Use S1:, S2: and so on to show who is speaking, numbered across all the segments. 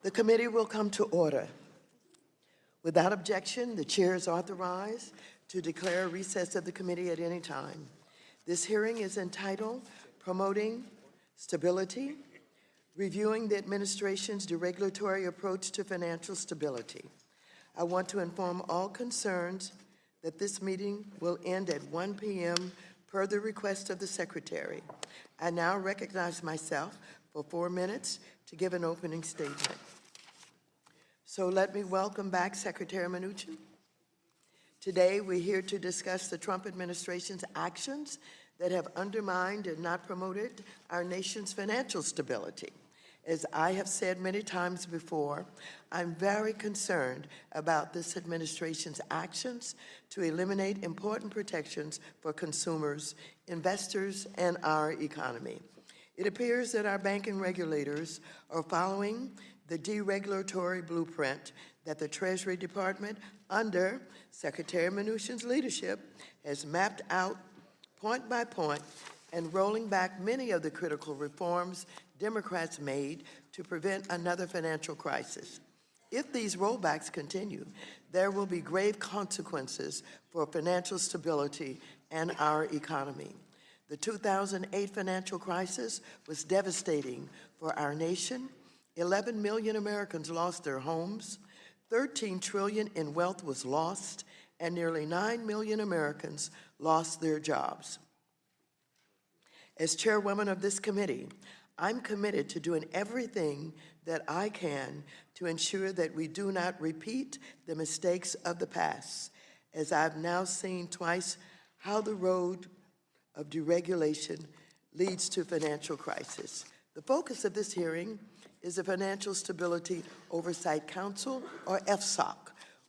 S1: The committee will come to order. Without objection, the chair is authorized to declare a recess of the committee at any time. This hearing is entitled Promoting Stability, Reviewing the Administration's Deregulatory Approach to Financial Stability. I want to inform all concerned that this meeting will end at 1 p.m. per the request of the Secretary. I now recognize myself for 4 minutes to give an opening statement. So let me welcome back Secretary Mnuchin. Today, we're here to discuss the Trump administration's actions that have undermined and not promoted our nation's financial stability. As I have said many times before, I'm very concerned about this administration's actions to eliminate important protections for consumers, investors, and our economy. It appears that our banking regulators are following the deregulatory blueprint that the Treasury Department, under Secretary Mnuchin's leadership, has mapped out point by point and rolling back many of the critical reforms Democrats made to prevent another financial crisis. If these rollbacks continue, there will be grave consequences for financial stability and our economy. The 2008 financial crisis was devastating for our nation. 11 million Americans lost their homes, 13 trillion in wealth was lost, and nearly 9 million Americans lost their jobs. As chairwoman of this committee, I'm committed to doing everything that I can to ensure that we do not repeat the mistakes of the past, as I've now seen twice how the road of deregulation leads to financial crisis. The focus of this hearing is the Financial Stability Oversight Council, or FSOC.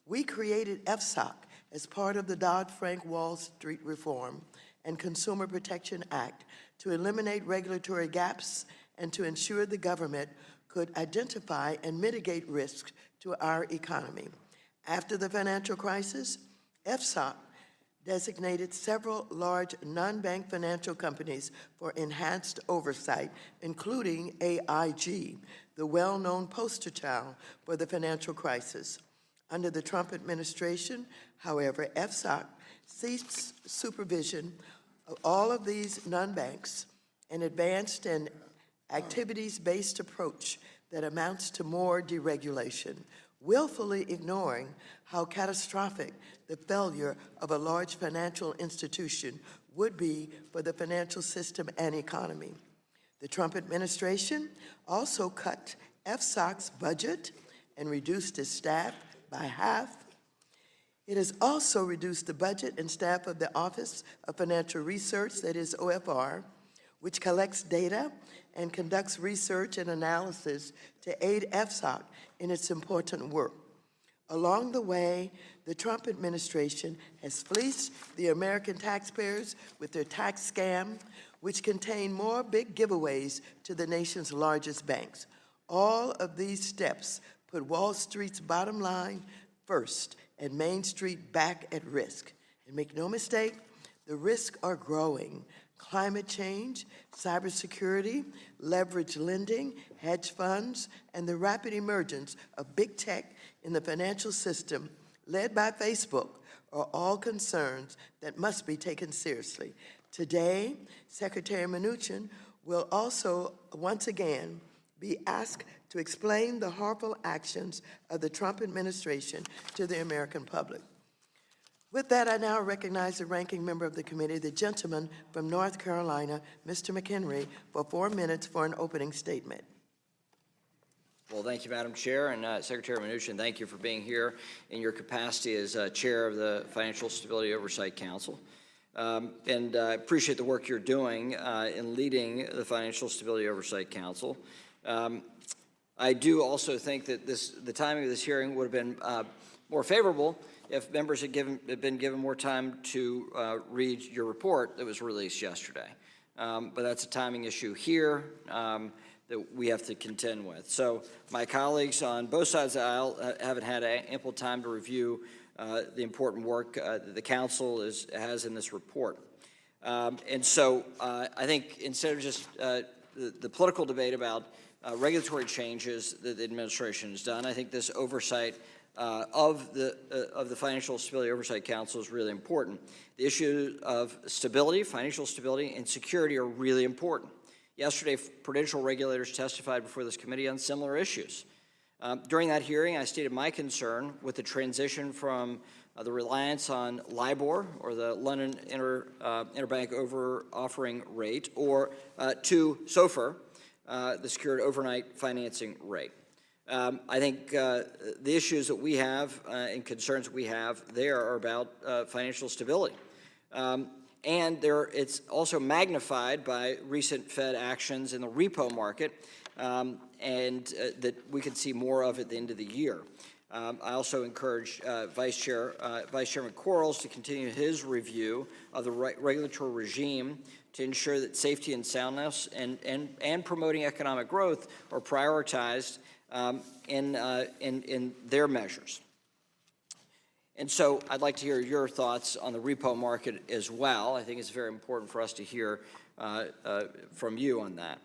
S1: We created FSOC as part of the Dodd-Frank Wall Street Reform and Consumer Protection Act to eliminate regulatory gaps and to ensure the government could identify and mitigate risks to our economy. After the financial crisis, FSOC designated several large non-bank financial companies for enhanced oversight, including AIG, the well-known poster child for the financial crisis. Under the Trump administration, however, FSOC ceased supervision of all of these non-banks and advanced an activities-based approach that amounts to more deregulation, willfully ignoring how catastrophic the failure of a large financial institution would be for the financial system and economy. The Trump administration also cut FSOC's budget and reduced its staff by half. It has also reduced the budget and staff of the Office of Financial Research, that is OFR, which collects data and conducts research and analysis to aid FSOC in its important work. Along the way, the Trump administration has fleeced the American taxpayers with their tax scam, which contained more big giveaways to the nation's largest banks. All of these steps put Wall Street's bottom line first and Main Street back at risk. And make no mistake, the risks are growing. Climate change, cybersecurity, leverage lending, hedge funds, and the rapid emergence of big tech in the financial system, led by Facebook, are all concerns that must be taken seriously. Today, Secretary Mnuchin will also once again be asked to explain the harmful actions of the Trump administration to the American public. With that, I now recognize the ranking member of the committee, the gentleman from North Carolina, Mr. McHenry, for 4 minutes for an opening statement.
S2: Well, thank you, Madam Chair, and Secretary Mnuchin, thank you for being here in your capacity as Chair of the Financial Stability Oversight Council. And I appreciate the work you're doing in leading the Financial Stability Oversight Council. I do also think that the timing of this hearing would have been more favorable if members had been given more time to read your report that was released yesterday. But that's a timing issue here that we have to contend with. So my colleagues on both sides of the aisle haven't had ample time to review the important work that the Council has in this report. And so I think instead of just the political debate about regulatory changes that the administration has done. I think this oversight of the Financial Stability Oversight Council is really important. The issue of stability, financial stability, and security are really important. Yesterday, prudential regulators testified before this committee on similar issues. During that hearing, I stated my concern with the transition from the reliance on LIBOR, or the London Interbank Over Offering Rate, or to SOFR, the Secured Overnight Financing Rate. I think the issues that we have and concerns we have there are about financial stability. And it's also magnified by recent Fed actions in the repo market, and that we could see more of at the end of the year. I also encourage Vice Chairman Quarles to continue his review of the regulatory regime to ensure that safety and soundness and promoting economic growth are prioritized in their measures. And so I'd like to hear your thoughts on the repo market as well. I think it's very important for us to hear from you on that.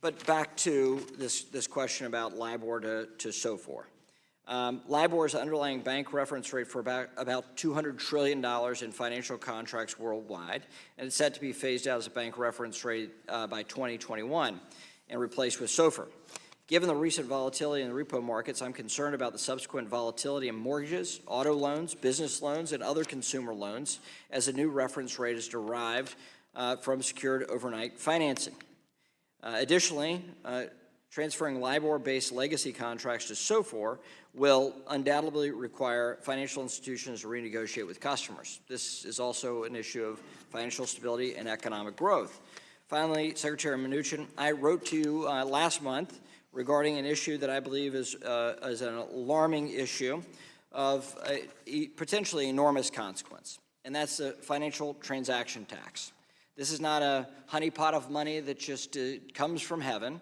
S2: But back to this question about LIBOR to SOFR. LIBOR's underlying bank reference rate for about $200 trillion in financial contracts worldwide, and it's set to be phased out as a bank reference rate by 2021 and replaced with SOFR. Given the recent volatility in the repo markets, I'm concerned about the subsequent volatility in mortgages, auto loans, business loans, and other consumer loans as a new reference rate is derived from secured overnight financing. Additionally, transferring LIBOR-based legacy contracts to SOFR will undoubtedly require financial institutions to renegotiate with customers. This is also an issue of financial stability and economic growth. Finally, Secretary Mnuchin, I wrote to you last month regarding an issue that I believe is an alarming issue of a potentially enormous consequence, and that's the financial transaction tax. This is not a honeypot of money that just comes from heaven.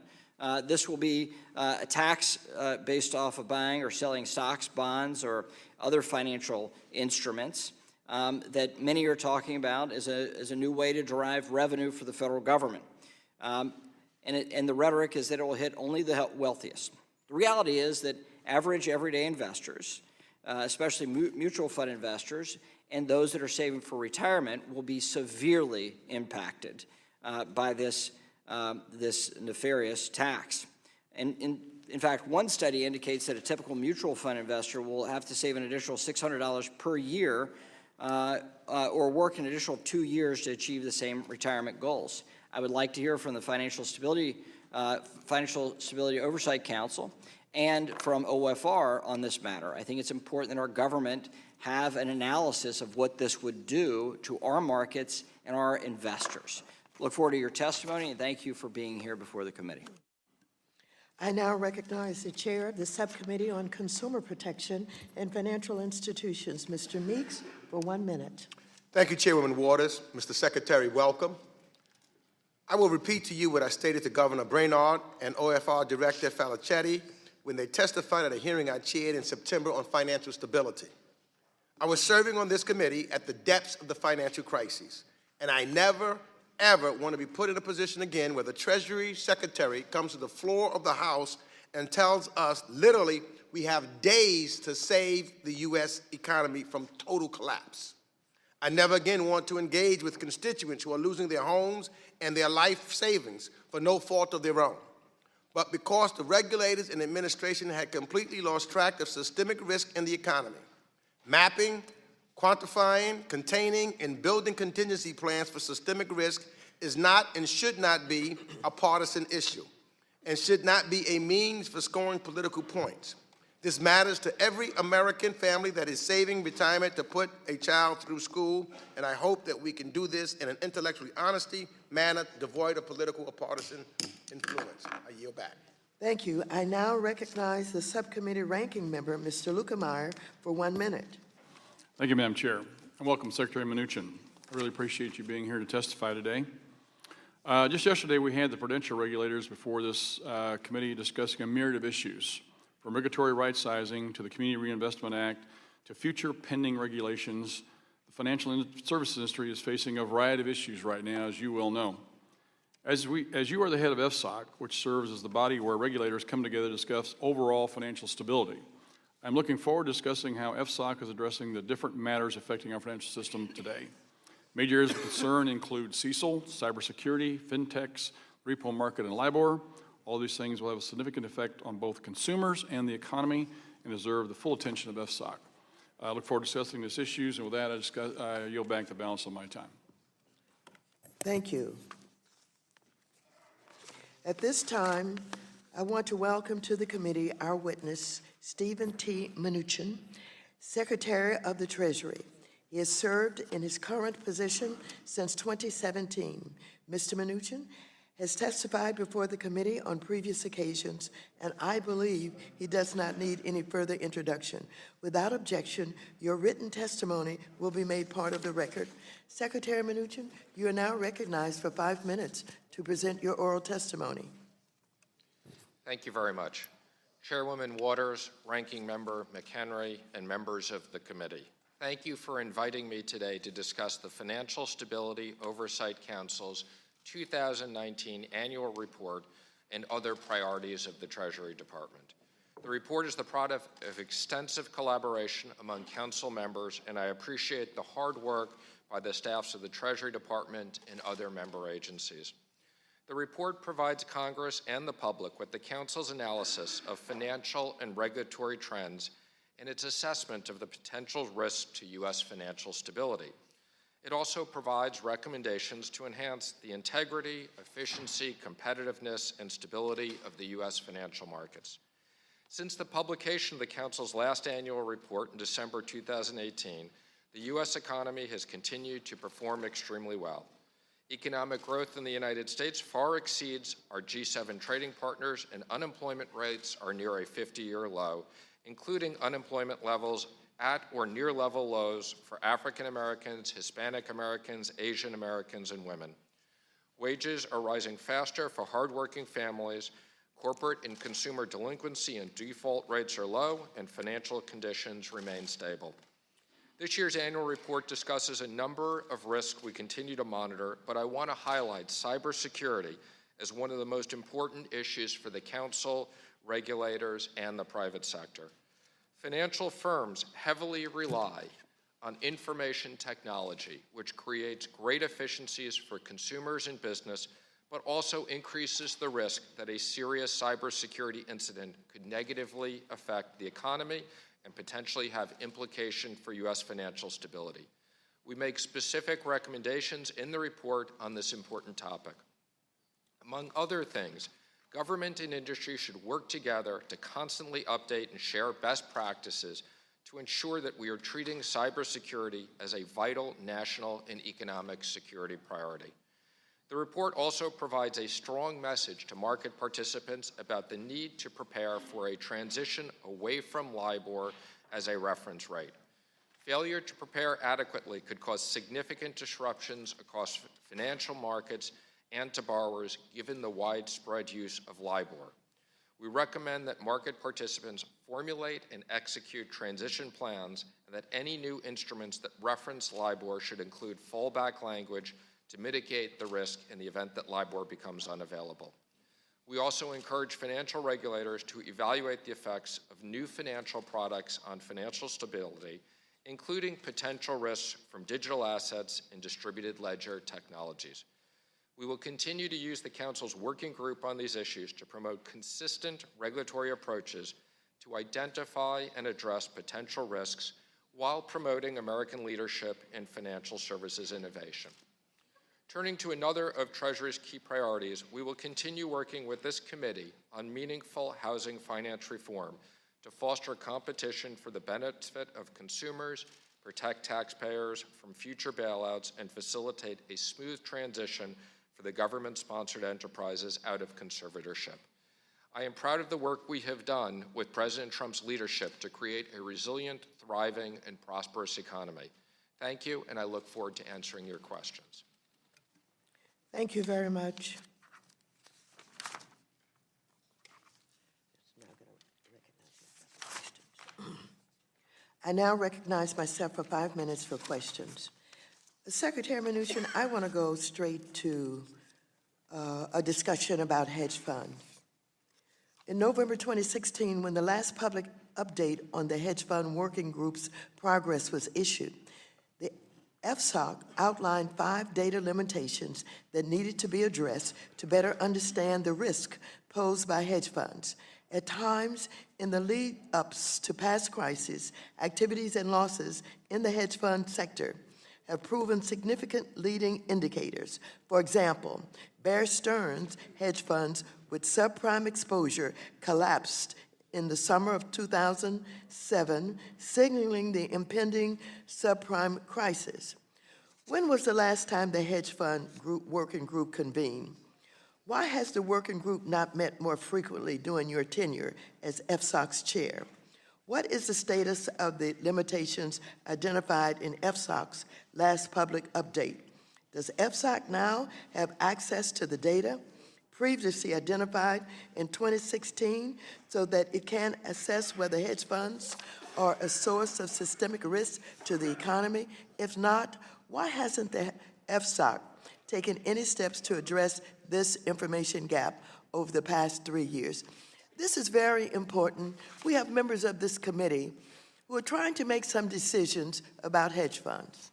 S2: This will be a tax based off of buying or selling stocks, bonds, or other financial instruments that many are talking about as a new way to derive revenue for the federal government. And the rhetoric is that it will hit only the wealthiest. The reality is that average everyday investors, especially mutual fund investors, and those that are saving for retirement will be severely impacted by this nefarious tax. And in fact, one study indicates that a typical mutual fund investor will have to save an additional $600 per year or work an additional 2 years to achieve the same retirement goals. I would like to hear from the Financial Stability Oversight Council and from OFR on this matter. I think it's important that our government have an analysis of what this would do to our markets and our investors. Look forward to your testimony, and thank you for being here before the committee.
S1: I now recognize the chair of the Subcommittee on Consumer Protection and Financial Institutions, Mr. Meeks, for 1 minute.
S3: Thank you, Chairwoman Waters. Mr. Secretary, welcome. I will repeat to you what I stated to Governor Brainard and OFR Director Falicetti when they testified at a hearing I chaired in September on financial stability. I was serving on this committee at the depths of the financial crisis, and I never, ever want to be put in a position again where the Treasury Secretary comes to the floor of the House and tells us literally we have days to save the U.S. economy from total collapse. I never again want to engage with constituents who are losing their homes and their life savings for no fault of their own. But because the regulators and administration had completely lost track of systemic risk in the economy, mapping, quantifying, containing, and building contingency plans for systemic risk is not and should not be a partisan issue and should not be a means for scoring political points. This matters to every American family that is saving retirement to put a child through school, and I hope that we can do this in an intellectually honest manner, devoid of political or partisan influence. I yield back.
S1: Thank you. I now recognize the subcommittee ranking member, Mr. Lukemeyer, for 1 minute.
S4: Thank you, Madam Chair, and welcome, Secretary Mnuchin. I really appreciate you being here to testify today. Just yesterday, we had the prudential regulators before this committee discussing a myriad of issues, from regulatory right-sizing to the Community Reinvestment Act to future pending regulations. The financial services industry is facing a variety of issues right now, as you well know. As you are the head of FSOC, which serves as the body where regulators come together to discuss overall financial stability, I'm looking forward to discussing how FSOC is addressing the different matters affecting our financial system today. Major areas of concern include CECL, cybersecurity, fintechs, repo market, and LIBOR. All these things will have a significant effect on both consumers and the economy and deserve the full attention of FSOC. I look forward to discussing these issues, and with that, I yield back the balance of my time.
S1: Thank you. At this time, I want to welcome to the committee our witness, Stephen T. Mnuchin, Secretary of the Treasury. He has served in his current position since 2017. Mr. Mnuchin has testified before the committee on previous occasions, and I believe he does not need any further introduction. Without objection, your written testimony will be made part of the record. Secretary Mnuchin, you are now recognized for 5 minutes to present your oral testimony.
S5: Thank you very much. Chairwoman Waters, Ranking Member McHenry, and members of the committee, thank you for inviting me today to discuss the Financial Stability Oversight Council's 2019 annual report and other priorities of the Treasury Department. The report is the product of extensive collaboration among council members, and I appreciate the hard work by the staffs of the Treasury Department and other member agencies. The report provides Congress and the public with the Council's analysis of financial and regulatory trends and its assessment of the potential risks to U.S. financial stability. It also provides recommendations to enhance the integrity, efficiency, competitiveness, and stability of the U.S. financial markets. Since the publication of the Council's last annual report in December 2018, the U.S. economy has continued to perform extremely well. Economic growth in the United States far exceeds our G7 trading partners, and unemployment rates are near a 50-year low, including unemployment levels at or near level lows for African Americans, Hispanic Americans, Asian Americans, and women. Wages are rising faster for hardworking families, corporate and consumer delinquency and default rates are low, and financial conditions remain stable. This year's annual report discusses a number of risks we continue to monitor, but I want to highlight cybersecurity as one of the most important issues for the Council, regulators, and the private sector. Financial firms heavily rely on information technology, which creates great efficiencies for consumers and business, but also increases the risk that a serious cybersecurity incident could negatively affect the economy and potentially have implication for U.S. financial stability. We make specific recommendations in the report on this important topic. Among other things, government and industry should work together to constantly update and share best practices to ensure that we are treating cybersecurity as a vital national and economic security priority. The report also provides a strong message to market participants about the need to prepare for a transition away from LIBOR as a reference rate. Failure to prepare adequately could cause significant disruptions across financial markets and to borrowers, given the widespread use of LIBOR. We recommend that market participants formulate and execute transition plans, and that any new instruments that reference LIBOR should include fallback language to mitigate the risk in the event that LIBOR becomes unavailable. We also encourage financial regulators to evaluate the effects of new financial products on financial stability, including potential risks from digital assets and distributed ledger technologies. We will continue to use the Council's working group on these issues to promote consistent regulatory approaches to identify and address potential risks while promoting American leadership in financial services innovation. Turning to another of Treasury's key priorities, we will continue working with this committee on meaningful housing finance reform to foster competition for the benefit of consumers, protect taxpayers from future bailouts, and facilitate a smooth transition for the government-sponsored enterprises out of conservatorship. I am proud of the work we have done with President Trump's leadership to create a resilient, thriving, and prosperous economy. Thank you, and I look forward to answering your questions.
S1: Thank you very much. I now recognize myself for 5 minutes for questions. Secretary Mnuchin, I want to go straight to a discussion about hedge funds. In November 2016, when the last public update on the hedge fund working group's progress was issued, the FSOC outlined 5 data limitations that needed to be addressed to better understand the risk posed by hedge funds. At times, in the lead-ups to past crises, activities and losses in the hedge fund sector have proven significant leading indicators. For example, Bear Stearns hedge funds with subprime exposure collapsed in the summer of 2007, signaling the impending subprime crisis. When was the last time the hedge fund working group convened? Why has the working group not met more frequently during your tenure as FSOC's chair? What is the status of the limitations identified in FSOC's last public update? Does FSOC now have access to the data previously identified in 2016 so that it can assess whether hedge funds are a source of systemic risk to the economy? If not, why hasn't the FSOC taken any steps to address this information gap over the past 3 years? This is very important. We have members of this committee who are trying to make some decisions about hedge funds.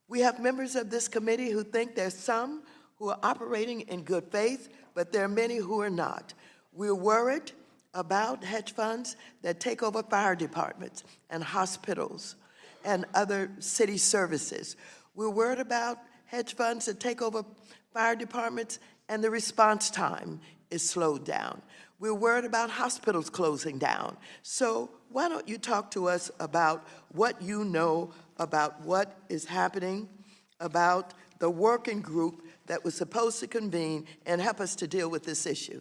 S1: We have members of this committee who think there's some who are operating in good faith, but there are many who are not. We're worried about hedge funds that take over fire departments and hospitals and other city services. We're worried about hedge funds that take over fire departments and the response time is slowed down. We're worried about hospitals closing down. So why don't you talk to us about what you know about what is happening, about the working group that was supposed to convene and help us to deal with this issue?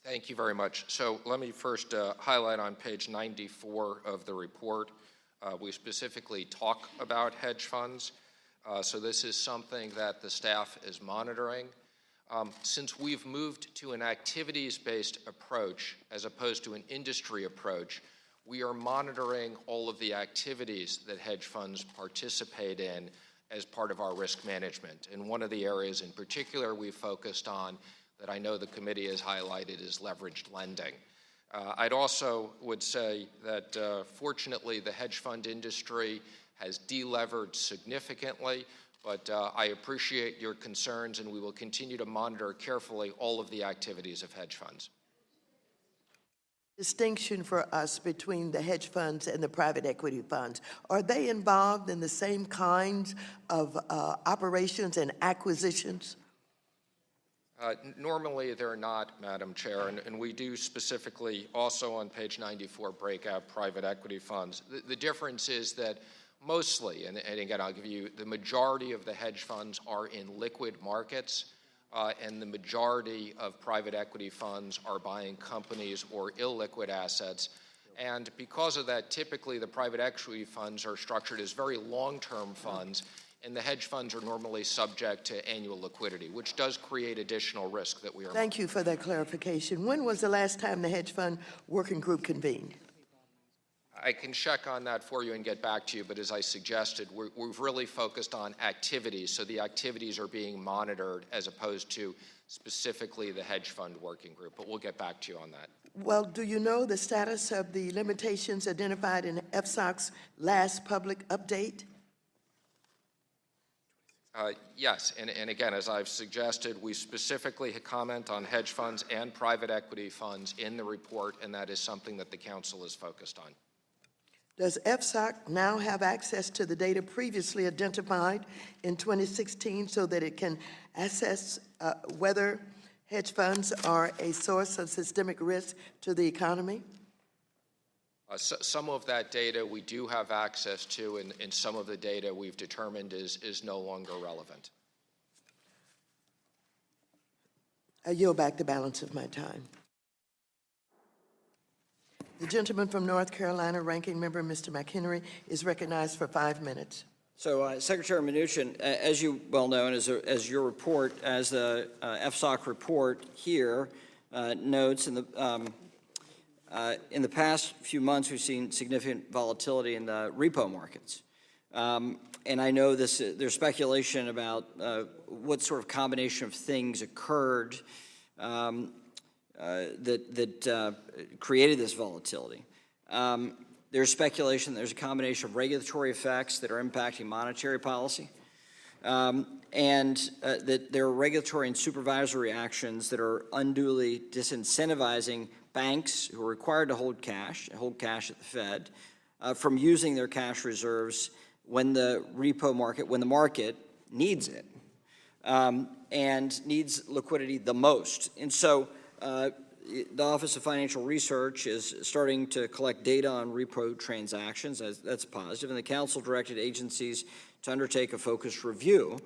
S5: Thank you very much. So let me first highlight on page 94 of the report, we specifically talk about hedge funds. So this is something that the staff is monitoring. Since we've moved to an activities-based approach as opposed to an industry approach, we are monitoring all of the activities that hedge funds participate in as part of our risk management. And one of the areas in particular we focused on that I know the committee has highlighted is leveraged lending. I'd also would say that fortunately the hedge fund industry has delevered significantly, but I appreciate your concerns and we will continue to monitor carefully all of the activities of hedge funds.
S1: Distinction for us between the hedge funds and the private equity funds. Are they involved in the same kinds of operations and acquisitions?
S5: Normally they're not, Madam Chair, and we do specifically also on page 94 break out private equity funds. The difference is that mostly, and again I'll give you, the majority of the hedge funds are in liquid markets, and the majority of private equity funds are buying companies or illiquid assets. And because of that, typically the private equity funds are structured as very long-term funds, and the hedge funds are normally subject to annual liquidity, which does create additional risk that we are.
S1: Thank you for that clarification. When was the last time the hedge fund working group convened?
S5: I can check on that for you and get back to you, but as I suggested, we've really focused on activities, so the activities are being monitored as opposed to specifically the hedge fund working group, but we'll get back to you on that.
S1: Well, do you know the status of the limitations identified in FSOC's last public update?
S5: Yes, and again, as I've suggested, we specifically comment on hedge funds and private equity funds in the report, and that is something that the council is focused on.
S1: Does FSOC now have access to the data previously identified in 2016 so that it can assess whether hedge funds are a source of systemic risk to the economy?
S5: Some of that data we do have access to, and some of the data we've determined is no longer relevant.
S1: I yield back the balance of my time. The gentleman from North Carolina, Ranking Member Mr. McHenry, is recognized for 5 minutes.
S2: So, Secretary Mnuchin, as you well know, and as your report, as the FSOC report here notes, in the past few months, we've seen significant volatility in the repo markets. And I know there's speculation about what sort of combination of things occurred that created this volatility. There's speculation there's a combination of regulatory effects that are impacting monetary policy, and that there are regulatory and supervisory actions that are unduly disincentivizing banks who are required to hold cash at the Fed from using their cash reserves when the market needs it and needs liquidity the most. And so the Office of Financial Research is starting to collect data on repo transactions. That's positive. And the Council directed agencies to undertake a focused review.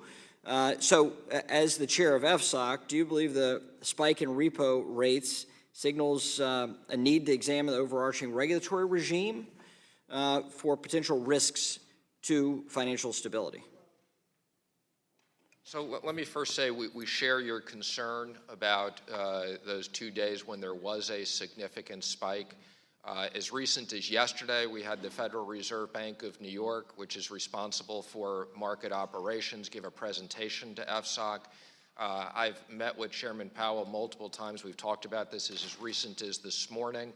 S2: So as the chair of FSOC, do you believe the spike in repo rates signals a need to examine the overarching regulatory regime for potential risks to financial stability?
S5: So let me first say we share your concern about those 2 days when there was a significant spike. As recent as yesterday, we had the Federal Reserve Bank of New York, which is responsible for market operations, give a presentation to FSOC. I've met with Chairman Powell multiple times. We've talked about this as recent as this morning.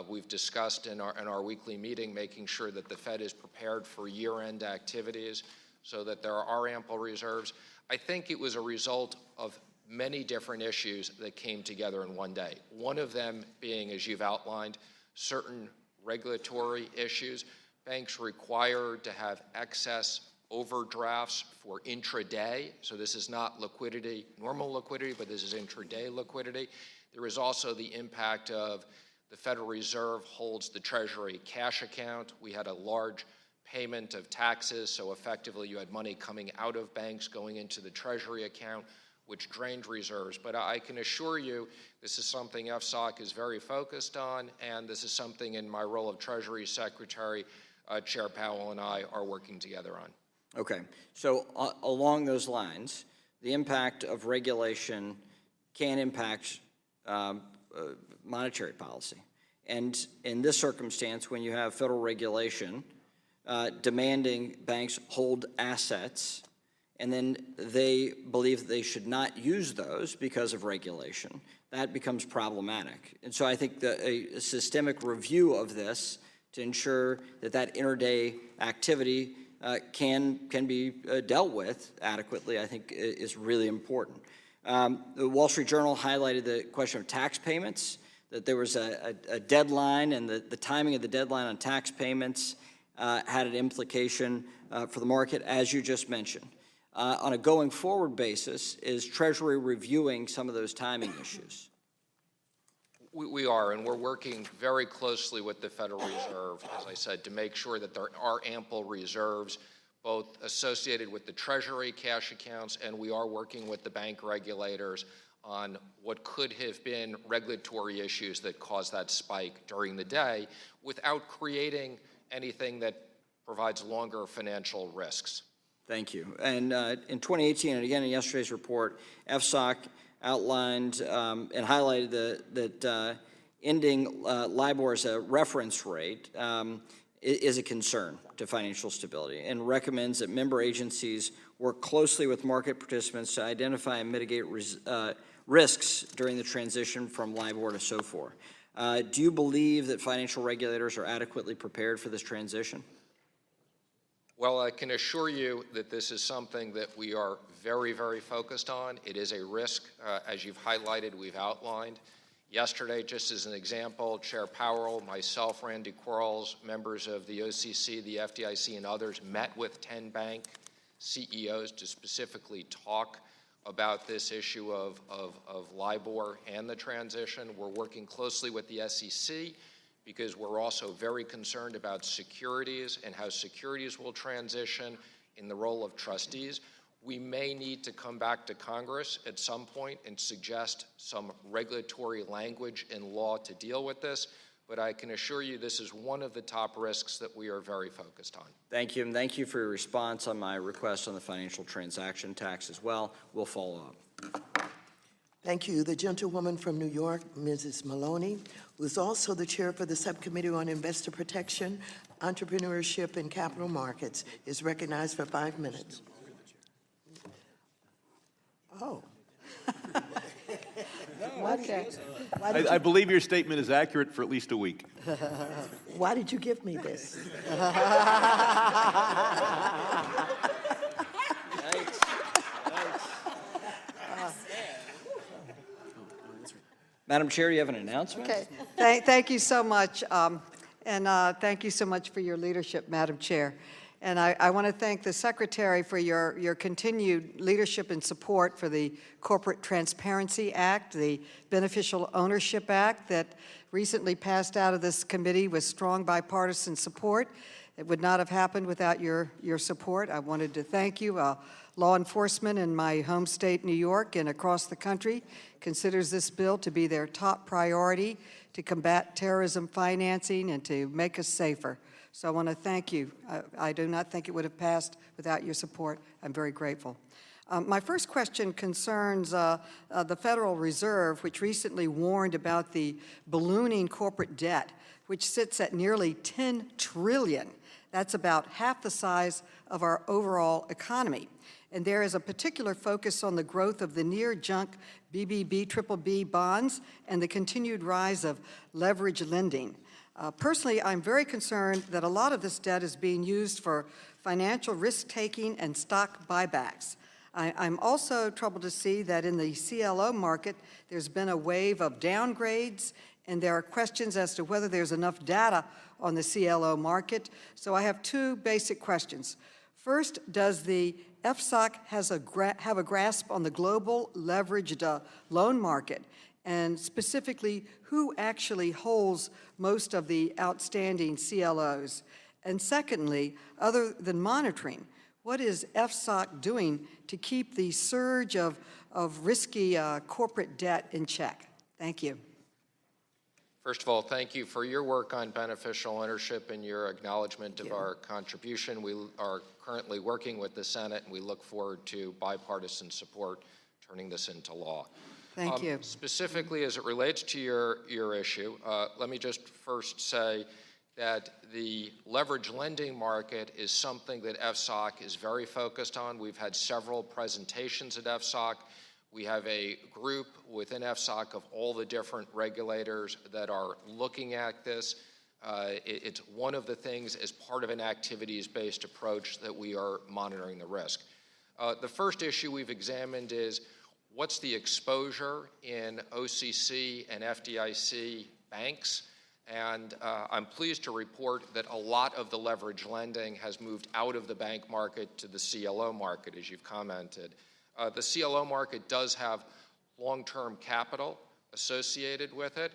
S5: We've discussed in our weekly meeting making sure that the Fed is prepared for year-end activities so that there are ample reserves. I think it was a result of many different issues that came together in one day. One of them being, as you've outlined, certain regulatory issues. Banks required to have excess overdrafts for intraday. So this is not liquidity, normal liquidity, but this is intraday liquidity. There is also the impact of the Federal Reserve holds the Treasury cash account. We had a large payment of taxes, so effectively you had money coming out of banks going into the Treasury account, which drained reserves. But I can assure you this is something FSOC is very focused on, and this is something in my role of Treasury Secretary, Chair Powell and I are working together on.
S2: Okay, so along those lines, the impact of regulation can impact monetary policy. And in this circumstance, when you have federal regulation demanding banks hold assets, and then they believe that they should not use those because of regulation, that becomes problematic. And so I think that a systemic review of this to ensure that intraday activity can be dealt with adequately, I think is really important. The Wall Street Journal highlighted the question of tax payments, that there was a deadline, and the timing of the deadline on tax payments had an implication for the market, as you just mentioned. On a going forward basis, is Treasury reviewing some of those timing issues?
S5: We are, and we're working very closely with the Federal Reserve, as I said, to make sure that there are ample reserves, both associated with the Treasury cash accounts, and we are working with the bank regulators on what could have been regulatory issues that caused that spike during the day without creating anything that provides longer financial risks.
S2: Thank you. And in 2018, and again in yesterday's report, FSOC outlined and highlighted that ending LIBOR as a reference rate is a concern to financial stability, and recommends that member agencies work closely with market participants to identify and mitigate risks during the transition from LIBOR to SOFR. Do you believe that financial regulators are adequately prepared for this transition?
S5: Well, I can assure you that this is something that we are very, very focused on. It is a risk, as you've highlighted, we've outlined. Yesterday, just as an example, Chair Powell, myself, Randy Quarles, members of the OCC, the FDIC, and others met with 10 bank CEOs to specifically talk about this issue of LIBOR and the transition. We're working closely with the SEC because we're also very concerned about securities and how securities will transition in the role of trustees. We may need to come back to Congress at some point and suggest some regulatory language and law to deal with this, but I can assure you this is one of the top risks that we are very focused on.
S2: Thank you, and thank you for your response on my request on the financial transaction tax as well. We'll follow up.
S1: Thank you. The gentlewoman from New York, Mrs. Maloney, who is also the chair for the Subcommittee on Investor Protection. Entrepreneurship and Capital Markets is recognized for 5 minutes. Oh.
S6: Okay.
S7: I believe your statement is accurate for at least a week.
S1: Why did you give me this?
S2: Madam Chair, you have an announcement?
S6: Okay. Thank you so much. Thank you so much for your leadership, Madam Chair. And I want to thank the Secretary for your continued leadership and support for the Corporate Transparency Act, the Beneficial Ownership Act that recently passed out of this committee with strong bipartisan support. It would not have happened without your support. I wanted to thank you. Law enforcement in my home state, New York, and across the country considers this bill to be their top priority to combat terrorism financing and to make us safer. So I want to thank you. I do not think it would have passed without your support. I'm very grateful. My first question concerns the Federal Reserve, which recently warned about the ballooning corporate debt, which sits at nearly $10 trillion. That's about half the size of our overall economy. And there is a particular focus on the growth of the near-junk BBB bonds and the continued rise of leverage lending. Personally, I'm very concerned that a lot of this debt is being used for financial risk-taking and stock buybacks. I'm also troubled to see that in the CLO market, there's been a wave of downgrades, and there are questions as to whether there's enough data on the CLO market. So I have two basic questions. First, does the FSOC have a grasp on the global leveraged loan market? And specifically, who actually holds most of the outstanding CLOs? And secondly, other than monitoring, what is FSOC doing to keep the surge of risky corporate debt in check? Thank you.
S5: First of all, thank you for your work on beneficial ownership and your acknowledgement of our contribution. We are currently working with the Senate, and we look forward to bipartisan support turning this into law.
S6: Thank you.
S5: Specifically, as it relates to your issue, let me just first say that the leverage lending market is something that FSOC is very focused on. We've had several presentations at FSOC. We have a group within FSOC of all the different regulators that are looking at this. It's one of the things as part of an activities-based approach that we are monitoring the risk. The first issue we've examined is what's the exposure in OCC and FDIC banks? And I'm pleased to report that a lot of the leverage lending has moved out of the bank market to the CLO market, as you've commented. The CLO market does have long-term capital associated with it.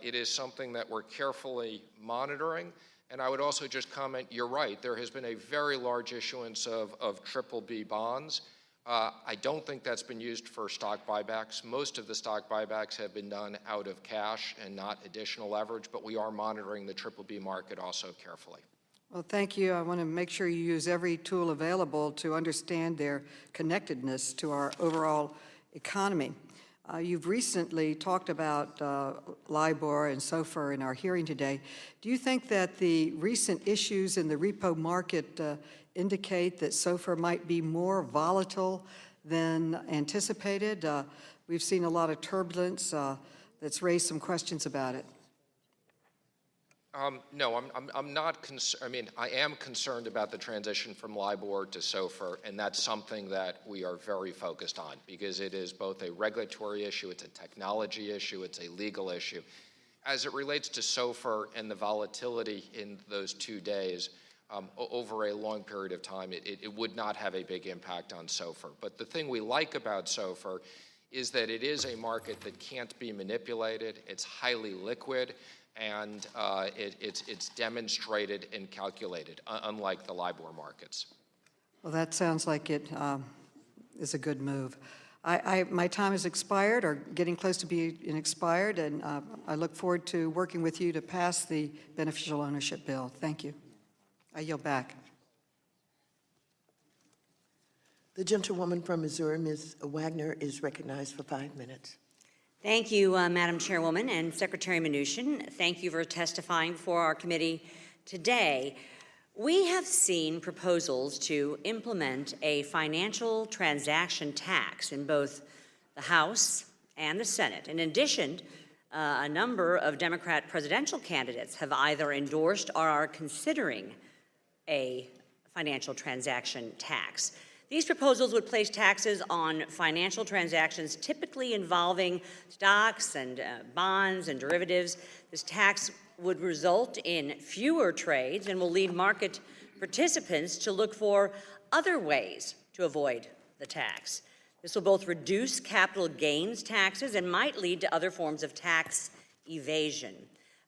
S5: It is something that we're carefully monitoring. And I would also just comment, you're right, there has been a very large issuance of BBB bonds. I don't think that's been used for stock buybacks. Most of the stock buybacks have been done out of cash and not additional leverage, but we are monitoring the BBB market also carefully.
S6: Well, thank you. I want to make sure you use every tool available to understand their connectedness to our overall economy. You've recently talked about LIBOR and SOFR in our hearing today. Do you think that the recent issues in the repo market indicate that SOFR might be more volatile than anticipated? We've seen a lot of turbulence that's raised some questions about it.
S5: No, I'm not concerned. I mean, I am concerned about the transition from LIBOR to SOFR, and that's something that we are very focused on because it is both a regulatory issue, it's a technology issue, it's a legal issue. As it relates to SOFR and the volatility in those 2 days, over a long period of time, it would not have a big impact on SOFR. But the thing we like about SOFR is that it is a market that can't be manipulated, it's highly liquid, and it's demonstrated and calculated, unlike the LIBOR markets.
S6: Well, that sounds like it is a good move. My time has expired or getting close to being expired, and I look forward to working with you to pass the beneficial ownership bill. Thank you. I yield back.
S1: The gentlewoman from Missouri, Ms. Wagner, is recognized for 5 minutes.
S8: Thank you, Madam Chairwoman and Secretary Mnuchin. Thank you for testifying before our committee today, we have seen proposals to implement a financial transaction tax in both the House and the Senate. In addition, a number of Democrat presidential candidates have either endorsed or are considering a financial transaction tax. These proposals would place taxes on financial transactions typically involving stocks and bonds and derivatives. This tax would result in fewer trades and will lead market participants to look for other ways to avoid the tax. This will both reduce capital gains taxes and might lead to other forms of tax evasion.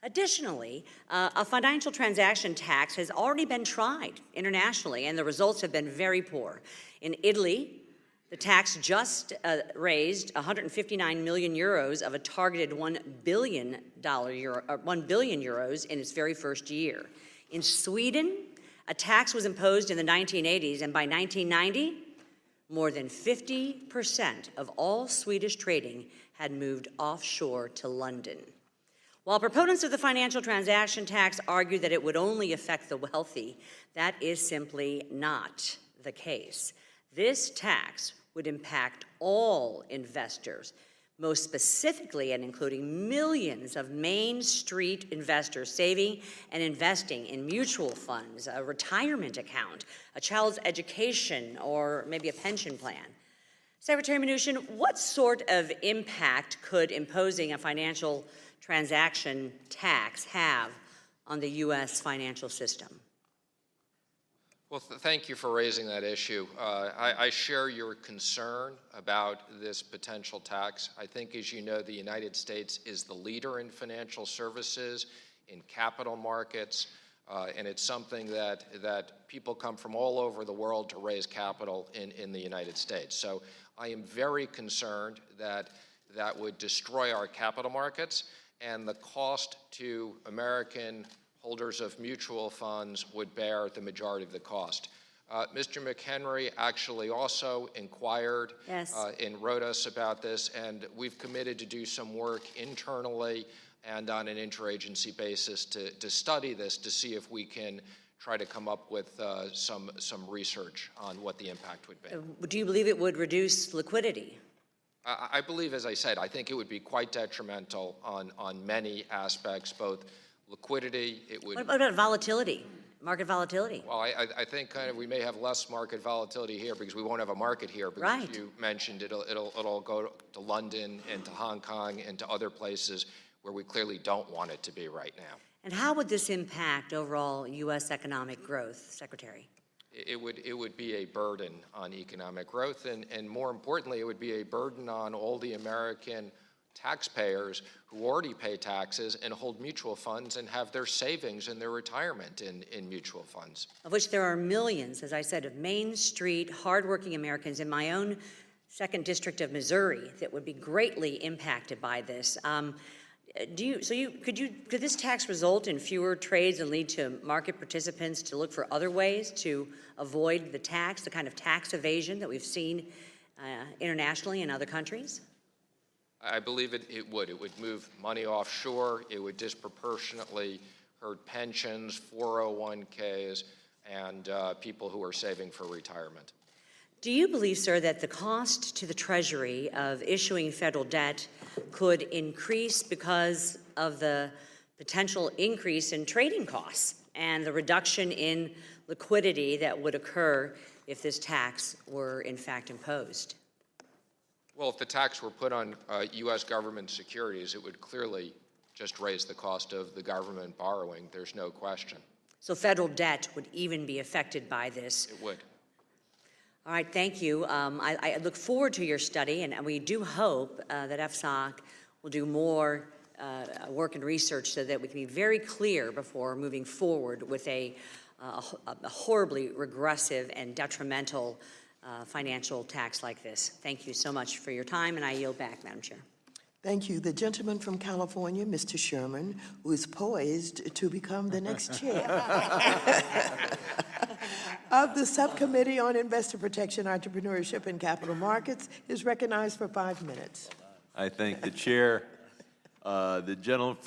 S8: Additionally, a financial transaction tax has already been tried internationally, and the results have been very poor. In Italy, the tax just raised 159 million euros of a targeted €1 billion in its very first year. In Sweden, a tax was imposed in the 1980s, and by 1990, more than 50% of all Swedish trading had moved offshore to London. While proponents of the financial transaction tax argue that it would only affect the wealthy, that is simply not the case. This tax would impact all investors, most specifically and including millions of Main Street investors saving and investing in mutual funds, a retirement account, a child's education, or maybe a pension plan. Secretary Mnuchin, what sort of impact could imposing a financial transaction tax have on the U.S. financial system?
S5: Well, thank you for raising that issue. I share your concern about this potential tax. I think, as you know, the United States is the leader in financial services, in capital markets, and it's something that people come from all over the world to raise capital in the United States. So I am very concerned that that would destroy our capital markets, and the cost to American holders of mutual funds would bear the majority of the cost. Mr. McHenry actually also inquired and wrote us about this, and we've committed to do some work internally and on an interagency basis to study this, to see if we can try to come up with some research on what the impact would be.
S8: Do you believe it would reduce liquidity?
S5: I believe, as I said, I think it would be quite detrimental on many aspects, both liquidity, it would...
S8: What about volatility, market volatility?
S5: Well, I think kind of we may have less market volatility here because we won't have a market here, because you mentioned it'll go to London and to Hong Kong and to other places where we clearly don't want it to be right now.
S8: And how would this impact overall U.S. economic growth, Secretary?
S5: It would be a burden on economic growth, and more importantly, it would be a burden on all the American taxpayers who already pay taxes and hold mutual funds and have their savings and their retirement in mutual funds.
S8: Of which there are millions, as I said, of Main Street, hardworking Americans in my own 2nd District of Missouri that would be greatly impacted by this. Could this tax result in fewer trades and lead to market participants to look for other ways to avoid the tax, the kind of tax evasion that we've seen internationally in other countries?
S5: I believe it would. It would move money offshore. It would disproportionately hurt pensions, 401ks, and people who are saving for retirement.
S8: Do you believe, sir, that the cost to the Treasury of issuing federal debt could increase because of the potential increase in trading costs and the reduction in liquidity that would occur if this tax were in fact imposed?
S5: Well, if the tax were put on U.S. government securities, it would clearly just raise the cost of the government borrowing. There's no question.
S8: So federal debt would even be affected by this?
S5: It would.
S8: All right, thank you. I look forward to your study, and we do hope that FSOC will do more work and research so that we can be very clear before moving forward with a horribly regressive and detrimental financial tax like this. Thank you so much for your time, and I yield back, Madam Chair.
S1: Thank you. The gentleman from California, Mr. Sherman, who is poised to become the next chair of the Subcommittee on Investor Protection, Entrepreneurship, and Capital Markets, is recognized for 5 minutes.
S7: I thank the chair. The gentleman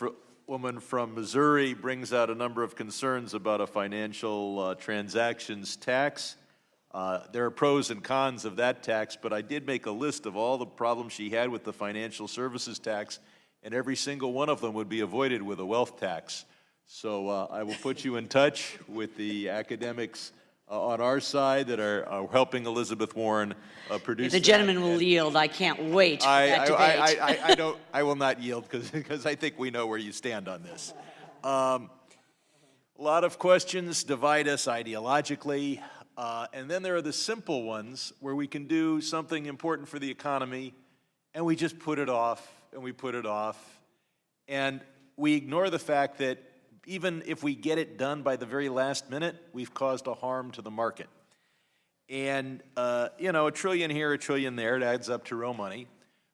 S7: woman from Missouri brings out a number of concerns about a financial transactions tax. There are pros and cons of that tax, but I did make a list of all the problems she had with the financial services tax, and every single one of them would be avoided with a wealth tax. So I will put you in touch with the academics on our side that are helping Elizabeth Warren produce
S8: If the
S7: that.
S8: gentleman will yield, I can't wait for that debate.
S7: I will not yield because I think we know where you stand on this. A lot of questions divide us ideologically, and then there are the simple ones where we can do something important for the economy, and we just put it off, and we put it off, and we ignore the fact that even if we get it done by the very last minute, we've caused a harm to the market. And, you know, $1 trillion here, $1 trillion there, it adds up to real money.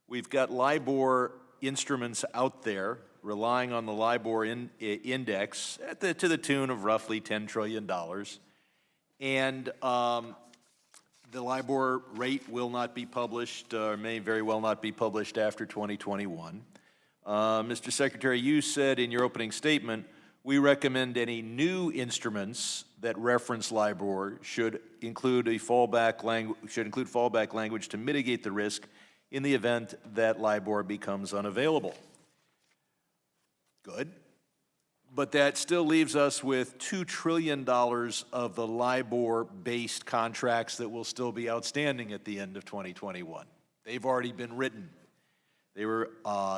S7: We've got LIBOR instruments out there relying on the LIBOR index to the tune of roughly $10 trillion. And the LIBOR rate will not be published, or may very well not be published after 2021. Mr. Secretary, you said in your opening statement, we recommend any new instruments that reference LIBOR should include fallback language to mitigate the risk in the event that LIBOR becomes unavailable. Good. But that still leaves us with $2 trillion of the LIBOR-based contracts that will still be outstanding at the end of 2021. They've already been written. They were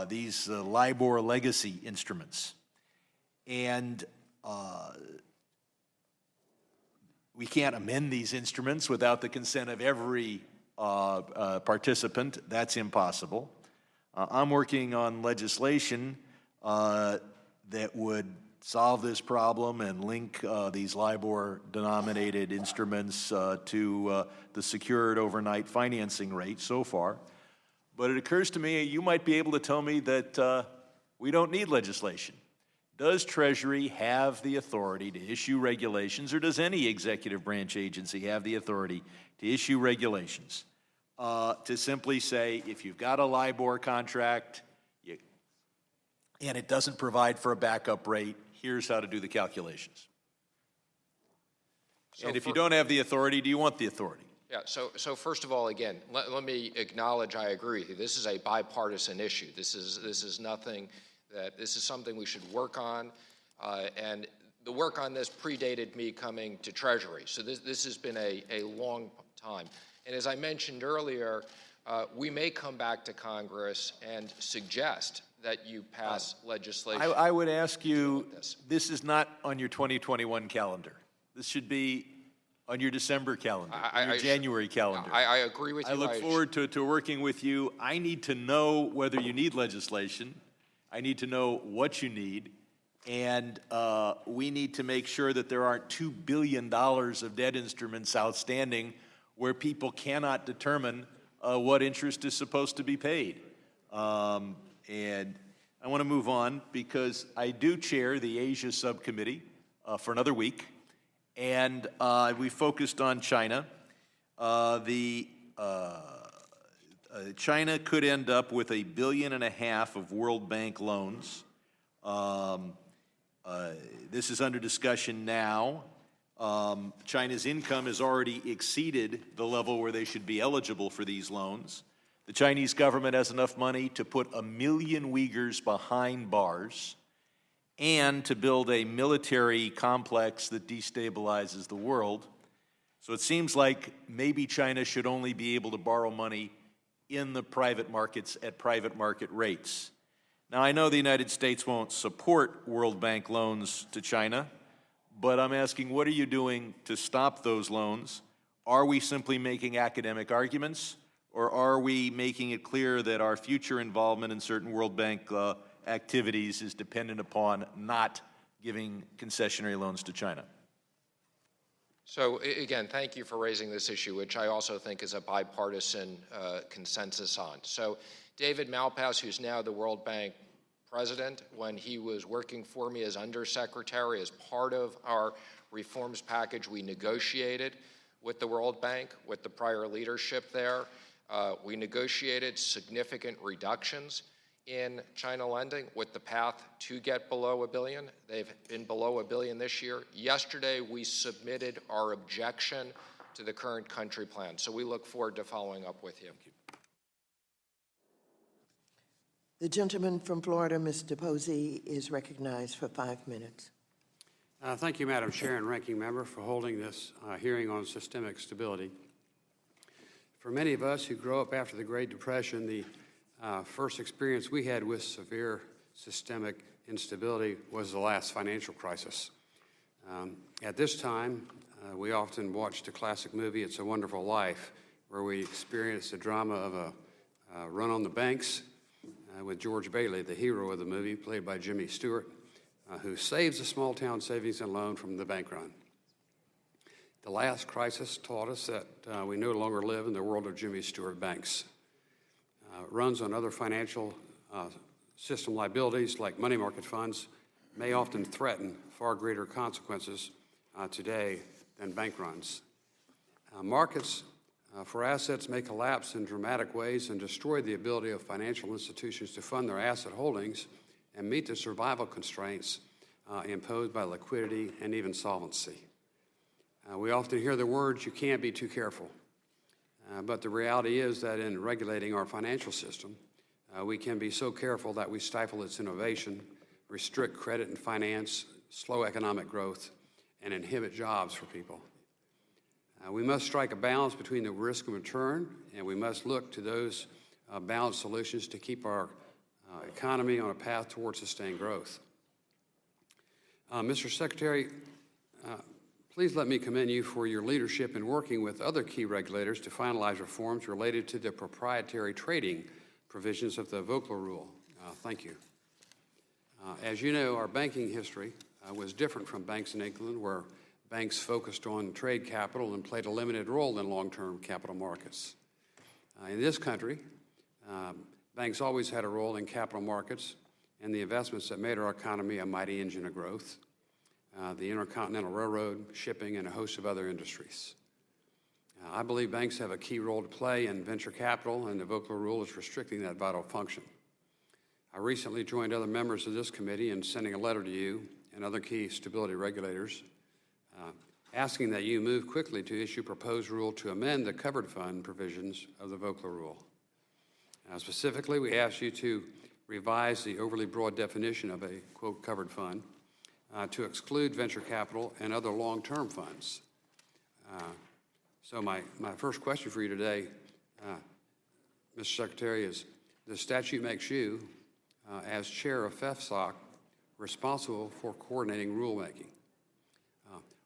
S7: these LIBOR legacy instruments. And we can't amend these instruments without the consent of every participant. That's impossible. I'm working on legislation that would solve this problem and link these LIBOR-denominated instruments to the secured overnight financing rate so far. But it occurs to me you might be able to tell me that we don't need legislation. Does Treasury have the authority to issue regulations, or does any executive branch agency have the authority to issue regulations to simply say, if you've got a LIBOR contract and it doesn't provide for a backup rate, here's how to do the calculations? And if you don't have the authority, do you want the authority?
S5: Yeah, so first of all, again, let me acknowledge I agree with you. This is a bipartisan issue. This is nothing this is something we should work on, and the work on this predated me coming to Treasury. So this has been a long time. And as I mentioned earlier, we may come back to Congress and suggest that you pass legislation.
S7: I would ask you, this is not on your 2021 calendar. This should be on your December calendar, your January calendar.
S5: I agree with you.
S7: I look forward to working with you. I need to know whether you need legislation. I need to know what you need, and we need to make sure that there aren't $2 billion of debt instruments outstanding where people cannot determine what interest is supposed to be paid. And I want to move on because I do chair the Asia subcommittee for another week, and we focused on China. China could end up with $1.5 billion of World Bank loans. This is under discussion now. China's income has already exceeded the level where they should be eligible for these loans. The Chinese government has enough money to put 1 million Uyghurs behind bars and to build a military complex that destabilizes the world. So it seems like maybe China should only be able to borrow money in the private markets at private market rates. Now, I know the United States won't support World Bank loans to China, but I'm asking, what are you doing to stop those loans? Are we simply making academic arguments, or are we making it clear that our future involvement in certain World Bank activities is dependent upon not giving concessionary loans to China?
S5: So again, thank you for raising this issue, which I also think is a bipartisan consensus on. So David Malpass, who's now the World Bank president, when he was working for me as undersecretary, as part of our reforms package, we negotiated with the World Bank, with the prior leadership there. We negotiated significant reductions in China lending with the path to get below $1 billion. They've been below $1 billion this year. Yesterday, we submitted our objection to the current country plan. So we look forward to following up with you.
S1: The gentleman from Florida, Mr. Posey, is recognized for 5 minutes.
S9: Thank you, Madam Chair and Ranking Member, for holding this hearing on systemic stability. For many of us who grew up after the Great Depression, the first experience we had with severe systemic instability was the last financial crisis. At this time, we often watched the classic movie, It's a Wonderful Life, where we experienced the drama of a run on the banks with George Bailey, the hero of the movie, played by Jimmy Stewart, who saves a small-town savings and loan from the bank run. The last crisis taught us that we no longer live in the world of Jimmy Stewart banks. Runs on other financial system liabilities like money market funds may often threaten far greater consequences today than bank runs. Markets for assets may collapse in dramatic ways and destroy the ability of financial institutions to fund their asset holdings and meet the survival constraints imposed by liquidity and even solvency. We often hear the words, you can't be too careful. But the reality is that in regulating our financial system, we can be so careful that we stifle its innovation, restrict credit and finance, slow economic growth, and inhibit jobs for people. We must strike a balance between the risk and return, and we must look to those balanced solutions to keep our economy on a path towards sustained growth. Mr. Secretary, please let me commend you for your leadership in working with other key regulators to finalize reforms related to the proprietary trading provisions of the Volcker Rule. Thank you. As you know, our banking history was different from banks in England, where banks focused on trade capital and played a limited role in long-term capital markets. In this country, banks always had a role in capital markets and the investments that made our economy a mighty engine of growth, the Intercontinental Railroad, shipping, and a host of other industries. I believe banks have a key role to play in venture capital, and the Volcker Rule is restricting that vital function. I recently joined other members of this committee in sending a letter to you and other key stability regulators asking that you move quickly to issue a proposed rule to amend the covered fund provisions of the Volcker Rule. Specifically, we ask you to revise the overly broad definition of a, quote, covered fund to exclude venture capital and other long-term funds. So my first question for you today, Mr. Secretary, is the statute makes you, as chair of FEFSOC, responsible for coordinating rulemaking.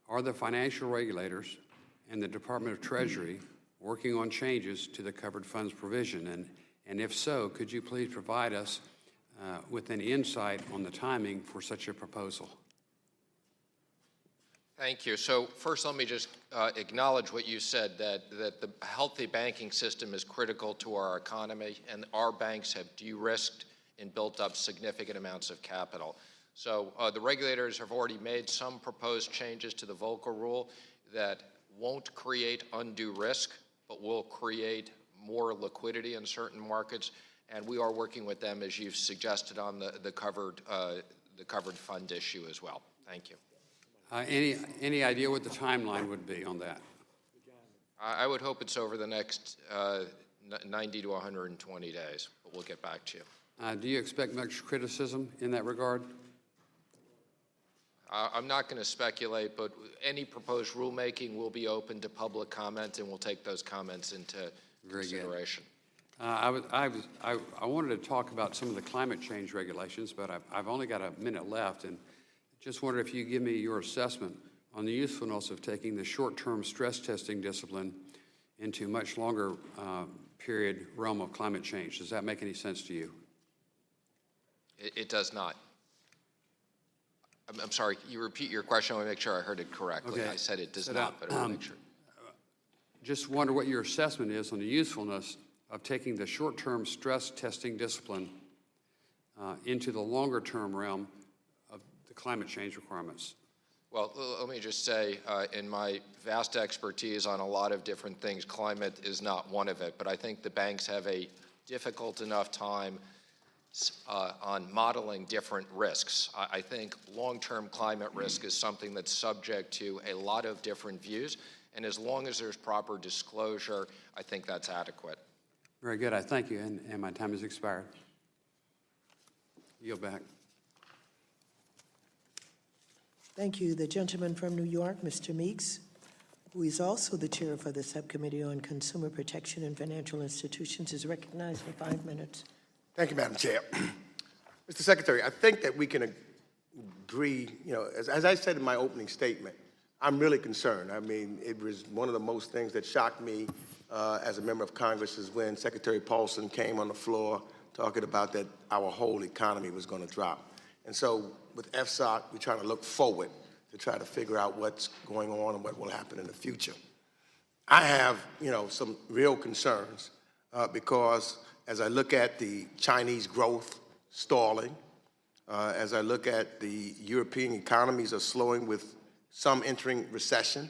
S9: Are the financial regulators and the Department of Treasury working on changes to the covered funds provision? And if so, could you please provide us with an insight on the timing for such a proposal?
S5: Thank you. So first, let me just acknowledge what you said, that the healthy banking system is critical to our economy, and our banks have de-risked and built up significant amounts of capital. So the regulators have already made some proposed changes to the Volcker Rule that won't create undue risk, but will create more liquidity in certain markets, and we are working with them, as you've suggested, on the covered fund issue as well. Thank you.
S9: Any idea what the timeline would be on that?
S5: I would hope it's over the next 90 to 120 days, but we'll get back to you.
S9: Do you expect much criticism in that regard?
S5: I'm not going to speculate, but any proposed rulemaking will be open to public comment, and we'll take those comments into consideration.
S9: I wanted to talk about some of the climate change regulations, but I've only got a minute left, and just wondered if you give me your assessment on the usefulness of taking the short-term stress testing discipline into much longer period realm of climate change. Does that make any sense to you?
S5: It does not. I'm sorry, you repeat your question. I want to make sure I heard it correctly. Okay. I said it does not, but I want to make sure.
S9: Just wonder what your assessment is on the usefulness of taking the short-term stress testing discipline into the longer-term realm of the climate change requirements.
S5: Well, let me just say, in my vast expertise on a lot of different things, climate is not one of it, but I think the banks have a difficult enough time on modeling different risks. I think long-term climate risk is something that's subject to a lot of different views, and as long as there's proper disclosure, I think that's adequate.
S9: Very good. I thank you, and my time has expired. Yield back.
S1: Thank you. The gentleman from New York, Mr. Meeks, who is also the chair for the Subcommittee on Consumer Protection and Financial Institutions, is recognized for 5 minutes.
S3: Thank you, Madam Chair. Mr. Secretary, I think that we can agree, as I said in my opening statement, I'm really concerned. I mean, it was one of the most things that shocked me as a member of Congress is when Secretary Paulson came on the floor talking about that our whole economy was going to drop. And so with FSOC, we're trying to look forward to try to figure out what's going on and what will happen in the future. I have, some real concerns because as I look at the Chinese growth stalling, as I look at the European economies are slowing with some entering recession,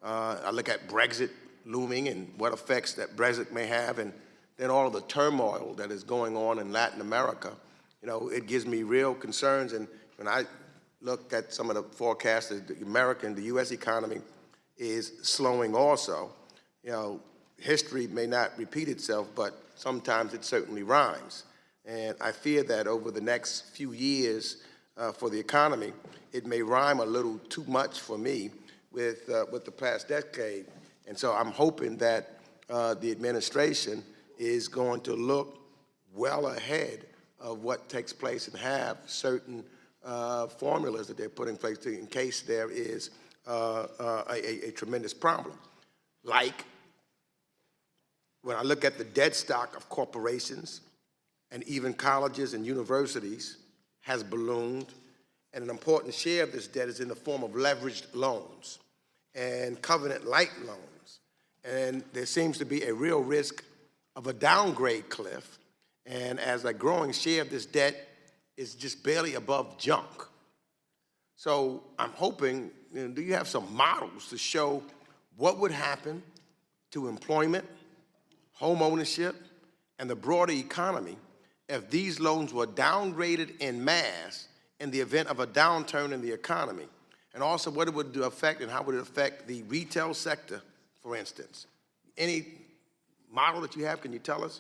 S3: I look at Brexit looming and what effects that Brexit may have, and then all of the turmoil that is going on in Latin America, it gives me real concerns. And when I look at some of the forecasts, the U.S. economy is slowing also. History may not repeat itself, but sometimes it certainly rhymes. And I fear that over the next few years for the economy, it may rhyme a little too much for me with the past decade. And so I'm hoping that the administration is going to look well ahead of what takes place and have certain formulas that they're putting in place in case there is a tremendous problem. Like when I look at the debt stock of corporations and even colleges and universities has ballooned, and an important share of this debt is in the form of leveraged loans and covenant-light loans. And there seems to be a real risk of a downgrade cliff, and as a growing share of this debt is just barely above junk. So I'm hoping, do you have some models to show what would happen to employment, home ownership, and the broader economy if these loans were downgraded en masse in the event of a downturn in the economy? And also what it would affect and how would it affect the retail sector, for instance? Any model that you have, can you tell us?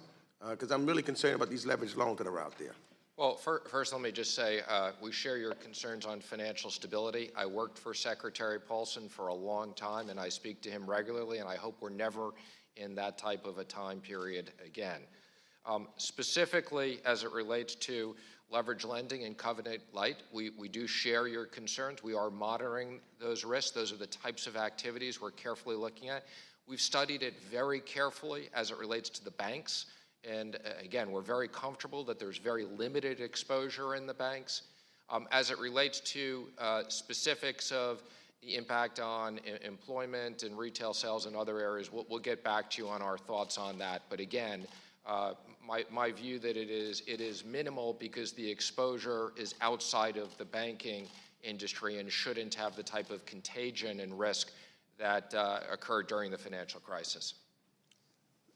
S3: Because I'm really concerned about these leveraged loans that are out there.
S5: Well, first let me just say we share your concerns on financial stability. I worked for Secretary Paulson for a long time, and I speak to him regularly, and I hope we're never in that type of a time period again. Specifically, as it relates to leverage lending and covenant light, we do share your concerns. We are monitoring those risks. Those are the types of activities we're carefully looking at. We've studied it very carefully as it relates to the banks. And again, we're very comfortable that there's very limited exposure in the banks. As it relates to specifics of the impact on employment and retail sales and other areas, we'll get back to you on our thoughts on that. But again, my view that it is minimal because the exposure is outside of the banking industry and shouldn't have the type of contagion and risk that occurred during the financial crisis.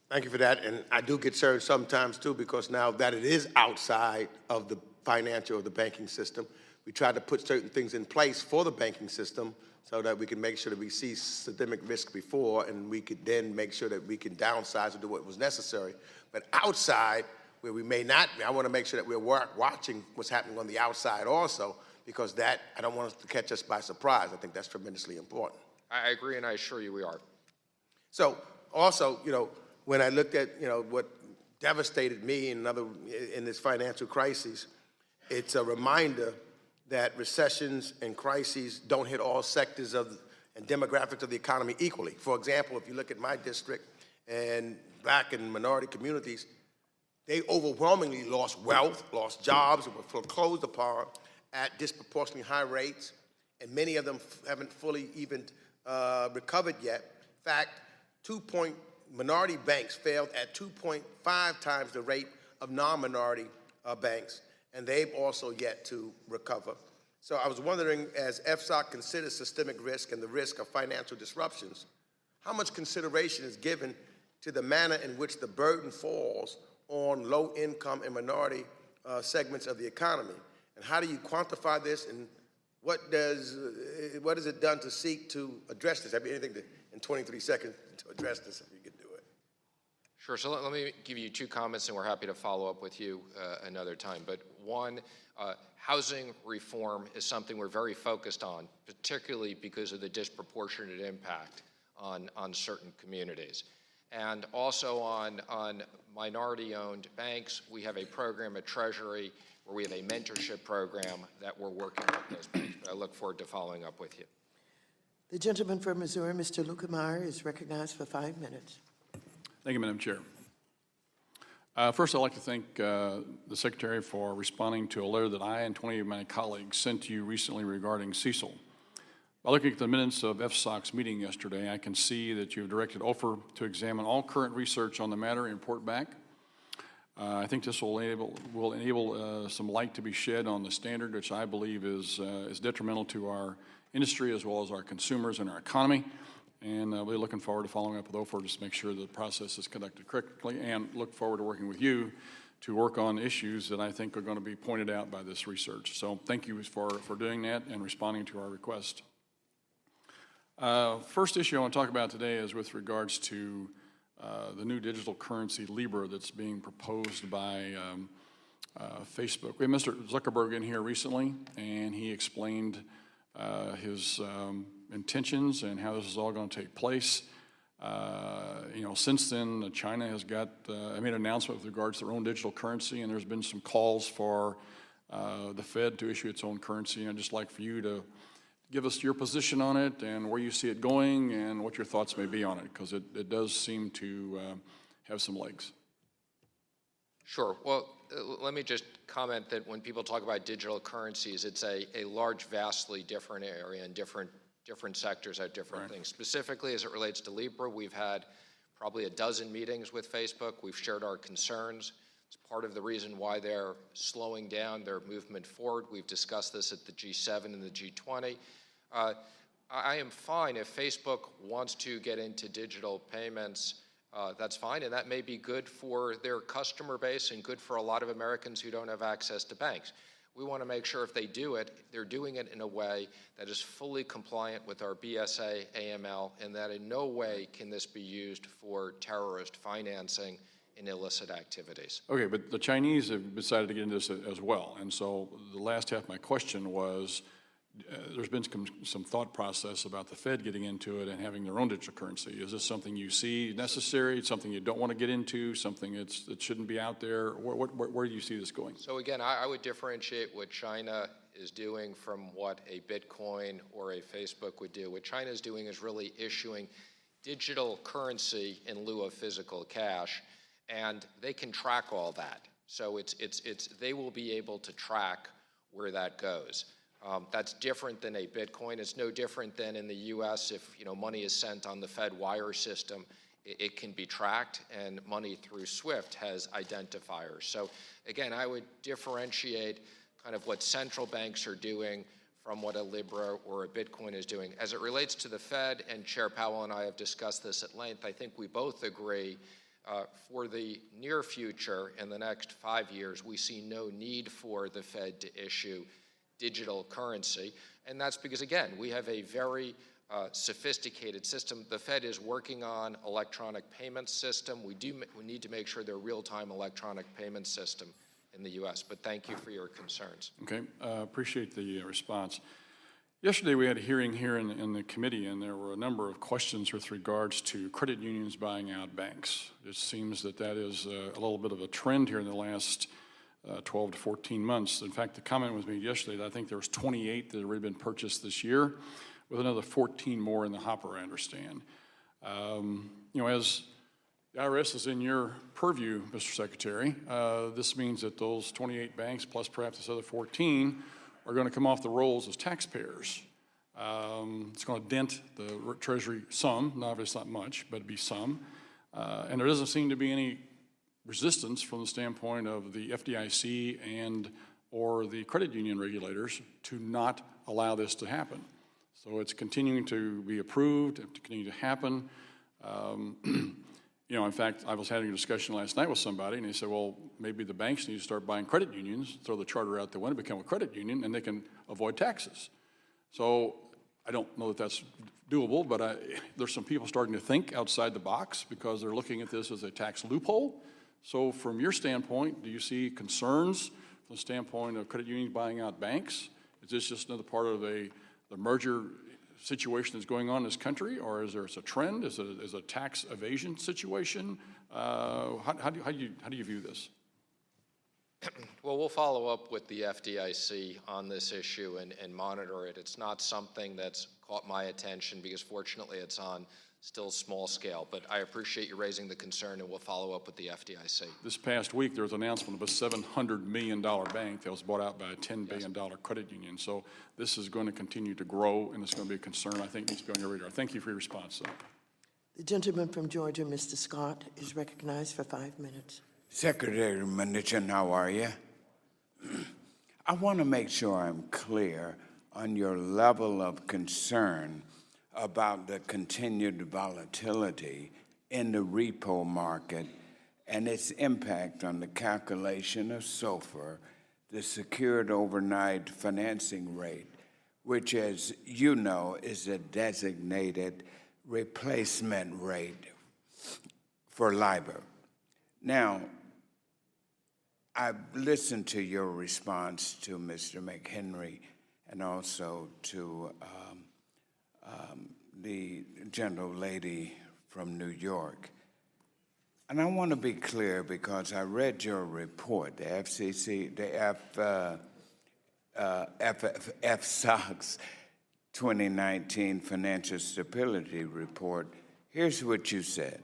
S3: Thank you for that, and I do get concerned sometimes too because now that it is outside of the financial or the banking system, we try to put certain things in place for the banking system so that we can make sure that we see systemic risk before and we could then make sure that we can downsize and do what was necessary. But outside, where we may not be, I want to make sure that we're watching what's happening on the outside also because that, I don't want it to catch us by surprise. I think that's tremendously important.
S5: I agree, and I assure you we are.
S3: So also, when I looked at, what devastated me in this financial crisis, it's a reminder that recessions and crises don't hit all sectors and demographics of the economy equally. For example, if you look at my district and Black and minority communities, they overwhelmingly lost wealth, lost jobs, and were foreclosed upon at disproportionately high rates, and many of them haven't fully even recovered yet. In fact, minority banks failed at 2.5 times the rate of non-minority banks, and they've also yet to recover. So I was wondering, as FSOC considers systemic risk and the risk of financial disruptions, how much consideration is given to the manner in which the burden falls on low-income and minority segments of the economy? And how do you quantify this, and what is it done to seek to address this? Have you anything in 23 seconds to address this, if you could do it?
S5: Sure. So let me give you two comments, and we're happy to follow up with you another time. But one, housing reform is something we're very focused on, particularly because of the disproportionate impact on certain communities. And also on minority-owned banks, we have a program at Treasury where we have a mentorship program that we're working with those banks. But I look forward to following up with you.
S1: The gentleman from Missouri, Mr. Lukemeyer, is recognized for 5 minutes.
S4: Thank you, Madam Chair. First, I'd like to thank the Secretary for responding to a letter that I and 20 of my colleagues sent to you recently regarding CECL. By looking at the minutes of FSOC's meeting yesterday, I can see that you have directed OFER to examine all current research on the matter and report back. I think this will enable some light to be shed on the standard, which I believe is detrimental to our industry as well as our consumers and our economy. And we're looking forward to following up with OFER just to make sure that the process is conducted correctly, and look forward to working with you to work on issues that I think are going to be pointed out by this research. So thank you for doing that and responding to our request. First issue I want to talk about today is with regards to the new digital currency, Libra, that's being proposed by Facebook. We had Mr. Zuckerberg in here recently, and he explained his intentions and how this is all going to take place. Since then, China has made an announcement with regards to their own digital currency, and there's been some calls for the Fed to issue its own currency. And I'd just like for you to give us your position on it and where you see it going and what your thoughts may be on it, because it does seem to have some legs.
S5: Sure. Well, let me just comment that when people talk about digital currencies, it's a large, vastly different area, and different sectors have different things. Specifically, as it relates to Libra, we've had probably a dozen meetings with Facebook. We've shared our concerns. It's part of the reason why they're slowing down their movement forward. We've discussed this at the G7 and the G20. I am fine if Facebook wants to get into digital payments. That's fine, and that may be good for their customer base and good for a lot of Americans who don't have access to banks. We want to make sure if they do it, they're doing it in a way that is fully compliant with our BSA, AML, and that in no way can this be used for terrorist financing and illicit activities.
S4: Okay, but the Chinese have decided to get into this as well. And so the last half of my question was, there's been some thought process about the Fed getting into it and having their own digital currency. Is this something you see necessary, something you don't want to get into, something that shouldn't be out there? Where do you see this going?
S5: So again, I would differentiate what China is doing from what a Bitcoin or a Facebook would do. What China is doing is really issuing digital currency in lieu of physical cash, and they can track all that. So they will be able to track where that goes. That's different than a Bitcoin. It's no different than in the U.S. if money is sent on the Fed wire system, it can be tracked, and money through SWIFT has identifiers. So again, I would differentiate kind of what central banks are doing from what a Libra or a Bitcoin is doing. As it relates to the Fed, and Chair Powell and I have discussed this at length, I think we both agree for the near future, in the next 5 years, we see no need for the Fed to issue digital currency. And that's because, again, we have a very sophisticated system. The Fed is working on electronic payment system. We need to make sure they're real-time electronic payment system in the U.S. But thank you for your concerns.
S4: Okay, appreciate the response. Yesterday we had a hearing here in the committee, and there were a number of questions with regards to credit unions buying out banks. It seems that is a little bit of a trend here in the last 12 to 14 months. In fact, the comment was made yesterday that I think there was 28 that had already been purchased this year, with another 14 more in the hopper, I understand. As the IRS is in your purview, Mr. Secretary, this means that those 28 banks, plus perhaps this other 14, are going to come off the rolls as taxpayers. It's going to dent the Treasury some, obviously not much, but it'd be some. And there doesn't seem to be any resistance from the standpoint of the FDIC and or the credit union regulators to not allow this to happen. So it's continuing to be approved, to continue to happen. You know, in fact, I was having a discussion last night with somebody, and they said, well, maybe the banks need to start buying credit unions, throw the charter out the window, become a credit union, and they can avoid taxes. So I don't know that that's doable, but there's some people starting to think outside the box because they're looking at this as a tax loophole. So from your standpoint, do you see concerns from the standpoint of credit unions buying out banks? Is this just another part of the merger situation that's going on in this country, or is there a trend? Is it a tax evasion situation? How do you view this?
S5: Well, we'll follow up with the FDIC on this issue and monitor it. It's not something that's caught my attention because fortunately it's on still small scale, but I appreciate you raising the concern and we'll follow up with the FDIC. This
S4: Past week, there was an announcement of a $700 million bank that was bought out by a $10 billion credit union. So this is going to continue to grow, and it's going to be a concern I think needs to be on your radar. Thank you for your response, sir.
S1: The gentleman from Georgia, Mr. Scott, is recognized for 5 minutes.
S10: Secretary Mnuchin, how are you? I want to make sure I'm clear on your level of concern about the continued volatility in the repo market and its impact on the calculation of SOFR, the Secured Overnight Financing Rate, which, as you know, is a designated replacement rate for LIBOR. Now, I've listened to your response to Mr. McHenry and also to the gentle lady from New York. And I want to be clear because I read your report, the FCC, the FSOC's 2019 Financial Stability Report. Here's what you said.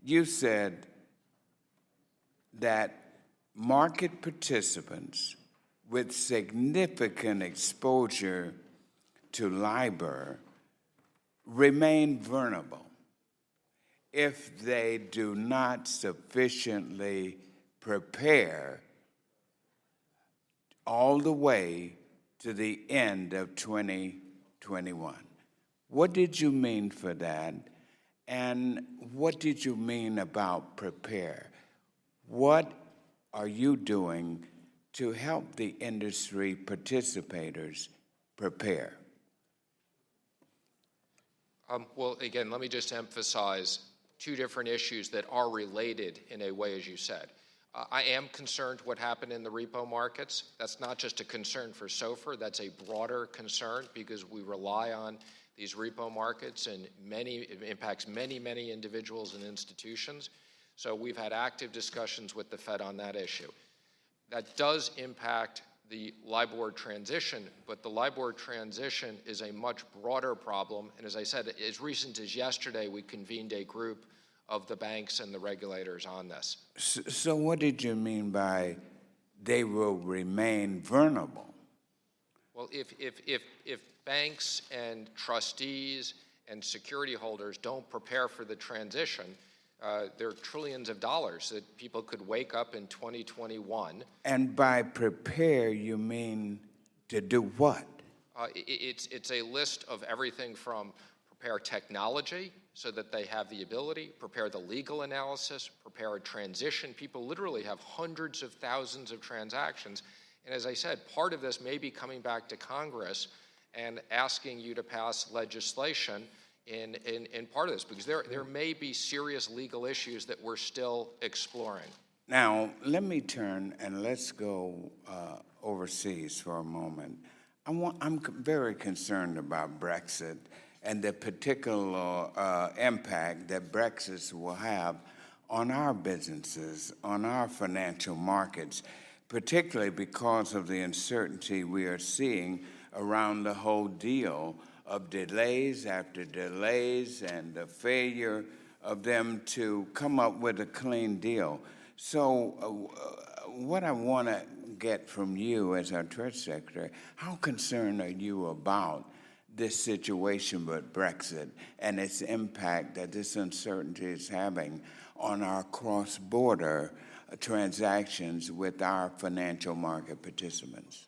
S10: You said that market participants with significant exposure to LIBOR remain vulnerable if they do not sufficiently prepare all the way to the end of 2021. What did you mean for that? And what did you mean about prepare? What are you doing to help the industry participators prepare?
S5: Well, again, let me just emphasize two different issues that are related in a way, as you said. I am concerned what happened in the repo markets. That's not just a concern for SOFR, that's a broader concern because we rely on these repo markets and it impacts many, many individuals and institutions. So we've had active discussions with the Fed on that issue. That does impact the LIBOR transition, but the LIBOR transition is a much broader problem. And as I said, as recent as yesterday, we convened a group of the banks and the regulators on this.
S10: So what did you mean by they will remain vulnerable?
S5: Well, if banks and trustees and security holders don't prepare for the transition, there are trillions of dollars that people could wake up in 2021.
S10: And by prepare, you mean to do what?
S5: It's a list of everything from prepare technology so that they have the ability, prepare the legal analysis, prepare a transition. People literally have hundreds of thousands of transactions. And as I said, part of this may be coming back to Congress and asking you to pass legislation in part of this, because there may be serious legal issues that we're still exploring.
S10: Now, let me turn and let's go overseas for a moment. I'm very concerned about Brexit and the particular impact that Brexit will have on our businesses, on our financial markets, particularly because of the uncertainty we are seeing around the whole deal of delays after delays and the failure of them to come up with a clean deal. So what I want to get from you as our Treasury Secretary, how concerned are you about this situation with Brexit and its impact that this uncertainty is having on our cross-border transactions with our financial market participants?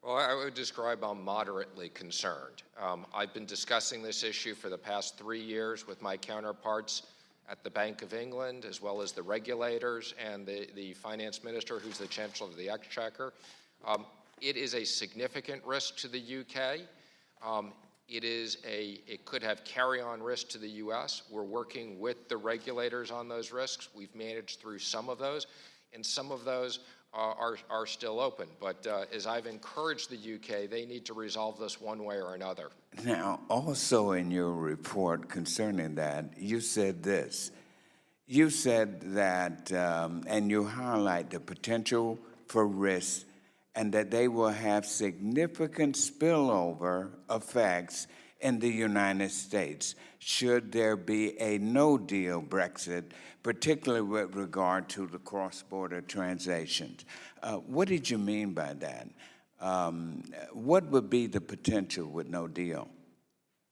S5: Well, I would describe I'm moderately concerned. I've been discussing this issue for the past 3 years with my counterparts at the Bank of England, as well as the regulators and the finance minister, who's the Chancellor of the Exchequer. It is a significant risk to the UK. It could have carry-on risk to the U.S. We're working with the regulators on those risks. We've managed through some of those, and some of those are still open. But as I've encouraged the UK, they need to resolve this one way or another.
S10: Now, also in your report concerning that, you said this. You said that, and you highlight the potential for risks and that they will have significant spillover effects in the United States should there be a no-deal Brexit, particularly with regard to the cross-border transactions. What did you mean by that? What would be the potential with no deal?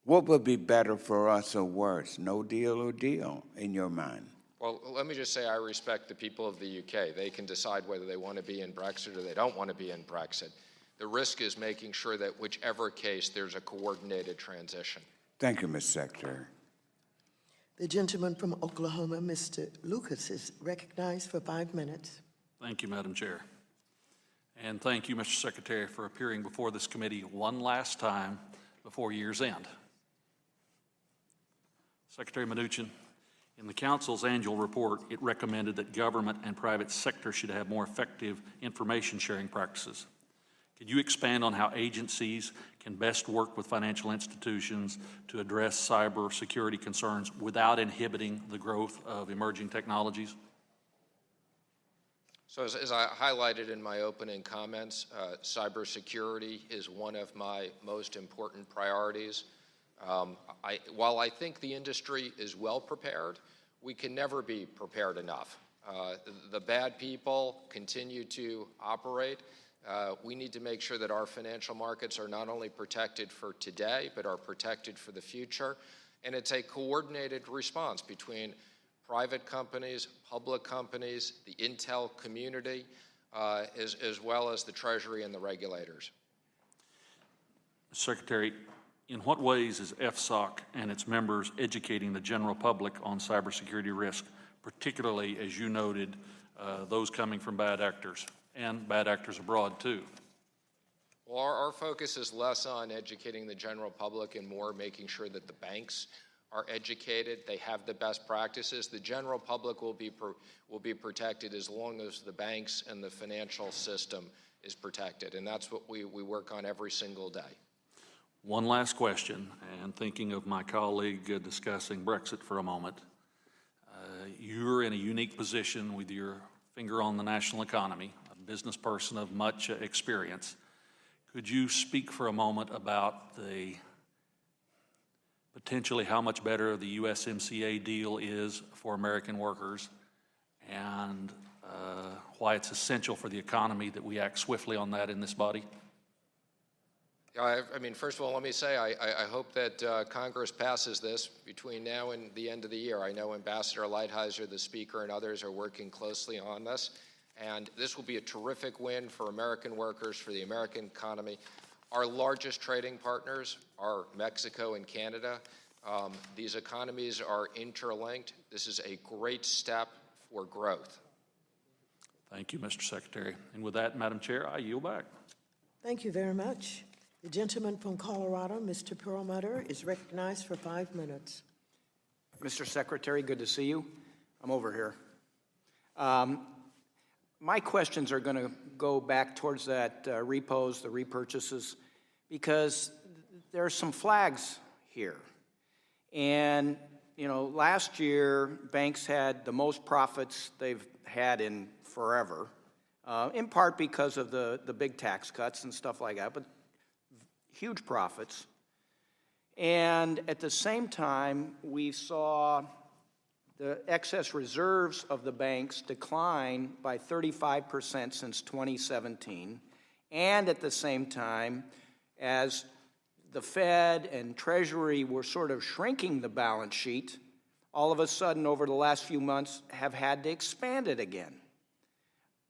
S10: What would be better for us or worse, no deal or deal, in your mind?
S5: Well, let me just say I respect the people of the UK. They can decide whether they want to be in Brexit or they don't want to be in Brexit. The risk is making sure that whichever case, there's a coordinated transition.
S10: Thank you, Mr. Secretary.
S1: The gentleman from Oklahoma, Mr. Lucas, is recognized for 5 minutes.
S11: Thank you, Madam Chair. And thank you, Mr. Secretary, for appearing before this committee one last time before year's end. Secretary Mnuchin, in the Council's annual report, it recommended that government and private sector should have more effective information sharing practices. Could you expand on how agencies can best work with financial institutions to address cyber security concerns without inhibiting the growth of emerging technologies?
S5: So as I highlighted in my opening comments, cybersecurity is one of my most important priorities. While I think the industry is well prepared, we can never be prepared enough. The bad people continue to operate. We need to make sure that our financial markets are not only protected for today, but are protected for the future. And it's a coordinated response between private companies, public companies, the intel community, as well as the Treasury and the regulators.
S11: Secretary, in what ways is FSOC and its members educating the general public on cybersecurity risk, particularly, as you noted, those coming from bad actors and bad actors abroad, too?
S5: Well, our focus is less on educating the general public and more making sure that the banks are educated, they have the best practices. The general public will be protected as long as the banks and the financial system is protected, and that's what we work on every single day.
S11: One last question, and thinking of my colleague discussing Brexit for a moment. You're in a unique position with your finger on the national economy, a business person of much experience. Could you speak for a moment about the potentially how much better the USMCA deal is for American workers and why it's essential for the economy that we act swiftly on that in this body?
S5: I mean, first of all, let me say I hope that Congress passes this between now and the end of the year. I know Ambassador Lighthizer, the Speaker, and others are working closely on this. And this will be a terrific win for American workers, for the American economy. Our largest trading partners are Mexico and Canada. These economies are interlinked. This is a great step for growth.
S11: Thank you, Mr. Secretary. And with that, Madam Chair, I yield back.
S1: Thank you very much. The gentleman from Colorado, Mr. Perlmutter, is recognized for 5 minutes.
S12: Mr. Secretary, good to see you. I'm over here. My questions are going to go back towards that repos, the repurchases, because there are some flags here. And, you know, last year, banks had the most profits they've had in forever, in part because of the big tax cuts and stuff like that, but huge profits. And at the same time, we saw the excess reserves of the banks decline by 35% since 2017. And at the same time, as the Fed and Treasury were sort of shrinking the balance sheet, all of a sudden over the last few months have had to expand it again.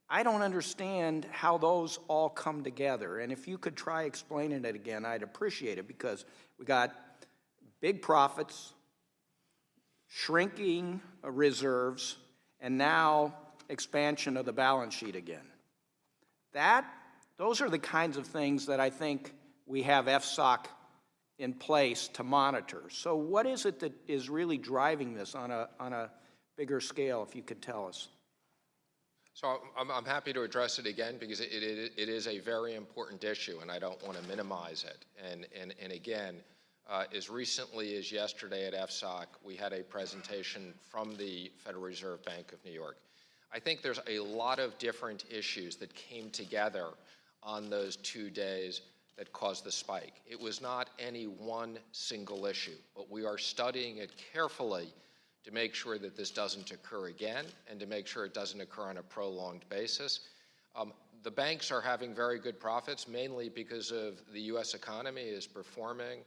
S12: I don't understand how those all come together. And if you could try explaining it again, I'd appreciate it, because we got big profits, shrinking reserves, and now expansion of the balance sheet again. Those are the kinds of things that I think we have FSOC in place to monitor. So what is it that is really driving this on a bigger scale, if you could tell us?
S5: So I'm happy to address it again because it is a very important issue, and I don't want to minimize it. And again, as recently as yesterday at FSOC, we had a presentation from the Federal Reserve Bank of New York. I think there's a lot of different issues that came together on those 2 days that caused the spike. It was not any one single issue, but we are studying it carefully to make sure that this doesn't occur again and to make sure it doesn't occur on a prolonged basis. The banks are having very good profits, mainly because of the U.S. economy is performing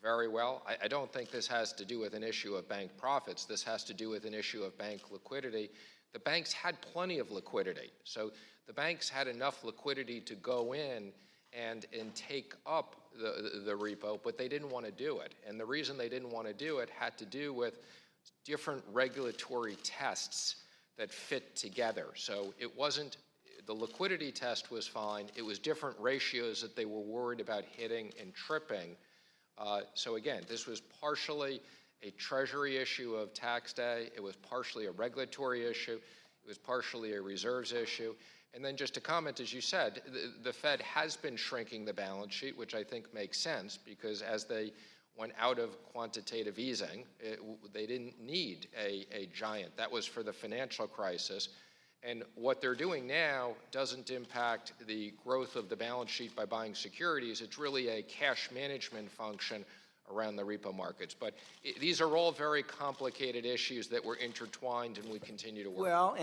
S5: very well. I don't think this has to do with an issue of bank profits. This has to do with an issue of bank liquidity. The banks had plenty of liquidity. So the banks had enough liquidity to go in and take up the repo, but they didn't want to do it. And the reason they didn't want to do it had to do with different regulatory tests that fit together. So it wasn't, the liquidity test was fine. It was different ratios that they were worried about hitting and tripping. So again, this was partially a Treasury issue of tax day. It was partially a regulatory issue. It was partially a reserves issue. And then just to comment, as you said, the Fed has been shrinking the balance sheet, which I think makes sense because as they went out of quantitative easing, they didn't need a giant. That was for the financial crisis. And what they're doing now doesn't impact the growth of the balance sheet by buying securities. It's really a cash management function around the repo markets. But these are all very complicated issues that were intertwined and we continue to work.
S12: Well,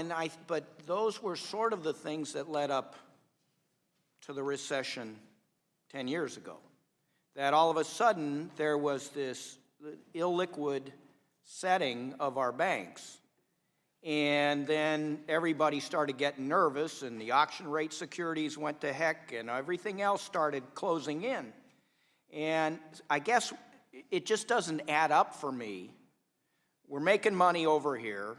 S12: but those were sort of the things that led up to the recession 10 years ago. That all of a sudden there was this illiquid setting of our banks. And then everybody started getting nervous and the auction rate securities went to heck and everything else started closing in. And I guess it just doesn't add up for me. We're making money over here,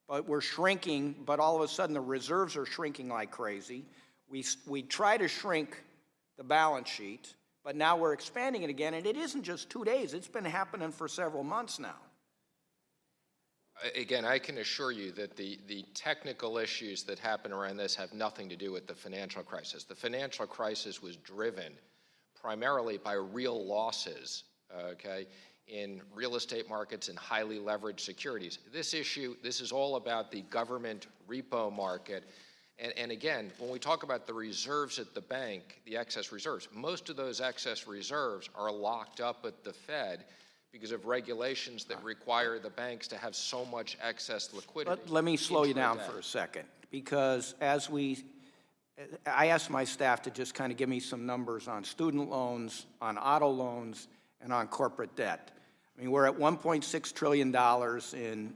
S12: but we're shrinking, but all of a sudden the reserves are shrinking like crazy. We try to shrink the balance sheet, but now we're expanding it again, and it isn't just 2 days. It's been happening for several months now.
S5: Again, I can assure you that the technical issues that happen around this have nothing to do with the financial crisis. The financial crisis was driven primarily by real losses, okay, in real estate markets and highly leveraged securities. This is all about the government repo market. And again, when we talk about the reserves at the bank, the excess reserves, most of those excess reserves are locked up at the Fed because of regulations that require the banks to have so much excess liquidity.
S12: But let me slow you down for a second, because I asked my staff to just kind of give me some numbers on student loans, on auto loans, and on corporate debt. I mean, we're at $1.6 trillion in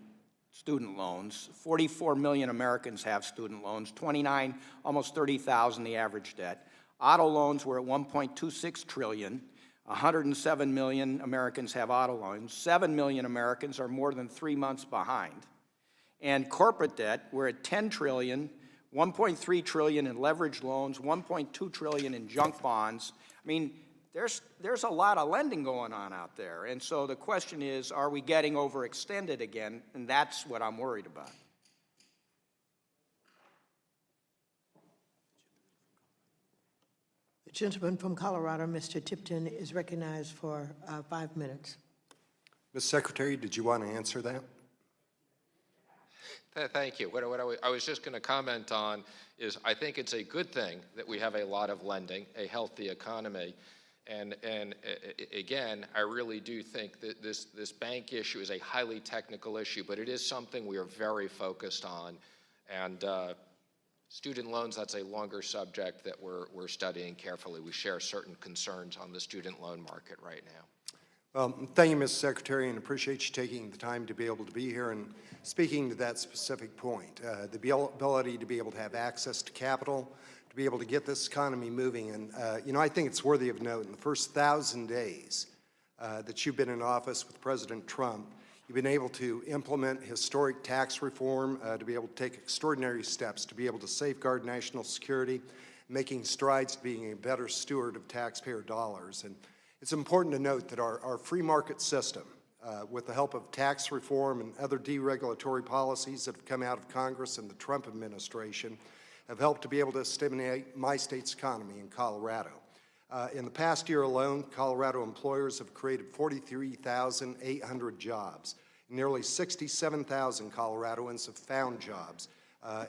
S12: student loans. 44 million Americans have student loans, 29, almost 30,000 the average debt. Auto loans, we're at 1.26 trillion. 107 million Americans have auto loans. 7 million Americans are more than 3 months behind. And corporate debt, we're at 10 trillion, 1.3 trillion in leveraged loans, 1.2 trillion in junk bonds. I mean, there's a lot of lending going on out there. And so the question is, are we getting overextended again? And that's what I'm worried about.
S1: The gentleman from Colorado, Mr. Tipton, is recognized for 5 minutes.
S13: Ms. Secretary, did you want to answer that?
S5: Thank you. What I was just going to comment on is I think it's a good thing that we have a lot of lending, a healthy economy. And again, I really do think that this bank issue is a highly technical issue, but it is something we are very focused on. And student loans, that's a longer subject that we're studying carefully. We share certain concerns on the student loan market right now.
S13: Well, thank you, Ms. Secretary, and appreciate you taking the time to be able to be here and speaking to that specific point. The ability to be able to have access to capital, to be able to get this economy moving. And, I think it's worthy of note, in the first 1,000 days that you've been in office with President Trump, You've been able to implement historic tax reform to be able to take extraordinary steps to be able to safeguard national security, making strides to being a better steward of taxpayer dollars. And it's important to note that our free market system, with the help of tax reform and other deregulatory policies that have come out of Congress and the Trump administration, have helped to be able to stimulate my state's economy in Colorado. In the past year alone, Colorado employers have created 43,800 jobs. Nearly 67,000 Coloradoans have found jobs.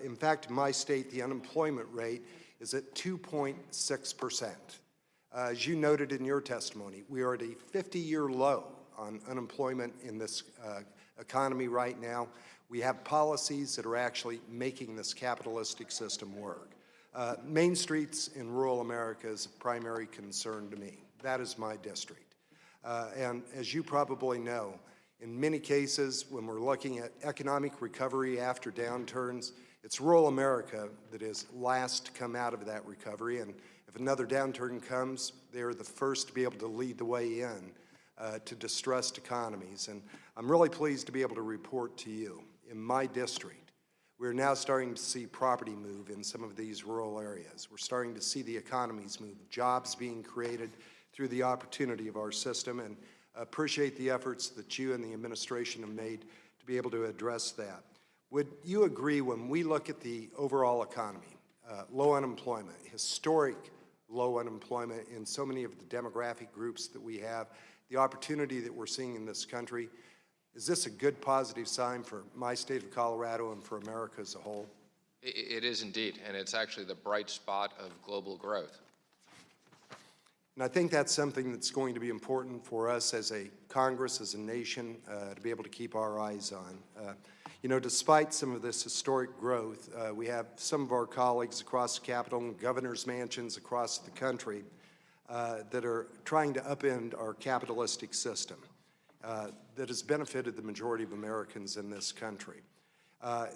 S13: In fact, in my state, the unemployment rate is at 2.6%. As you noted in your testimony, we are at a 50-year low on unemployment in this economy right now. We have policies that are actually making this capitalistic system work. Main streets in rural America is a primary concern to me. That is my district. And as you probably know, in many cases, when we're looking at economic recovery after downturns, it's rural America that is last to come out of that recovery. And if another downturn comes, they're the first to be able to lead the way in to distressed economies. And I'm really pleased to be able to report to you, in my district, we're now starting to see property move in some of these rural areas. We're starting to see the economies move, jobs being created through the opportunity of our system, and appreciate the efforts that you and the administration have made to be able to address that. Would you agree, when we look at the overall economy, low unemployment, historic low unemployment in so many of the demographic groups that we have, the opportunity that we're seeing in this country, is this a good positive sign for my state of Colorado and for America as a whole?
S5: It is indeed, and it's actually the bright spot of global growth.
S13: And I think that's something that's going to be important for us as a Congress, as a nation, to be able to keep our eyes on. You know, despite some of this historic growth, we have some of our colleagues across the Capitol and governors' mansions across the country that are trying to upend our capitalistic system that has benefited the majority of Americans in this country. The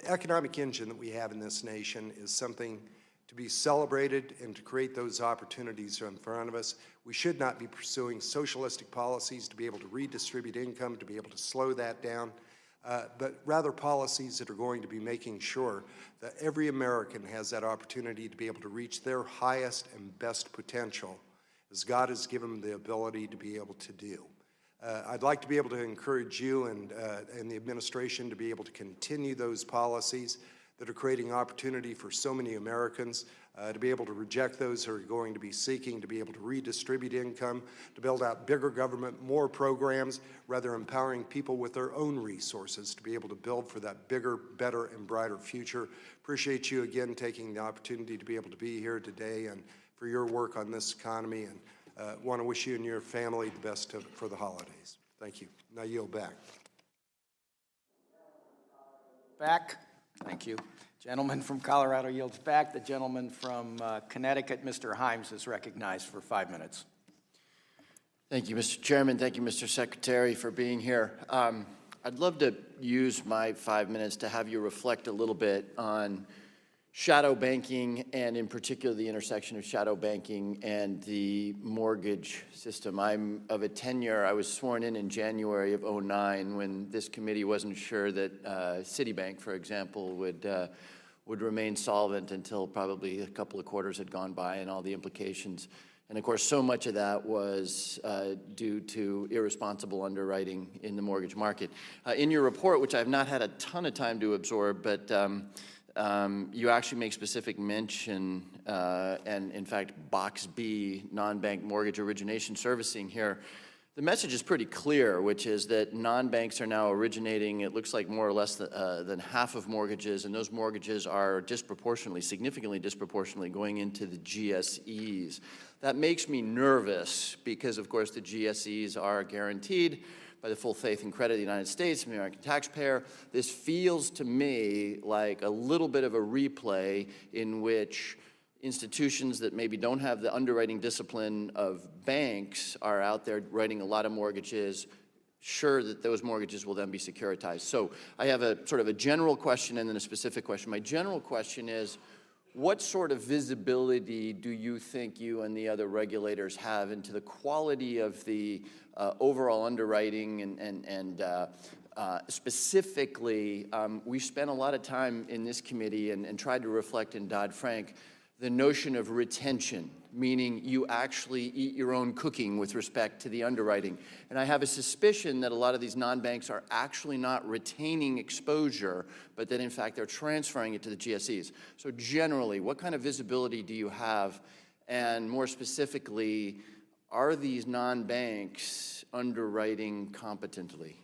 S13: economic engine that we have in this nation is something to be celebrated and to create those opportunities in front of us. We should not be pursuing socialistic policies to be able to redistribute income, to be able to slow that down, but rather policies that are going to be making sure that every American has that opportunity to be able to reach their highest and best potential, as God has given them the ability to be able to do. I'd like to be able to encourage you and the administration to be able to continue those policies that are creating opportunity for so many Americans, to be able to reject those who are going to be seeking to be able to redistribute income, to build out bigger government, more programs, rather empowering people with their own resources to be able to build for that bigger, better, and brighter future. Appreciate you again taking the opportunity to be able to be here today and for your work on this economy, and want to wish you and your family the best for the holidays. Thank you. Now yield back.
S12: Back. Thank you. Gentleman from Colorado yields back. The gentleman from Connecticut, Mr. Himes, is recognized for 5 minutes.
S2: Thank you, Mr. Chairman. Thank you, Mr. Secretary, for being here. I'd love to use my 5 minutes to have you reflect a little bit on shadow banking, and in particular the intersection of shadow banking and the mortgage system. I'm of a tenure. I was sworn in January of '09 when this committee wasn't sure that Citibank, for example, would remain solvent until probably a couple of quarters had gone by and all the implications. And of course, so much of that was due to irresponsible underwriting in the mortgage market. In your report, which I've not had a ton of time to absorb, but you actually make specific mention, and in fact, Box B, non-bank mortgage origination servicing here. The message is pretty clear, which is that non-banks are now originating, it looks like more or less than half of mortgages, and those mortgages are disproportionately, significantly disproportionately going into the GSEs. That makes me nervous because, of course, the GSEs are guaranteed by the full faith and credit of the United States and the American taxpayer. This feels to me like a little bit of a replay in which institutions that maybe don't have the underwriting discipline of banks are out there writing a lot of mortgages, sure that those mortgages will then be securitized. So I have a sort of a general question and then a specific question. My general question is,
S14: what sort of visibility do you think you and the other regulators have into the quality of the overall underwriting and specifically, we spent a lot of time in this committee and tried to reflect in Dodd-Frank the notion of retention, meaning you actually eat your own cooking with respect to the underwriting. And I have a suspicion that a lot of these non-banks are actually not retaining exposure, but that in fact they're transferring it to the GSEs. So generally, what kind of visibility do you have? And more specifically, are these non-banks underwriting competently?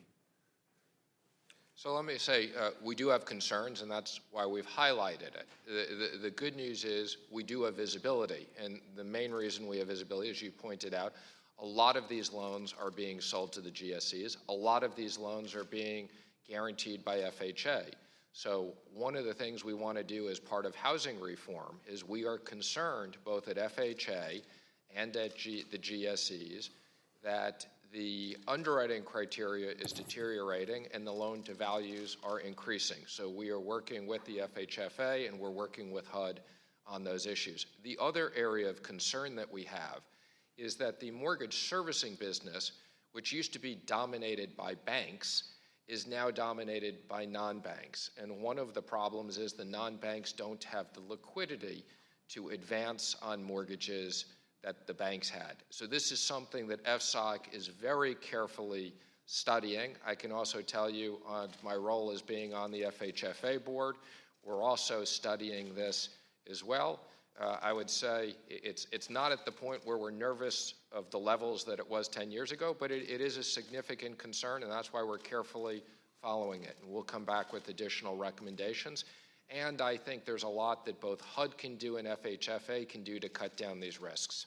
S5: So let me say, we do have concerns, and that's why we've highlighted it. The good news is we do have visibility, and the main reason we have visibility, as you pointed out, a lot of these loans are being sold to the GSEs. A lot of these loans are being guaranteed by FHA. So one of the things we want to do as part of housing reform is we are concerned both at FHA and at the GSEs that the underwriting criteria is deteriorating and the loan to values are increasing. So we are working with the FHFA and we're working with HUD on those issues. The other area of concern that we have is that the mortgage servicing business, which used to be dominated by banks, is now dominated by non-banks. And one of the problems is the non-banks don't have the liquidity to advance on mortgages that the banks had. So this is something that FSOC is very carefully studying. I can also tell you on my role as being on the FHFA board, we're also studying this as well. I would say it's not at the point where we're nervous of the levels that it was 10 years ago, but it is a significant concern, and that's why we're carefully following it. And we'll come back with additional recommendations. And I think there's a lot that both HUD can do and FHFA can do to cut down these risks.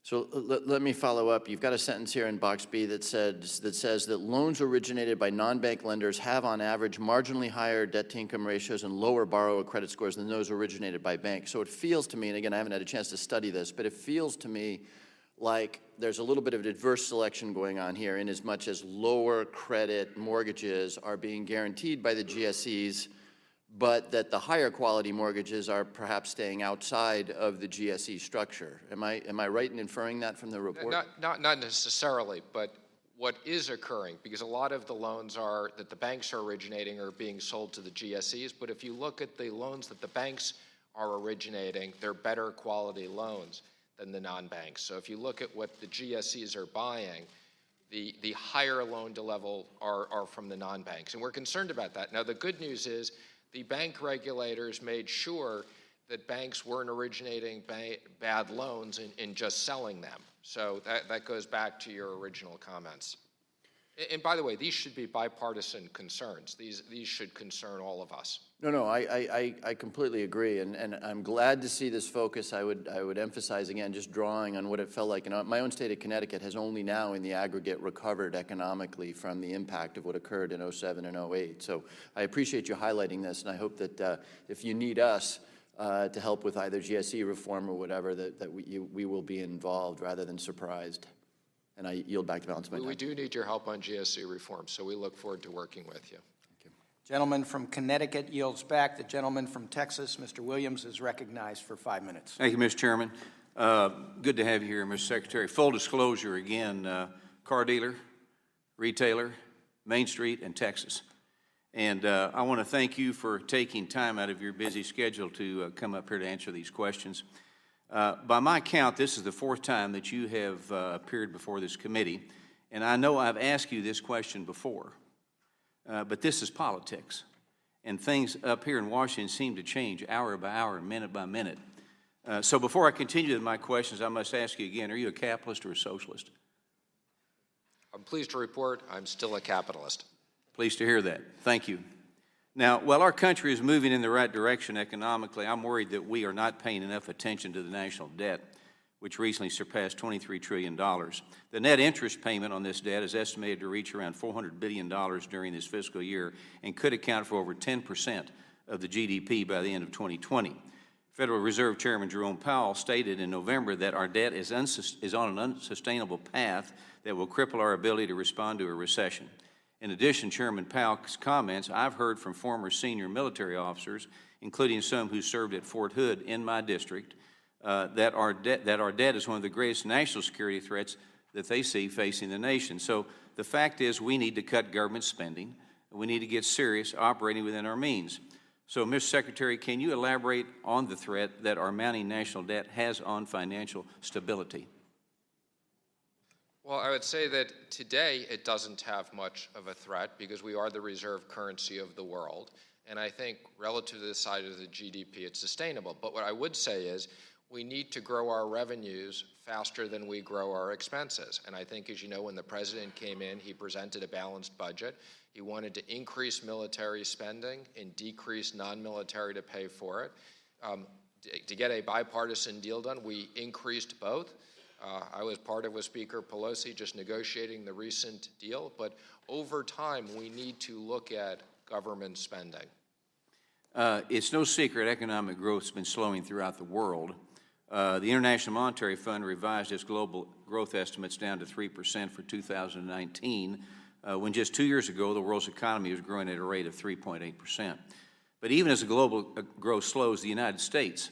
S14: So let me follow up. You've got a sentence here in box B that says that loans originated by non-bank lenders have on average marginally higher debt-to-income ratios and lower borrower credit scores than those originated by banks. So it feels to me, and again, I haven't had a chance to study this, but it feels to me like there's a little bit of adverse selection going on here in as much as lower credit mortgages are being guaranteed by the GSEs, but that the higher quality mortgages are perhaps staying outside of the GSE structure. Am I right in inferring that from the report?
S5: Not necessarily, but what is occurring, because a lot of the loans that the banks are originating are being sold to the GSEs, but if you look at the loans that the banks are originating, they're better quality loans than the non-banks. So if you look at what the GSEs are buying, the higher loan to level are from the non-banks, and we're concerned about that. Now the good news is the bank regulators made sure that banks weren't originating bad loans and just selling them. So that goes back to your original comments. And by the way, these should be bipartisan concerns. These should concern all of us.
S14: No, I completely agree, and I'm glad to see this focus. I would emphasize again, just drawing on what it felt like. My own state of Connecticut has only now, in the aggregate, recovered economically from the impact of what occurred in 07 and 08. So I appreciate you highlighting this, and I hope that if you need us to help with either GSE reform or whatever, that we will be involved rather than surprised. And I yield back the balance of my time.
S5: We do need your help on GSE reform, so we look forward to working with you.
S12: Gentleman from Connecticut yields back. The gentleman from Texas, Mr. Williams, is recognized for 5 minutes.
S15: Thank you, Mr. Chairman. Good to have you here, Mr. Secretary. Full disclosure again, car dealer, retailer, Main Street, and Texas. And I want to thank you for taking time out of your busy schedule to come up here to answer these questions. By my count, this is the fourth time that you have appeared before this committee, and I know I've asked you this question before, but this is politics, and things up here in Washington seem to change hour by hour, minute by minute. So before I continue with my questions, I must ask you again, are you a capitalist or a socialist?
S5: I'm pleased to report I'm still a capitalist.
S15: Pleased to hear that. Thank you. Now, while our country is moving in the right direction economically, I'm worried that we are not paying enough attention to the national debt, which recently surpassed $23 trillion. The net interest payment on this debt is estimated to reach around $400 billion during this fiscal year and could account for over 10% of the GDP by the end of 2020. Federal Reserve Chairman Jerome Powell stated in November that our debt is on an unsustainable path that will cripple our ability to respond to a recession. In addition, Chairman Powell's comments, I've heard from former senior military officers, including some who served at Fort Hood in my district, that our debt is one of the greatest national security threats that they see facing the nation. So the fact is we need to cut government spending. We need to get serious operating within our means. So, Mr. Secretary, can you elaborate on the threat that our mounting national debt has on financial stability?
S5: Well, I would say that today it doesn't have much of a threat because we are the reserve currency of the world. And I think relative to the size of the GDP, it's sustainable. But what I would say is we need to grow our revenues faster than we grow our expenses. And I think, as you know, when the president came in, he presented a balanced budget. He wanted to increase military spending and decrease non-military to pay for it. To get a bipartisan deal done, we increased both. I was part of with Speaker Pelosi just negotiating the recent deal, but over time we need to look at government spending.
S15: It's no secret economic growth has been slowing throughout the world. The International Monetary Fund revised its global growth estimates down to 3% for 2019, when just 2 years ago the world's economy was growing at a rate of 3.8%. But even as the global growth slows, the United States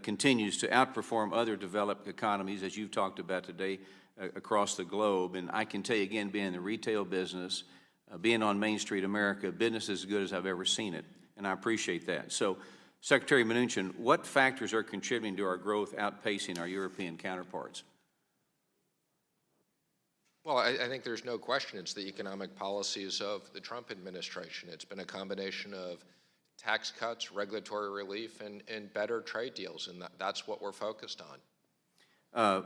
S15: continues to outperform other developed economies, as you've talked about today, across the globe. And I can tell you again, being in the retail business, being on Main Street America, business is as good as I've ever seen it, and I appreciate that. So, Secretary Mnuchin, what factors are contributing to our growth outpacing our European counterparts?
S5: Well, I think there's no question it's the economic policies of the Trump administration. It's been a combination of tax cuts, regulatory relief, and better trade deals, and that's what we're focused on.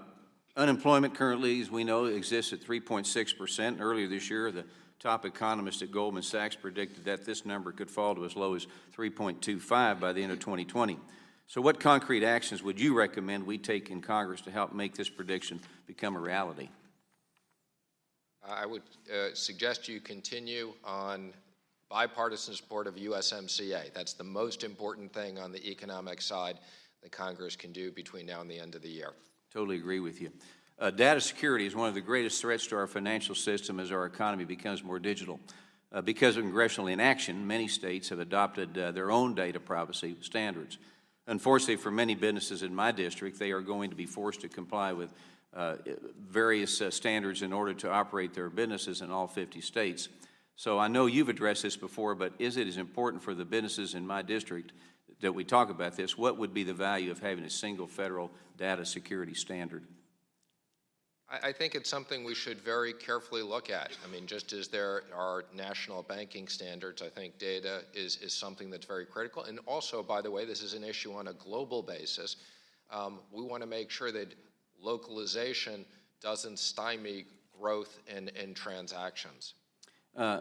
S15: Unemployment currently, as we know, exists at 3.6%. Earlier this year, the top economist at Goldman Sachs predicted that this number could fall to as low as 3.25 by the end of 2020. So what concrete actions would you recommend we take in Congress to help make this prediction become a reality?
S5: I would suggest you continue on bipartisan support of USMCA. That's the most important thing on the economic side that Congress can do between now and the end of the year.
S15: Totally agree with you. Data security is one of the greatest threats to our financial system as our economy becomes more digital. Because of congressional inaction, many states have adopted their own data privacy standards. Unfortunately, for many businesses in my district, they are going to be forced to comply with various standards in order to operate their businesses in all 50 states. So I know you've addressed this before, but is it as important for the businesses in my district that we talk about this? What would be the value of having a single federal data security standard?
S5: I think it's something we should very carefully look at. I mean, just as there are national banking standards, I think data is something that's very critical. And also, by the way, this is an issue on a global basis. We want to make sure that localization doesn't stymie growth in transactions.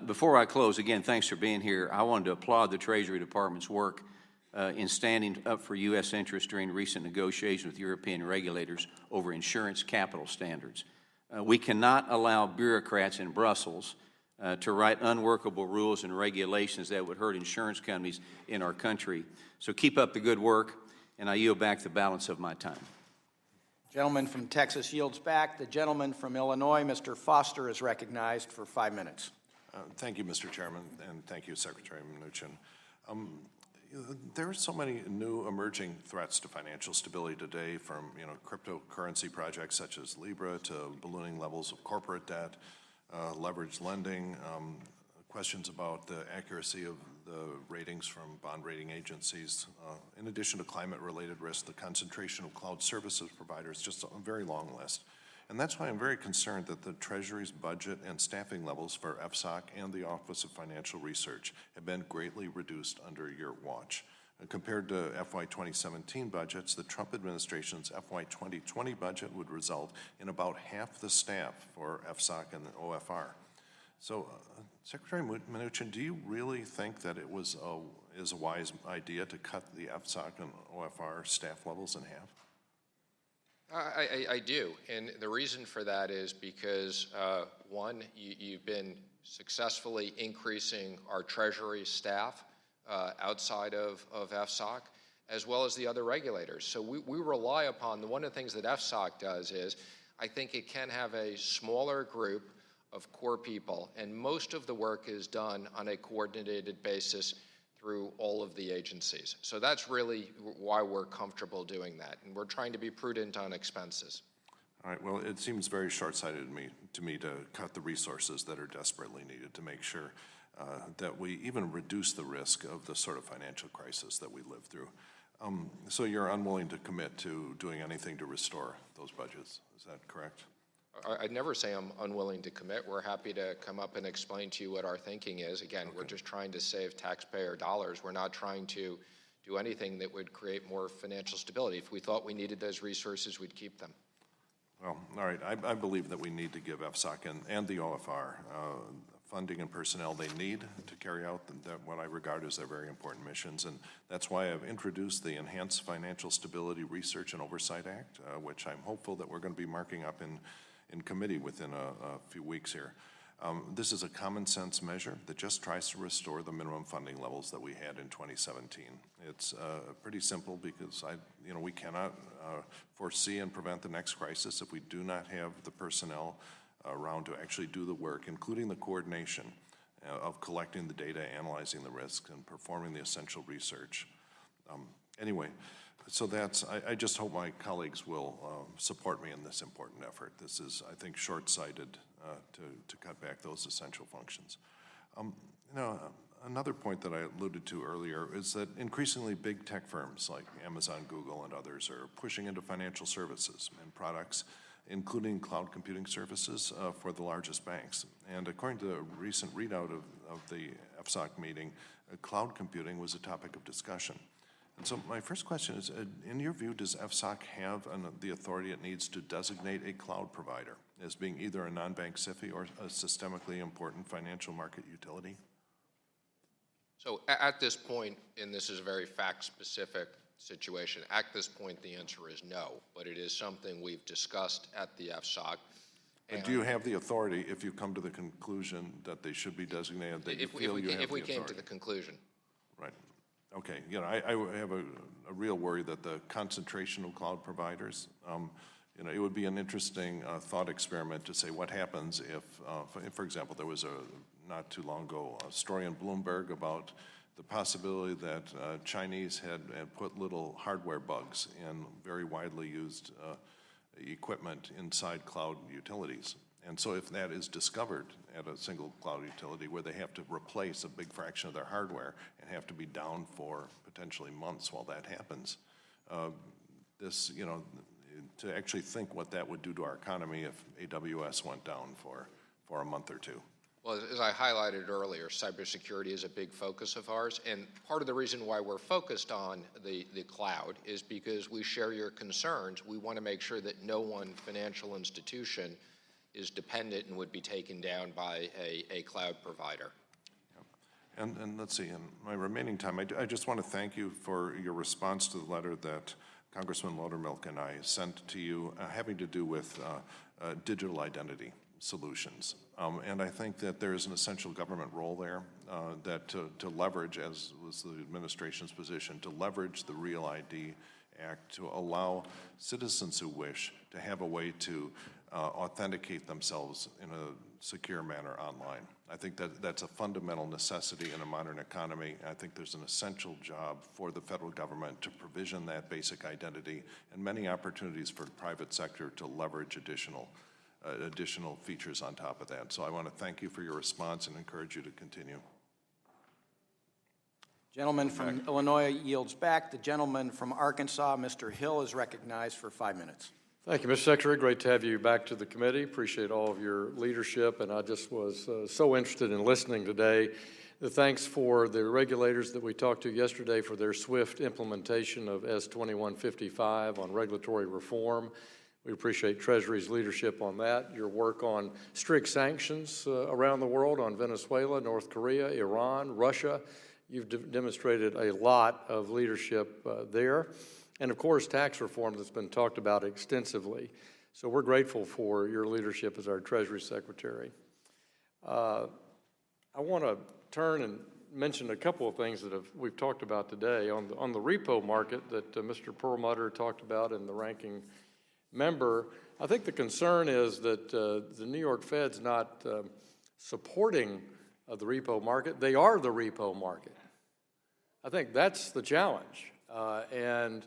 S15: Before I close, again, thanks for being here. I wanted to applaud the Treasury Department's work in standing up for U.S. interests during recent negotiations with European regulators over insurance capital standards. We cannot allow bureaucrats in Brussels to write unworkable rules and regulations that would hurt insurance companies in our country. So keep up the good work, and I yield back the balance of my time.
S12: Gentleman from Texas yields back. The gentleman from Illinois, Mr. Foster, is recognized for 5 minutes.
S16: Thank you, Mr. Chairman, and thank you, Secretary Mnuchin. There are so many new emerging threats to financial stability today, from cryptocurrency projects such as Libra to ballooning levels of corporate debt, leveraged lending, questions about the accuracy of the ratings from bond rating agencies, in addition to climate-related risks, the concentration of cloud services providers, just a very long list. And that's why I'm very concerned that the Treasury's budget and staffing levels for FSOC and the Office of Financial Research have been greatly reduced under your watch. And compared to FY 2017 budgets, the Trump administration's FY 2020 budget would result in about half the staff for FSOC and the OFR. So, Secretary Mnuchin, do you really think that it is a wise idea to cut the FSOC and OFR staff levels in half?
S5: I do, and the reason for that is because, one, you've been successfully increasing our Treasury staff outside of FSOC, as well as the other regulators. So we rely upon, one of the things that FSOC does is, I think it can have a smaller group of core people, and most of the work is done on a coordinated basis through all of the agencies. So that's really why we're comfortable doing that, and we're trying to be prudent on expenses.
S16: All right, well, it seems very short-sighted to me to cut the resources that are desperately needed to make sure that we even reduce the risk of the sort of financial crisis that we live through. So you're unwilling to commit to doing anything to restore those budgets, is that correct?
S5: I'd never say I'm unwilling to commit. We're happy to come up and explain to you what our thinking is. Again, we're just trying to save taxpayer dollars. We're not trying to do anything that would create more financial stability. If we thought we needed those resources, we'd keep them.
S16: Well, all right, I believe that we need to give FSOC and the OFR funding and personnel they need to carry out what I regard as their very important missions. And that's why I've introduced the Enhanced Financial Stability Research and Oversight Act, which I'm hopeful that we're going to be marking up in committee within a few weeks here. This is a common sense measure that just tries to restore the minimum funding levels that we had in 2017. It's pretty simple because we cannot foresee and prevent the next crisis if we do not have the personnel around to actually do the work, including the coordination of collecting the data, analyzing the risks, and performing the essential research. Anyway, so I just hope my colleagues will support me in this important effort. This is, I think, short-sighted to cut back those essential functions. Another point that I alluded to earlier is that increasingly big tech firms like Amazon, Google, and others are pushing into financial services and products, including cloud computing services for the largest banks. And according to a recent readout of the FSOC meeting, cloud computing was a topic of discussion. And so my first question is, in your view, does FSOC have the authority it needs to designate a cloud provider as being either a non-bank SIFI or a systemically important financial market utility?
S5: So at this point, and this is a very fact-specific situation, at this point the answer is no, but it is something we've discussed at the FSOC.
S16: And do you have the authority if you come to the conclusion that they should be designated, that
S5: if we came to the conclusion?
S16: Right. Okay. I have a real worry that the concentration of cloud providers, it would be an interesting thought experiment to say what happens if, for example, there was not too long ago a story in Bloomberg about the possibility that Chinese had put little hardware bugs in very widely used equipment inside cloud utilities. And so if that is discovered at a single cloud utility where they have to replace a big fraction of their hardware and have to be down for potentially months while that happens, to actually think what that would do to our economy if AWS went down for a month or two.
S5: Well, as I highlighted earlier, cybersecurity is a big focus of ours, and part of the reason why we're focused on the cloud is because we share your concerns. We want to make sure that no one financial institution is dependent and would be taken down by a cloud provider.
S16: And let's see, in my remaining time, I just want to thank you for your response to the letter that Congressman Loudermilk and I sent to you having to do with digital identity solutions. And I think that there is an essential government role there that to leverage, as was the administration's position, to leverage the Real ID Act to allow citizens who wish to have a way to authenticate themselves in a secure manner online. I think that that's a fundamental necessity in a modern economy. I think there's an essential job for the federal government to provision that basic identity and many opportunities for the private sector to leverage additional features on top of that. So I want to thank you for your response and encourage you to continue.
S12: Gentleman from Illinois yields back. The gentleman from Arkansas, Mr. Hill, is recognized for 5 minutes.
S17: Thank you, Mr. Secretary. Great to have you back to the committee. Appreciate all of your leadership, and I just was so interested in listening today. The thanks for the regulators that we talked to yesterday for their swift implementation of S2155 on regulatory reform. We appreciate Treasury's leadership on that, your work on strict sanctions around the world on Venezuela, North Korea, Iran, Russia. You've demonstrated a lot of leadership there. And, of course, tax reform that's been talked about extensively. So we're grateful for your leadership as our Treasury Secretary. I want to turn and mention a couple of things that we've talked about today. On the repo market that Mr. Perlmutter talked about and the ranking member, I think the concern is that the New York Fed's not supporting the repo market. They are the repo market. I think that's the challenge. And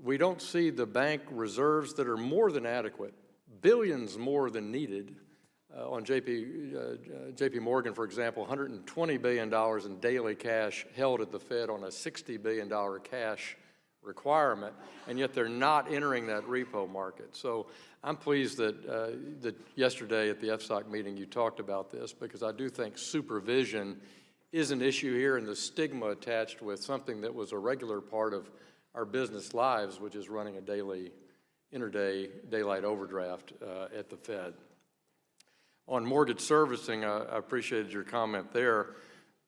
S17: we don't see the bank reserves that are more than adequate, billions more than needed. On JP Morgan, for example, $120 billion in daily cash held at the Fed on a $60 billion cash requirement, and yet they're not entering that repo market. So I'm pleased that yesterday at the FSOC meeting you talked about this, because I do think supervision is an issue here, and the stigma attached with something that was a regular part of our business lives, which is running a daily, intraday daylight overdraft at the Fed. On mortgage servicing, I appreciated your comment there.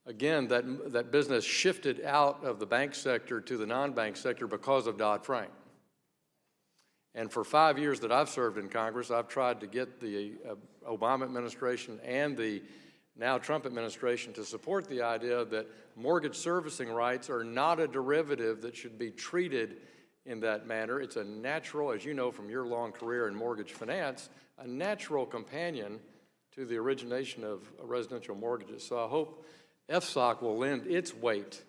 S17: Again, that business shifted out of the bank sector to the non-bank sector because of Dodd-Frank. And for 5 years that I've served in Congress, I've tried to get the Obama administration and the now Trump administration to support the idea that mortgage servicing rights are not a derivative that should be treated in that manner. It's a natural, as you know from your long career in mortgage finance, a natural companion to the origination of residential mortgages. So I hope FSOC will lend its weight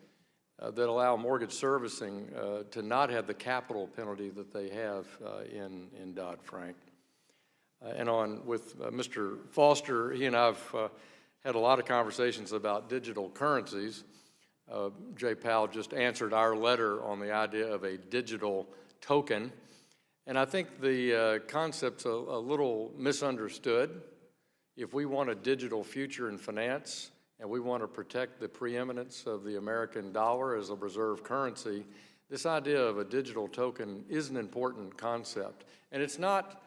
S17: that allow mortgage servicing to not have the capital penalty that they have in Dodd-Frank. With Mr. Foster, he and I have had a lot of conversations about digital currencies. Jay Powell just answered our letter on the idea of a digital token. And I think the concept's a little misunderstood. If we want a digital future in finance and we want to protect the preeminence of the American dollar as a reserve currency, this idea of a digital token is an important concept. And it's not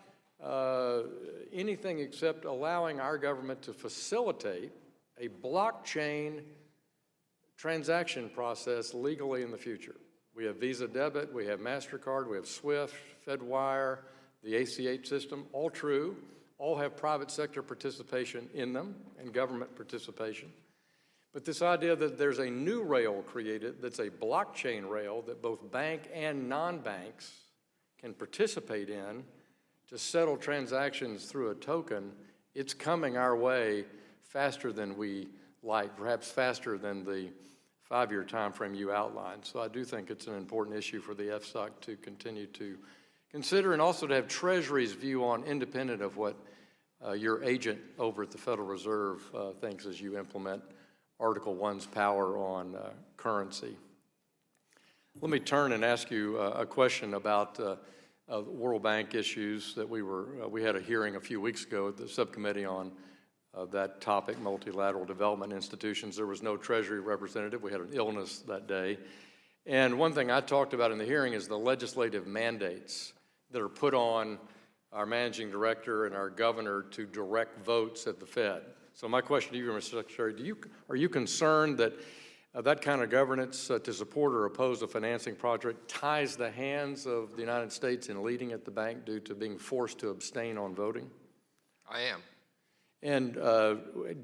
S17: anything except allowing our government to facilitate a blockchain transaction process legally in the future. We have Visa debit, we have MasterCard, we have SWIFT, FedWire, the ACH system, all true. All have private sector participation in them and government participation. But this idea that there's a new rail created that's a blockchain rail that both bank and non-banks can participate in to settle transactions through a token, it's coming our way faster than we like, perhaps faster than the 5-year time frame you outlined. So I do think it's an important issue for the FSOC to continue to consider, and also to have Treasury's view on, independent of what your agent over at the Federal Reserve thinks as you implement Article 1's power on currency. Let me turn and ask you a question about World Bank issues that we had a hearing a few weeks ago at the subcommittee on that topic, multilateral development institutions. There was no Treasury representative. We had an illness that day. And one thing I talked about in the hearing is the legislative mandates that are put on our managing director and our governor to direct votes at the Fed. So my question to you, Mr. Secretary, are you concerned that that kind of governance to support or oppose a financing project ties the hands of the United States in leading at the bank due to being forced to abstain on voting?
S5: I am.
S17: And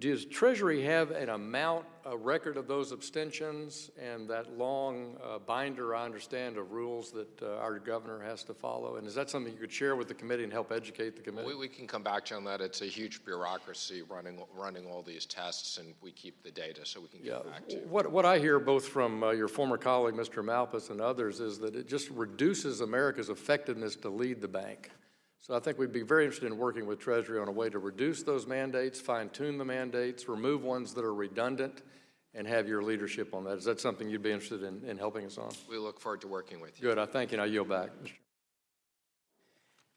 S17: does Treasury have an amount, a record of those abstentions and that long binder, I understand, of rules that our governor has to follow? And is that something you could share with the committee and help educate the committee?
S5: We can come back to you on that. It's a huge bureaucracy running all these tests, and we keep the data, so we can get back to you.
S17: What I hear both from your former colleague, Mr. Malpass, and others is that it just reduces America's effectiveness to lead the bank. So I think we'd be very interested in working with Treasury on a way to reduce those mandates, fine-tune the mandates, remove ones that are redundant, and have your leadership on that. Is that something you'd be interested in helping us on?
S5: We look forward to working with you.
S17: Good. I thank you, and I yield back.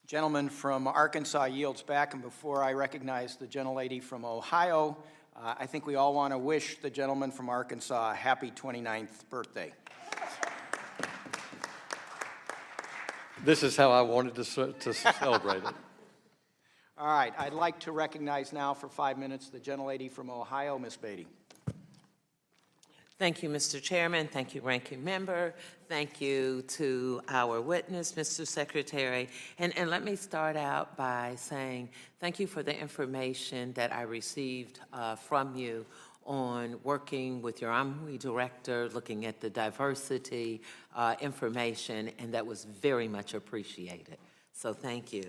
S12: Gentleman from Arkansas yields back, and before I recognize the gentlelady from Ohio, I think we all want to wish the gentleman from Arkansas a happy 29th birthday.
S17: This is how I wanted to celebrate it.
S12: All right, I'd like to recognize now for 5 minutes the gentlelady from Ohio, Ms. Beatty.
S18: Thank you, Mr. Chairman. Thank you, Ranking Member. Thank you to our witness, Mr. Secretary. And let me start out by saying thank you for the information that I received from you on working with your OMWI director, looking at the diversity information, and that was very much appreciated. So thank you.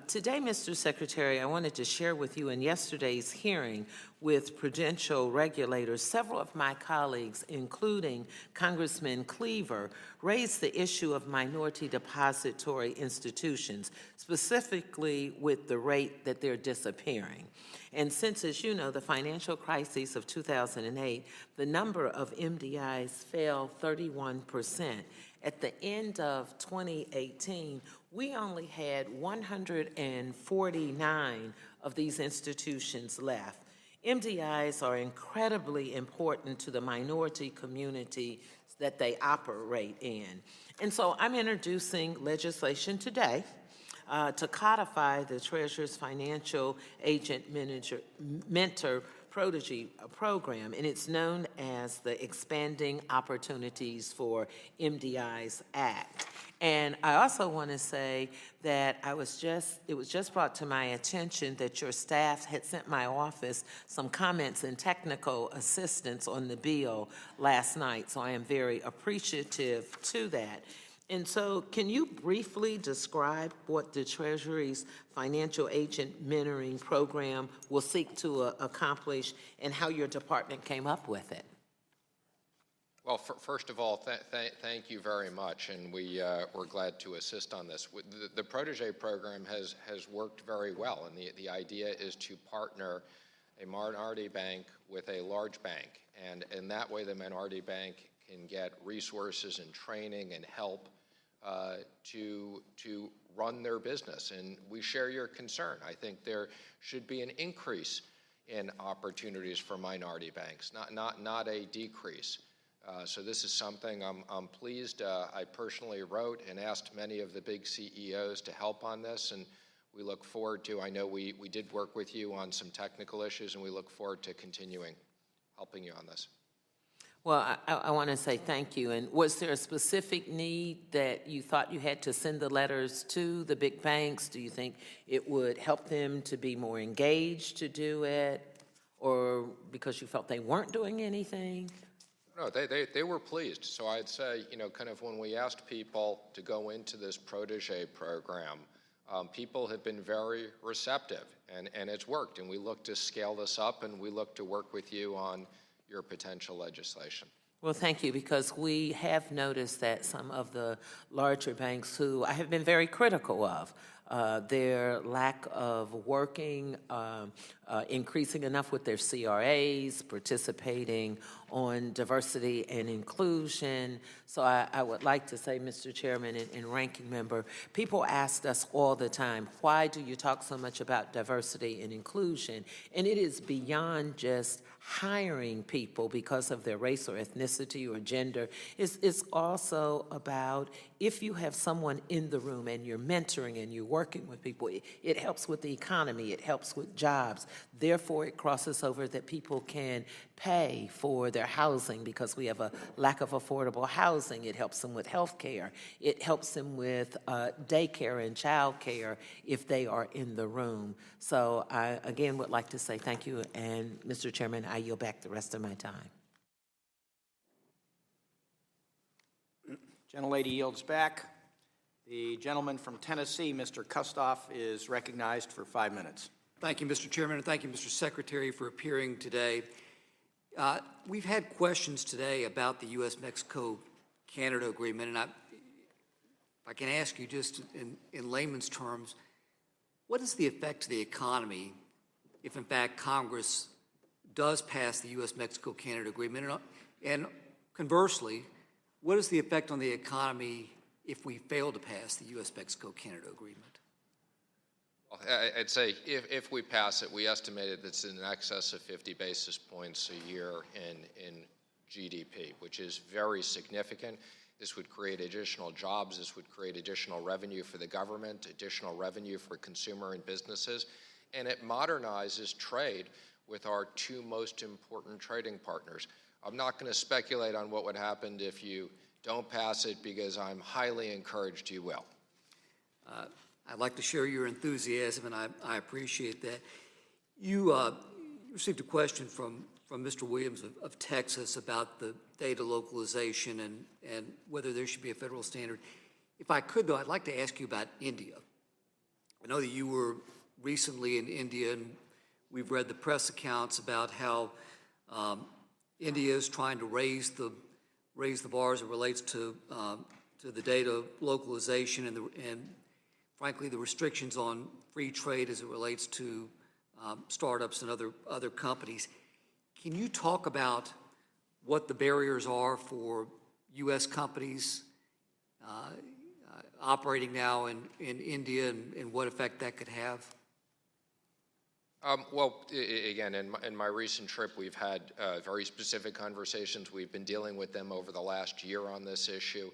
S18: Today, Mr. Secretary, I wanted to share with you in yesterday's hearing with prudential regulators, several of my colleagues, including Congressman Cleaver, raised the issue of minority depository institutions, specifically with the rate that they're disappearing. And since, as you know, the financial crisis of 2008, the number of MDIs fell 31%. At the end of 2018, we only had 149 of these institutions left. MDIs are incredibly important to the minority community that they operate in. And so I'm introducing legislation today to codify the Treasurer's Financial Agent Mentor Protege Program, and it's known as the Expanding Opportunities for MDIs Act. And I also want to say that it was just brought to my attention that your staff had sent my office some comments and technical assistance on the bill last night, so I am very appreciative to that. And so can you briefly describe what the Treasury's Financial Agent Mentoring Program will seek to accomplish and how your department came up with it?
S5: Well, first of all, thank you very much, and we're glad to assist on this. The Protege program has worked very well, and the idea is to partner a minority bank with a large bank, and in that way the minority bank can get resources and training and help to run their business. And we share your concern. I think there should be an increase in opportunities for minority banks, not a decrease. So this is something I'm pleased. I personally wrote and asked many of the big CEOs to help on this, and we look forward to, I know we did work with you on some technical issues, and we look forward to continuing helping you on this.
S18: Well, I want to say thank you. And was there a specific need that you thought you had to send the letters to the big banks? Do you think it would help them to be more engaged to do it, or because you felt they weren't doing anything?
S5: No, they were pleased. So I'd say, kind of when we asked people to go into this Protege program, people have been very receptive, and it's worked. And we look to scale this up, and we look to work with you on your potential legislation.
S18: Well, thank you, because we have noticed that some of the larger banks who I have been very critical of, their lack of working, increasing enough with their CRAs, participating on diversity and inclusion. So I would like to say, Mr. Chairman and Ranking Member, people ask us all the time, why do you talk so much about diversity and inclusion? And it is beyond just hiring people because of their race or ethnicity or gender. It's also about if you have someone in the room and you're mentoring and you're working with people, it helps with the economy, it helps with jobs. Therefore, it crosses over that people can pay for their housing because we have a lack of affordable housing. It helps them with health care. It helps them with daycare and child care if they are in the room. So I, again, would like to say thank you. And, Mr. Chairman, I yield back the rest of my time.
S12: Gentlelady yields back. The gentleman from Tennessee, Mr. Kustoff, is recognized for 5 minutes.
S19: Thank you, Mr. Chairman, and thank you, Mr. Secretary, for appearing today. We've had questions today about the U.S.-Mexico-Canada agreement, and if I can ask you just in layman's terms, what is the effect to the economy if, in fact, Congress does pass the U.S.-Mexico-Canada agreement? And conversely, what is the effect on the economy if we fail to pass the U.S.-Mexico-Canada agreement?
S5: Well, I'd say if we pass it, we estimated that's in excess of 50 basis points a year in GDP, which is very significant. This would create additional jobs. This would create additional revenue for the government, additional revenue for consumer and businesses, and it modernizes trade with our two most important trading partners. I'm not going to speculate on what would happen if you don't pass it because I'm highly encouraged you will.
S19: I'd like to share your enthusiasm, and I appreciate that. You received a question from Mr. Williams of Texas about the data localization and whether there should be a federal standard. If I could, though, I'd like to ask you about India. I know that you were recently in India, and we've read the press accounts about how India is trying to raise the bar as it relates to the data localization and frankly the restrictions on free trade as it relates to startups and other companies. Can you talk about what the barriers are for U.S. companies operating now in India and what effect that could have?
S5: Well, again, in my recent trip, we've had very specific conversations. We've been dealing with them over the last year on this issue.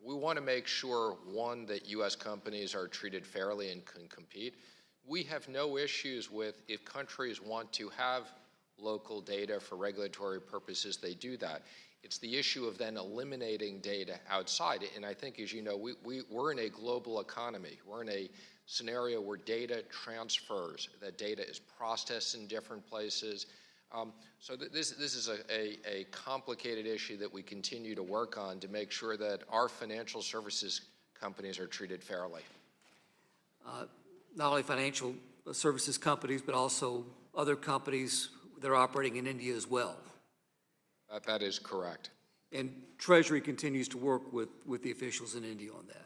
S5: We want to make sure, one, that U.S. companies are treated fairly and can compete. We have no issues with if countries want to have local data for regulatory purposes, they do that. It's the issue of then eliminating data outside. And I think, as you know, we're in a global economy. We're in a scenario where data transfers, that data is processed in different places. So this is a complicated issue that we continue to work on to make sure that our financial services companies are treated fairly.
S19: Not only financial services companies, but also other companies that are operating in India as well.
S5: That is correct.
S19: And Treasury continues to work with the officials in India on that.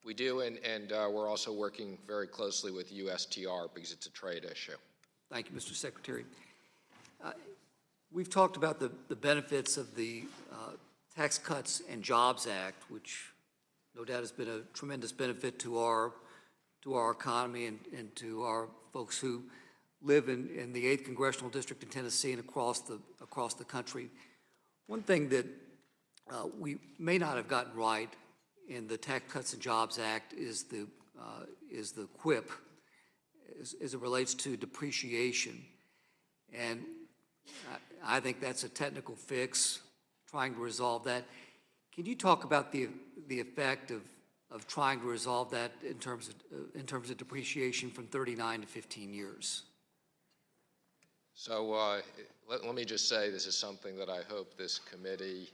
S5: We do, and we're also working very closely with USTR because it's a trade issue.
S19: Thank you, Mr. Secretary. We've talked about the benefits of the Tax Cuts and Jobs Act, which no doubt has been a tremendous benefit to our economy and to our folks who live in the 8th Congressional District in Tennessee and across the country. One thing that we may not have gotten right in the Tax Cuts and Jobs Act is the QIP as it relates to depreciation. And I think that's a technical fix, trying to resolve that. Can you talk about the effect of trying to resolve that in terms of depreciation from 39 to 15 years?
S5: So let me just say this is something that I hope this committee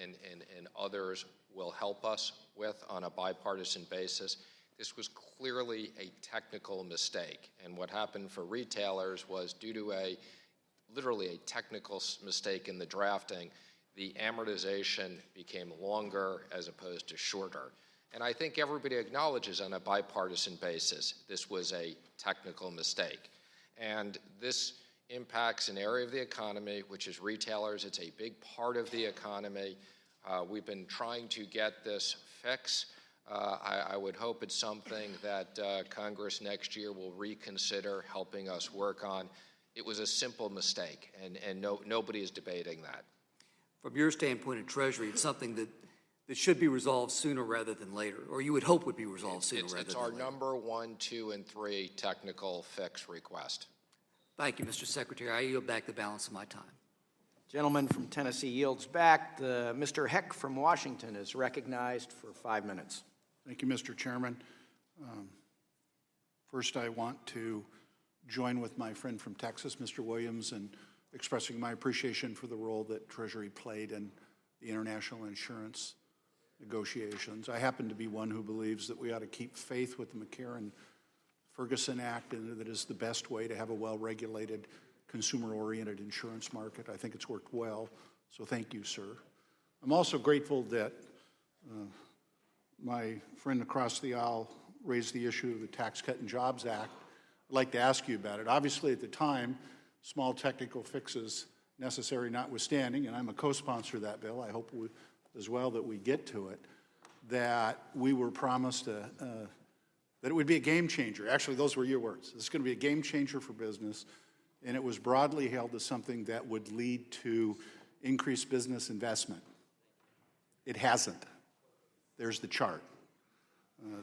S5: and others will help us with on a bipartisan basis. This was clearly a technical mistake, and what happened for retailers was due to literally a technical mistake in the drafting, the amortization became longer as opposed to shorter. And I think everybody acknowledges on a bipartisan basis this was a technical mistake. And this impacts an area of the economy, which is retailers. It's a big part of the economy. We've been trying to get this fixed. I would hope it's something that Congress next year will reconsider helping us work on. It was a simple mistake, and nobody is debating that.
S19: From your standpoint at Treasury, it's something that should be resolved sooner rather than later, or you would hope would be resolved sooner rather than later.
S5: It's our number 1, 2, and 3 technical fix request.
S19: Thank you, Mr. Secretary. I yield back the balance of my time.
S12: Gentleman from Tennessee yields back. Mr. Heck from Washington is recognized for 5 minutes.
S20: Thank you, Mr. Chairman. First, I want to join with my friend from Texas, Mr. Williams, in expressing my appreciation for the role that Treasury played in the international insurance negotiations. I happen to be one who believes that we ought to keep faith with the McCarran-Ferguson Act, and that is the best way to have a well-regulated, consumer-oriented insurance market. I think it's worked well, so thank you, sir. I'm also grateful that my friend across the aisle raised the issue of the Tax Cut and Jobs Act. I'd like to ask you about it. Obviously, at the time, small technical fixes necessary notwithstanding, and I'm a co-sponsor of that bill, I hope as well that we get to it, that we were promised that it would be a game changer. Actually, those were your words. It's going to be a game changer for business, and it was broadly held as something that would lead to increased business investment. It hasn't. There's the chart.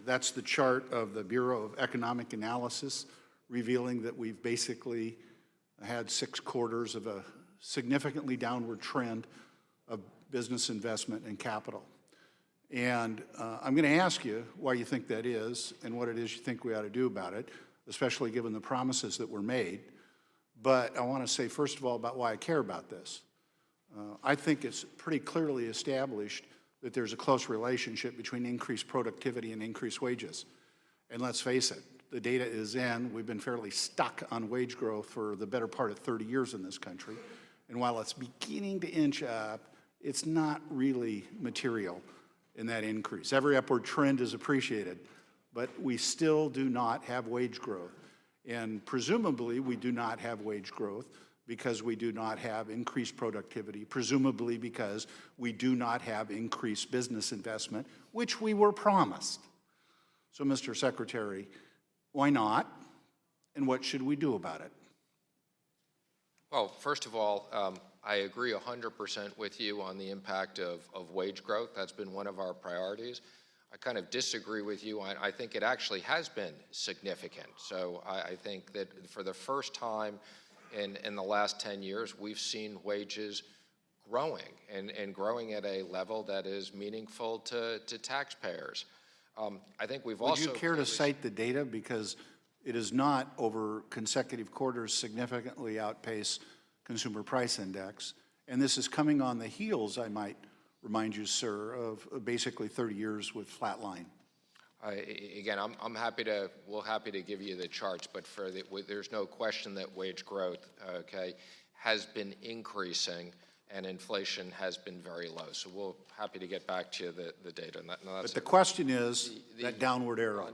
S20: That's the chart of the Bureau of Economic Analysis, revealing that we've basically had 6 quarters of a significantly downward trend of business investment and capital. And I'm going to ask you why you think that is and what it is you think we ought to do about it, especially given the promises that were made. But I want to say, first of all, about why I care about this. I think it's pretty clearly established that there's a close relationship between increased productivity and increased wages. And let's face it, the data is in. We've been fairly stuck on wage growth for the better part of 30 years in this country. And while it's beginning to inch up, it's not really material in that increase. Every upward trend is appreciated, but we still do not have wage growth. And presumably, we do not have wage growth because we do not have increased productivity, presumably because we do not have increased business investment, which we were promised. So, Mr. Secretary, why not? And what should we do about it?
S5: Well, first of all, I agree 100% with you on the impact of wage growth. That's been one of our priorities. I kind of disagree with you. I think it actually has been significant. So I think that for the first time in the last 10 years, we've seen wages growing and growing at a level that is meaningful to taxpayers. I think we've also—
S20: Would you care to cite the data? Because it is not over consecutive quarters significantly outpace consumer price index. And this is coming on the heels, I might remind you, sir, of basically 30 years with flatline.
S5: Again, we're happy to give you the charts, but there's no question that wage growth, has been increasing and inflation has been very low. So we're happy to get back to you the data.
S20: But the question is that downward arrow.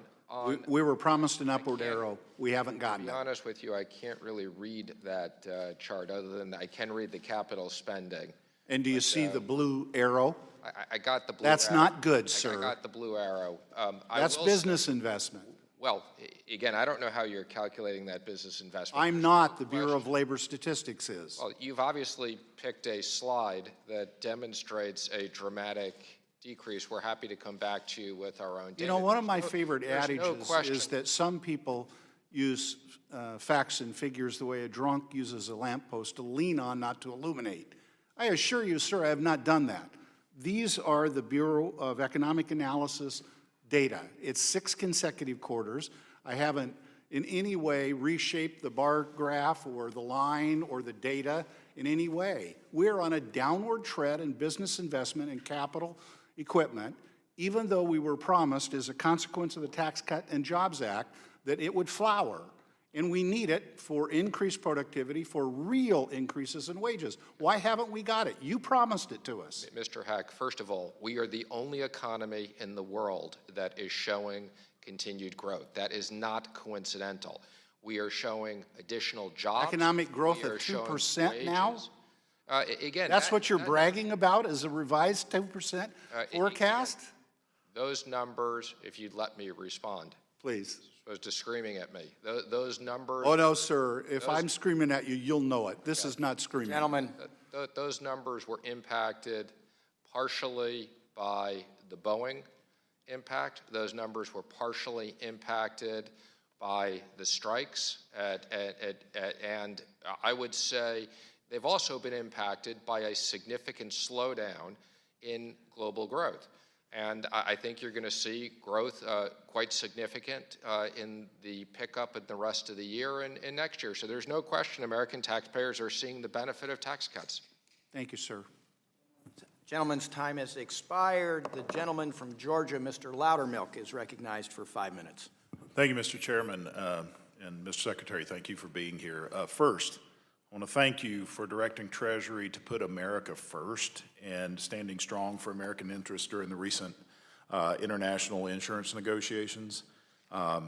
S20: We were promised an upward arrow. We haven't gotten it.
S5: To be honest with you, I can't really read that chart other than I can read the capital spending.
S20: And do you see the blue arrow?
S5: I got the blue
S20: That's
S5: arrow.
S20: not good, sir.
S5: I got the blue arrow.
S20: That's business investment.
S5: Well, again, I don't know how you're calculating that business investment.
S20: I'm not. The Bureau of Labor Statistics is.
S5: Well, you've obviously picked a slide that demonstrates a dramatic decrease. We're happy to come back to you with our own data.
S20: You know, one of my favorite
S5: there's no
S20: adages
S5: question.
S20: is that some people use facts and figures the way a drunk uses a lamppost to lean on, not to illuminate. I assure you, sir, I have not done that. These are the Bureau of Economic Analysis data. It's 6 consecutive quarters. I haven't in any way reshaped the bar graph or the line or the data in any way. We're on a downward trend in business investment and capital equipment, even though we were promised as a consequence of the Tax Cut and Jobs Act that it would flower. And we need it for increased productivity, for real increases in wages. Why haven't we got it? You promised it to us.
S5: Mr. Hack, first of all, we are the only economy in the world that is showing continued growth. That is not coincidental. We are showing additional jobs.
S20: Economic growth at 2% now?
S5: Again,
S20: that's what you're bragging about, is a revised 2% forecast?
S5: Those numbers, if you'd let me respond.
S20: Please.
S5: Opposed to screaming at me. Those numbers.
S20: Oh, no, sir. If I'm screaming at you, you'll know it. This is not screaming.
S12: Gentlemen.
S5: Those numbers were impacted partially by the Boeing impact. Those numbers were partially impacted by the strikes. And I would say they've also been impacted by a significant slowdown in global growth. And I think you're going to see growth quite significant in the pickup in the rest of the year and next year. So there's no question American taxpayers are seeing the benefit of tax cuts.
S20: Thank you, sir.
S12: Gentleman's time has expired. The gentleman from Georgia, Mr. Loudermilk, is recognized for 5 minutes.
S21: Thank you, Mr. Chairman. And Mr. Secretary, thank you for being here. First, I want to thank you for directing Treasury to put America first and standing strong for American interests during the recent international insurance negotiations. I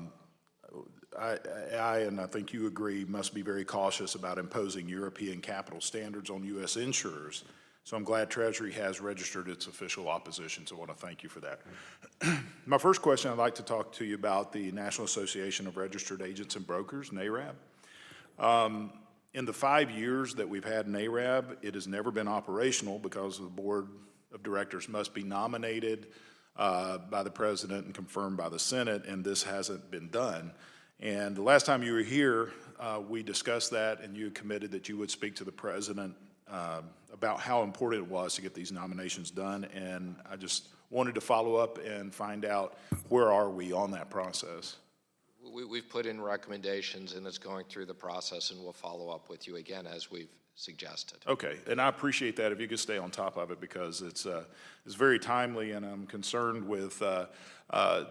S21: and I think you agree, must be very cautious about imposing European capital standards on U.S. insurers. So I'm glad Treasury has registered its official opposition, so I want to thank you for that. My first question, I'd like to talk to you about the National Association of Registered Agents and Brokers, NARAB. In the 5 years that we've had NARAB, it has never been operational because the board of directors must be nominated by the president and confirmed by the Senate, and this hasn't been done. And the last time you were here, we discussed that, and you committed that you would speak to the president about how important it was to get these nominations done, and I just wanted to follow up and find out where are we on that process.
S5: We've put in recommendations, and it's going through the process, and we'll follow up with you again as we've suggested.
S21: Okay, and I appreciate that if you could stay on top of it, because it's very timely, and I'm concerned with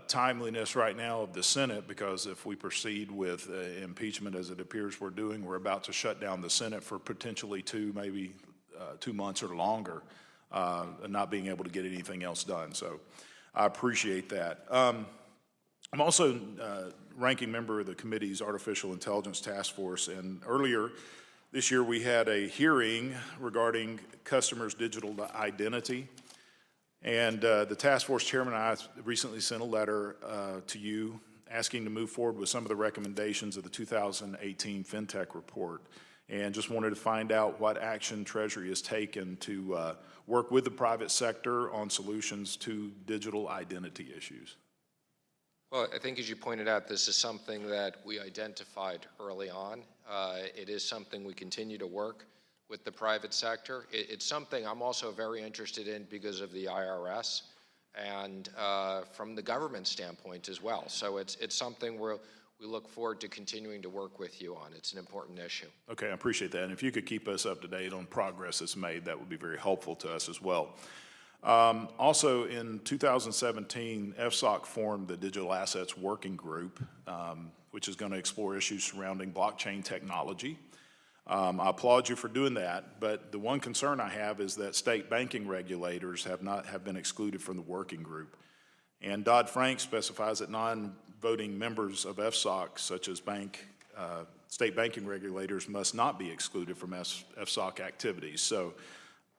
S21: timeliness right now of the Senate, because if we proceed with impeachment as it appears we're doing, we're about to shut down the Senate for potentially maybe 2 months or longer, and not being able to get anything else done. So I appreciate that. I'm also ranking member of the committee's Artificial Intelligence Task Force, and earlier this year we had a hearing regarding customers' digital identity. And the task force chairman and I recently sent a letter to you asking to move forward with some of the recommendations of the 2018 FinTech report. And just wanted to find out what action Treasury has taken to work with the private sector on solutions to digital identity issues.
S5: Well, I think as you pointed out, this is something that we identified early on. It is something we continue to work with the private sector. It's something I'm also very interested in because of the IRS and from the government standpoint as well. So it's something we look forward to continuing to work with you on. It's an important issue.
S21: Okay, I appreciate that. And if you could keep us up to date on progress that's made, that would be very helpful to us as well. Also, in 2017, FSOC formed the Digital Assets Working Group, which is going to explore issues surrounding blockchain technology. I applaud you for doing that, but the one concern I have is that state banking regulators have been excluded from the working group. And Dodd-Frank specifies that non-voting members of FSOC, such as state banking regulators, must not be excluded from FSOC activities. So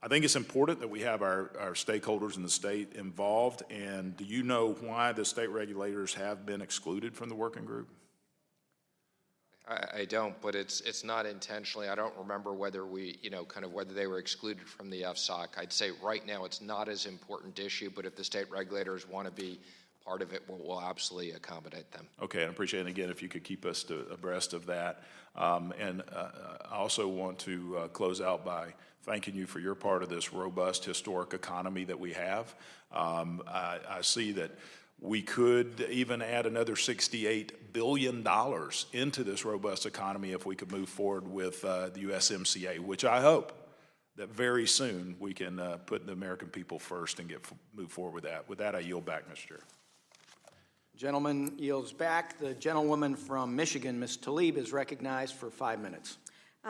S21: I think it's important that we have our stakeholders in the state involved. And do you know why the state regulators have been excluded from the working group?
S5: I don't, but it's not intentionally. I don't remember whether whether they were excluded from the FSOC. I'd say right now it's not as important issue, but if the state regulators want to be part of it, we'll absolutely accommodate them.
S21: Okay, and I appreciate it. Again, if you could keep us abreast of that. I also want to close out by thanking you for your part of this robust historic economy that we have. I see that we could even add another $68 billion into this robust economy if we could move forward with the USMCA, which I hope that very soon we can put the American people first and move forward with that. With that, I yield back, Mr. Chair.
S12: Gentleman yields back. The gentlewoman from Michigan, Ms. Tlaib, is recognized for 5 minutes.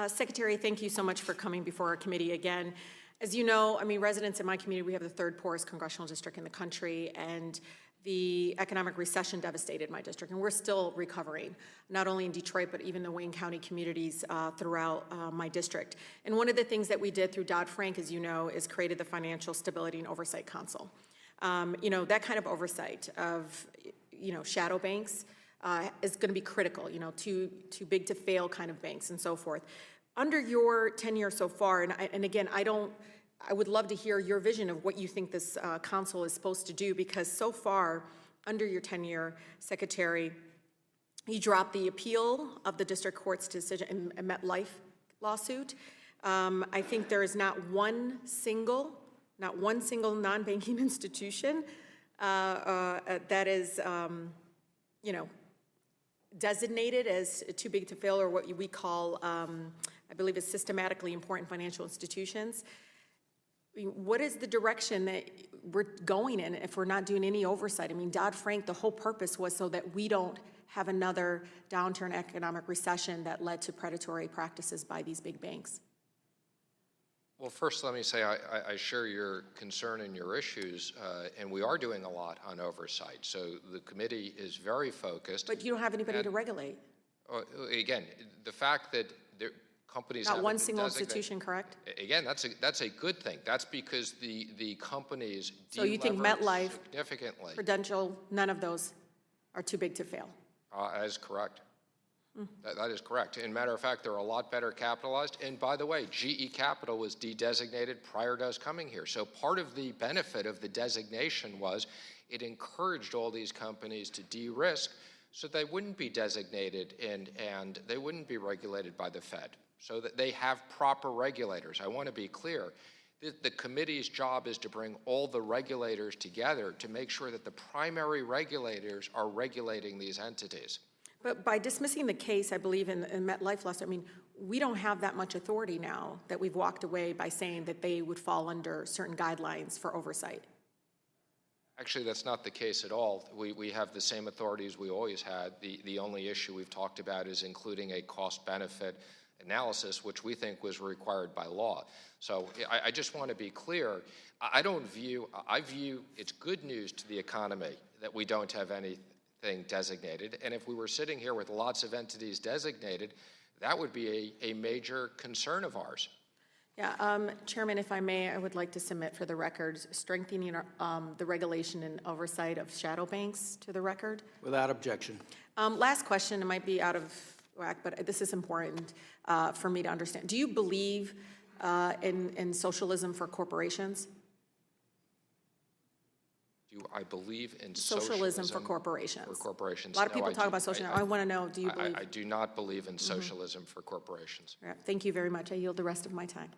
S6: Secretary, thank you so much for coming before our committee again. As you know, residents in my community, we have the third poorest congressional district in the country, and the economic recession devastated my district, and we're still recovering, not only in Detroit, but even the Wayne County communities throughout my district. And one of the things that we did through Dodd-Frank, as you know, is created the Financial Stability and Oversight Council. That kind of oversight of, shadow banks is going to be critical, too big to fail kind of banks and so forth. Under your tenure so far, and again, I would love to hear your vision of what you think this council is supposed to do, because so far, under your tenure, Secretary, you dropped the appeal of the district court's decision in MetLife lawsuit. I think there is not one single non-banking institution that is, designated as too big to fail, or what we call, I believe, is systematically important financial institutions. What is the direction that we're going in if we're not doing any oversight? Dodd-Frank, the whole purpose was so that we don't have another downturn economic recession that led to predatory practices by these big banks.
S5: Well, first, let me say I share your concern and your issues, and we are doing a lot on oversight. So the committee is very focused.
S6: But you don't have anybody to regulate.
S5: Again, the fact that companies
S6: not
S5: haven't
S6: one
S5: been
S6: single
S5: designated,
S6: institution, correct?
S5: Again, that's a good thing. That's because the companies
S6: So you think MetLife,
S5: significantly.
S6: Prudential, none of those are too big to fail?
S5: That is correct. That is correct. And matter of fact, they're a lot better capitalized. And by the way, GE Capital was de-designated prior to us coming here. So part of the benefit of the designation was it encouraged all these companies to de-risk so they wouldn't be designated and they wouldn't be regulated by the Fed, so that they have proper regulators. I want to be clear. The committee's job is to bring all the regulators together to make sure that the primary regulators are regulating these entities.
S6: But by dismissing the case, I believe in MetLife last, I mean, we don't have that much authority now that we've walked away by saying that they would fall under certain guidelines for oversight.
S5: Actually, that's not the case at all. We have the same authorities we always had. The only issue we've talked about is including a cost-benefit analysis, which we think was required by law. So I just want to be clear. I view it's good news to the economy that we don't have anything designated. And if we were sitting here with lots of entities designated, that would be a major concern of ours.
S6: Yeah, Chairman, if I may, I would like to submit for the record strengthening the regulation and oversight of shadow banks to the record.
S12: Without objection.
S6: Last question, it might be out of whack, but this is important for me to understand. Do you believe in socialism for corporations?
S5: Do I believe in
S6: Socialism for corporations.
S5: For corporations.
S6: A lot of people
S5: No,
S6: talk about socialism. I want to know, do you believe?
S5: I do not believe in socialism for corporations.
S6: All right, thank you very much. I yield the rest of my time.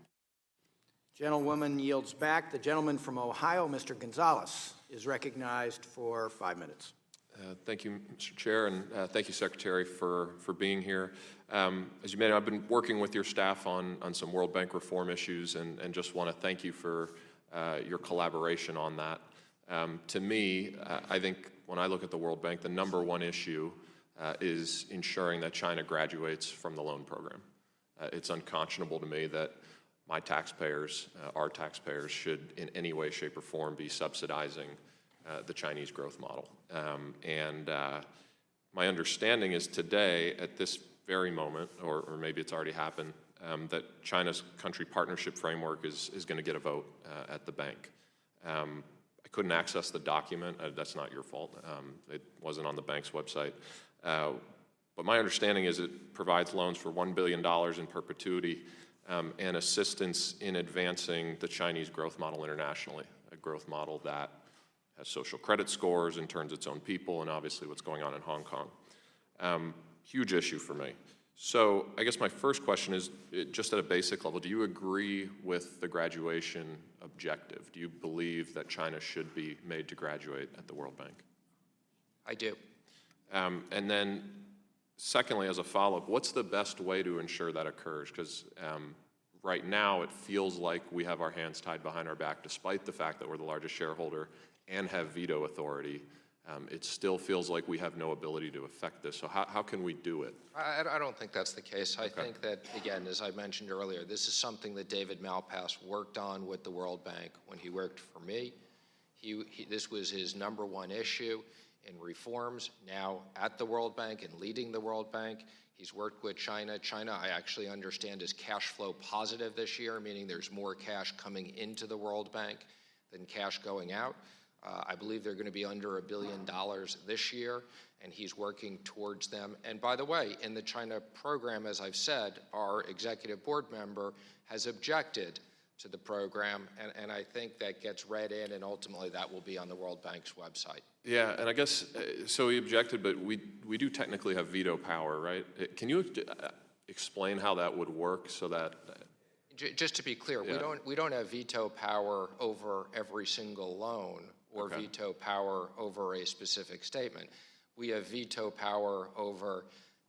S12: Gentlewoman yields back. The gentleman from Ohio, Mr. Gonzalez, is recognized for 5 minutes.
S8: Thank you, Mr. Chair, and thank you, Secretary, for being here. As you may know, I've been working with your staff on some World Bank reform issues, and just want to thank you for your collaboration on that. To me, I think when I look at the World Bank, the number one issue is ensuring that China graduates from the loan program. It's unconscionable to me that my taxpayers, our taxpayers, should in any way, shape, or form be subsidizing the Chinese growth model. My understanding is today, at this very moment, or maybe it's already happened, that China's country partnership framework is going to get a vote at the bank. I couldn't access the document. That's not your fault. It wasn't on the bank's website. But my understanding is it provides loans for $1 billion in perpetuity and assistance in advancing the Chinese growth model internationally, a growth model that has social credit scores and turns its own people, and obviously what's going on in Hong Kong. Huge issue for me. So I guess my first question is, just at a basic level, do you agree with the graduation objective? Do you believe that China should be made to graduate at the World Bank?
S5: I do.
S8: And then secondly, as a follow-up, what's the best way to ensure that occurs? Because right now it feels like we have our hands tied behind our back, despite the fact that we're the largest shareholder and have veto authority. It still feels like we have no ability to affect this. So how can we do it?
S5: I don't think that's the case. I think that, again, as I mentioned earlier, this is something that David Malpass worked on with the World Bank when he worked for me. This was his number one issue in reforms now at the World Bank and leading the World Bank. He's worked with China. China, I actually understand, is cash flow positive this year, meaning there's more cash coming into the World Bank than cash going out. I believe they're going to be under $1 billion this year, and he's working towards them. And by the way, in the China program, as I've said, our executive board member has objected to the program, and I think that gets read in, and ultimately that will be on the World Bank's website.
S8: Yeah, and I guess, so he objected, but we do technically have veto power, right? Can you explain how that would work so that...
S5: Just to be clear,
S8: Yeah.
S5: we don't have veto power over every single loan or veto power over a specific statement. We have veto power over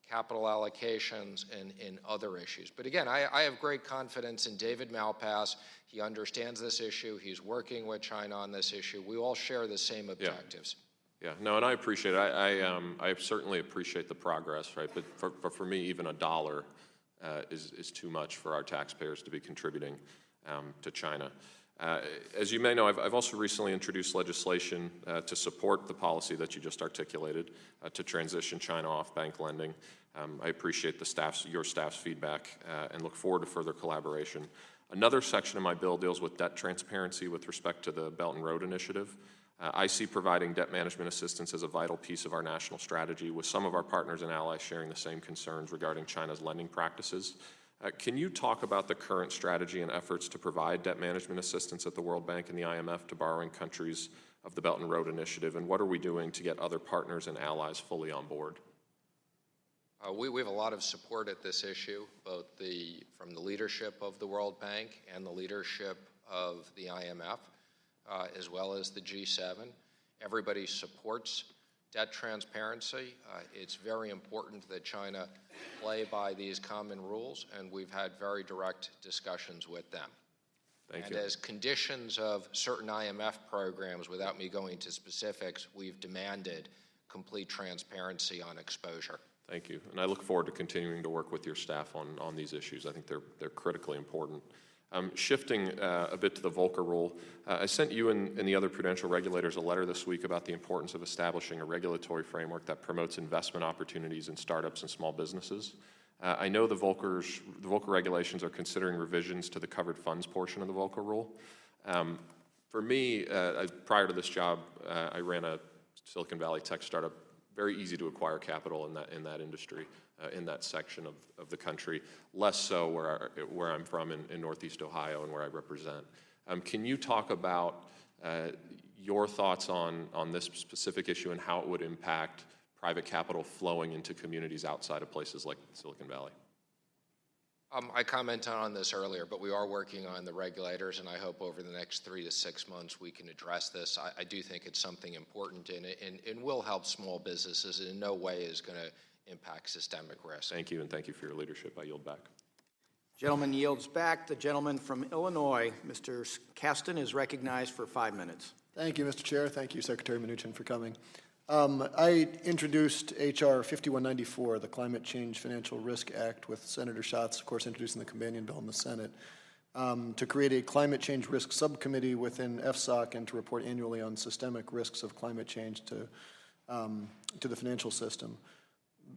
S5: capital allocations and in other issues. But again, I have great confidence in David Malpass. He understands this issue. He's working with China on this issue. We all share the same objectives.
S8: Yeah, no, and I appreciate it. I certainly appreciate the progress, right? But for me, even $1 is too much for our taxpayers to be contributing to China. As you may know, I've also recently introduced legislation to support the policy that you just articulated to transition China off bank lending. I appreciate your staff's feedback and look forward to further collaboration. Another section of my bill deals with debt transparency with respect to the Belt and Road Initiative. I see providing debt management assistance as a vital piece of our national strategy, with some of our partners and allies sharing the same concerns regarding China's lending practices. Can you talk about the current strategy and efforts to provide debt management assistance at the World Bank and the IMF to borrowing countries of the Belt and Road Initiative, and what are we doing to get other partners and allies fully on board?
S5: We have a lot of support at this issue, both from the leadership of the World Bank and the leadership of the IMF, as well as the G7. Everybody supports debt transparency. It's very important that China play by these common rules, and we've had very direct discussions with them.
S8: Thank
S5: And
S8: you.
S5: as conditions of certain IMF programs, without me going into specifics, we've demanded complete transparency on exposure.
S8: Thank you. And I look forward to continuing to work with your staff on these issues. I think they're critically important. Shifting a bit to the Volcker rule, I sent you and the other prudential regulators a letter this week about the importance of establishing a regulatory framework that promotes investment opportunities in startups and small businesses. I know the Volcker regulations are considering revisions to the covered funds portion of the Volcker rule. For me, prior to this job, I ran a Silicon Valley tech startup, very easy to acquire capital in that industry, in that section of the country, less so where I'm from in Northeast Ohio and where I represent. Can you talk about your thoughts on this specific issue and how it would impact private capital flowing into communities outside of places like Silicon Valley?
S5: I commented on this earlier, but we are working on the regulators, and I hope over the next 3 to 6 months we can address this. I do think it's something important and will help small businesses, and in no way is going to impact systemic risk.
S8: Thank you, and thank you for your leadership. I yield back.
S12: Gentleman yields back. The gentleman from Illinois, Mr. Kasten, is recognized for 5 minutes.
S7: Thank you, Mr. Chair. Thank you, Secretary Mnuchin, for coming. I introduced H.R. 5194, the Climate Change Financial Risk Act, with Senator Schatz, of course, introducing the companion bill in the Senate, to create a climate change risk subcommittee within FSOC and to report annually on systemic risks of climate change to the financial system.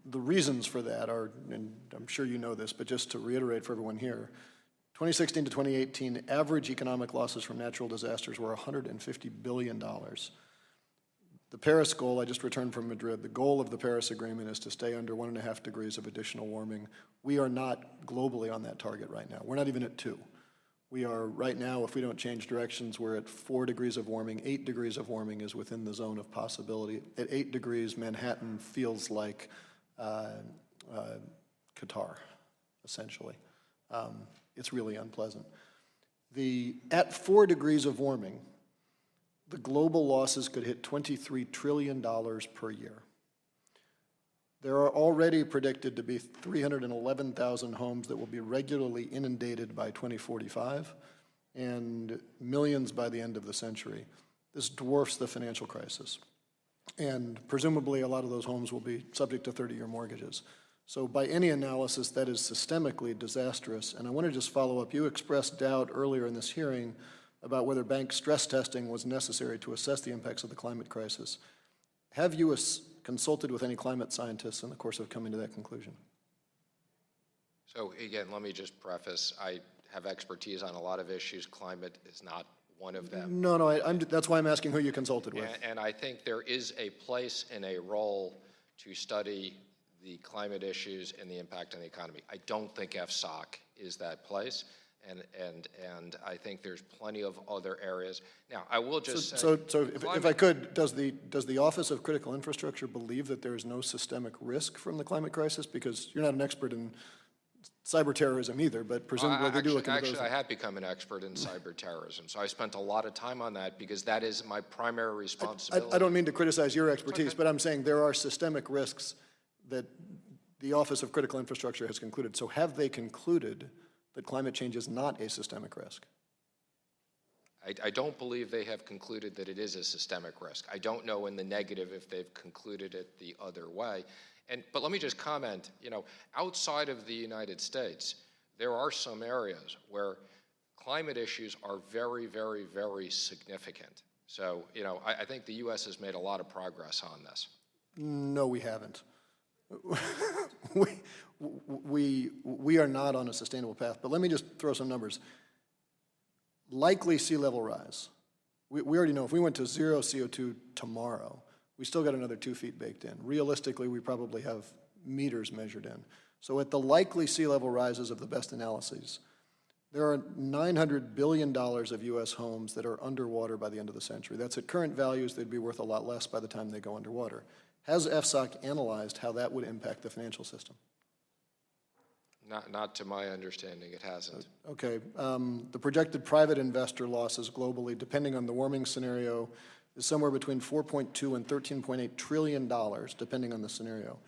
S7: The reasons for that are, and I'm sure you know this, but just to reiterate for everyone here, 2016 to 2018, average economic losses from natural disasters were $150 billion. The Paris goal, I just returned from Madrid, the goal of the Paris Agreement is to stay under 1.5 degrees of additional warming. We are not globally on that target right now. We're not even at 2. We are right now, if we don't change directions, we're at 4 degrees of warming. 8 degrees of warming is within the zone of possibility. At 8 degrees, Manhattan feels like Qatar, essentially. It's really unpleasant. At 4 degrees of warming, the global losses could hit $23 trillion per year. There are already predicted to be 311,000 homes that will be regularly inundated by 2045 and millions by the end of the century. This dwarfs the financial crisis. And presumably a lot of those homes will be subject to 30-year mortgages. So by any analysis, that is systemically disastrous. And I want to just follow up. You expressed doubt earlier in this hearing about whether bank stress testing was necessary to assess the impacts of the climate crisis. Have you consulted with any climate scientists in the course of coming to that conclusion?
S5: So again, let me just preface, I have expertise on a lot of issues. Climate is not one of them.
S7: No, that's why I'm asking who you consulted with.
S5: And I think there is a place and a role to study the climate issues and the impact on the economy. I don't think FSOC is that place. And I think there's plenty of other areas. Now, I will just say...
S7: So if I could, does the Office of Critical Infrastructure believe that there is no systemic risk from the climate crisis? Because you're not an expert in cyber terrorism either, but presumably they do look into those.
S5: Actually, I have become an expert in cyber terrorism, so I spent a lot of time on that because that is my primary responsibility.
S7: I don't mean to criticize your expertise, but I'm saying there are systemic risks that the Office of Critical Infrastructure has concluded. So have they concluded that climate change is not a systemic risk?
S5: I don't believe they have concluded that it is a systemic risk. I don't know in the negative if they've concluded it the other way. But let me just comment, outside of the United States, there are some areas where climate issues are very, very, very significant. So, I think the U.S. has made a lot of progress on this.
S7: No, we haven't. We are not on a sustainable path. But let me just throw some numbers. Likely sea level rise. We already know if we went to 0 CO2 tomorrow, we still got another 2 feet baked in. Realistically, we probably have meters measured in. So at the likely sea level rises of the best analyses, there are $900 billion of U.S. homes that are underwater by the end of the century. That's at current values. They'd be worth a lot less by the time they go underwater. Has FSOC analyzed how that would impact the financial system?
S5: Not to my understanding, it hasn't.
S7: Okay. The projected private investor losses globally, depending on the warming scenario, is somewhere between $4.2 and $13.8 trillion, depending on the scenario.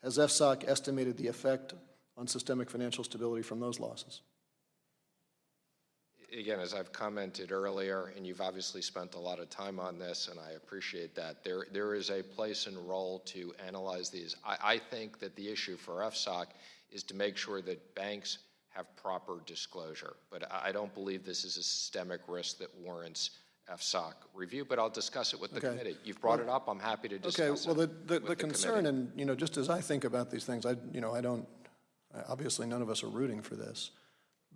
S7: Has FSOC estimated the effect on systemic financial stability from those losses?
S5: Again, as I've commented earlier, and you've obviously spent a lot of time on this, and I appreciate that, there is a place and role to analyze these. I think that the issue for FSOC is to make sure that banks have proper disclosure. But I don't believe this is a systemic risk that warrants FSOC review, but I'll discuss it with the committee. You've brought it up, I'm happy to discuss it.
S7: Okay, well, the
S5: with
S7: concern,
S5: committee.
S7: and, just as I think about these things, obviously none of us are rooting for this,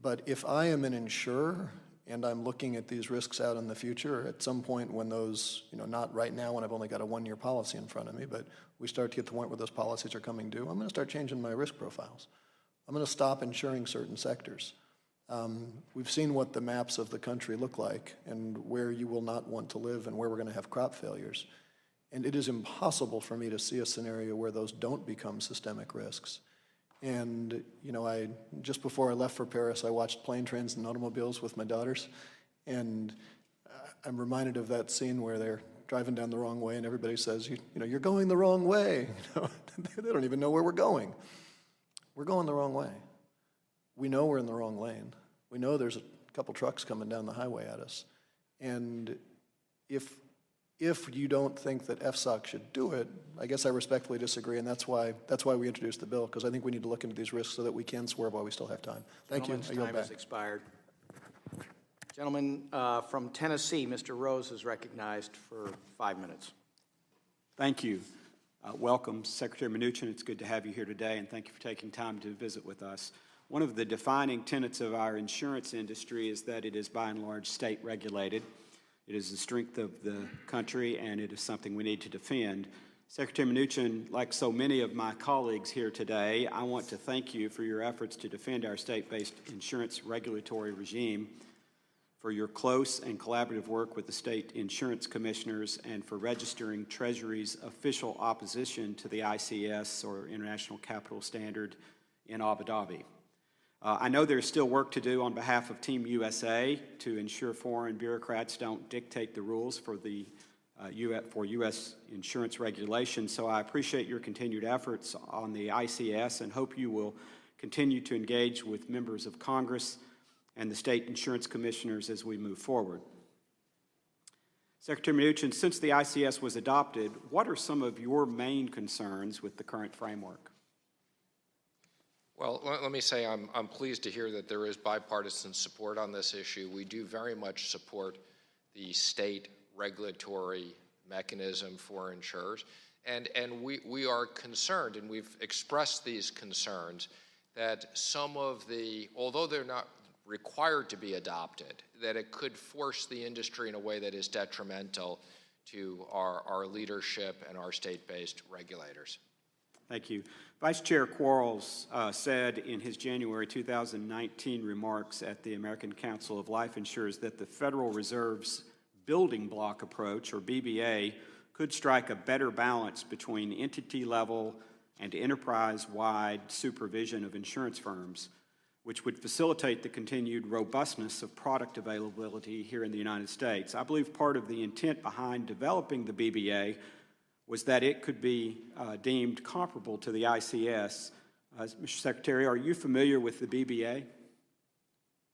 S7: but if I am an insurer and I'm looking at these risks out in the future, at some point when those, not right now when I've only got a one-year policy in front of me, but we start to get to the point where those policies are coming due, I'm going to start changing my risk profiles. I'm going to stop insuring certain sectors. We've seen what the maps of the country look like and where you will not want to live and where we're going to have crop failures. And it is impossible for me to see a scenario where those don't become systemic risks. And, just before I left for Paris, I watched plane, trains, and automobiles with my daughters. And I'm reminded of that scene where they're driving down the wrong way and everybody says, you're going the wrong way. They don't even know where we're going. We're going the wrong way. We know we're in the wrong lane. We know there's a couple trucks coming down the highway at us. And if you don't think that FSOC should do it, I guess I respectfully disagree, and that's why we introduced the bill, because I think we need to look into these risks so that we can swerve while we still have time. Thank you. I yield
S12: Time
S7: back.
S12: has expired. Gentleman from Tennessee, Mr. Rose, is recognized for 5 minutes.
S9: Thank you. Welcome, Secretary Mnuchin. It's good to have you here today, and thank you for taking time to visit with us. One of the defining tenets of our insurance industry is that it is by and large state regulated. It is the strength of the country, and it is something we need to defend. Secretary Mnuchin, like so many of my colleagues here today, I want to thank you for your efforts to defend our state-based insurance regulatory regime, for your close and collaborative work with the state insurance commissioners, and for registering Treasury's official opposition to the ICS, or International Capital Standard, in Abu Dhabi. I know there's still work to do on behalf of Team USA to ensure foreign bureaucrats don't dictate the rules for U.S. insurance regulation, so I appreciate your continued efforts on the ICS and hope you will continue to engage with members of Congress and the state insurance commissioners as we move forward. Secretary Mnuchin, since the ICS was adopted, what are some of your main concerns with the current framework?
S5: Well, let me say I'm pleased to hear that there is bipartisan support on this issue. We do very much support the state regulatory mechanism for insurers. And we are concerned, and we've expressed these concerns, that some of although they're not required to be adopted, that it could force the industry in a way that is detrimental to our leadership and our state-based regulators.
S9: Thank you. Vice Chair Quarles said in his January 2019 remarks at the American Council of Life Insurers that the Federal Reserve's building block approach, or BBA, could strike a better balance between entity-level and enterprise-wide supervision of insurance firms, which would facilitate the continued robustness of product availability here in the United States. I believe part of the intent behind developing the BBA was that it could be deemed comparable to the ICS. Mr. Secretary, are you familiar with the BBA?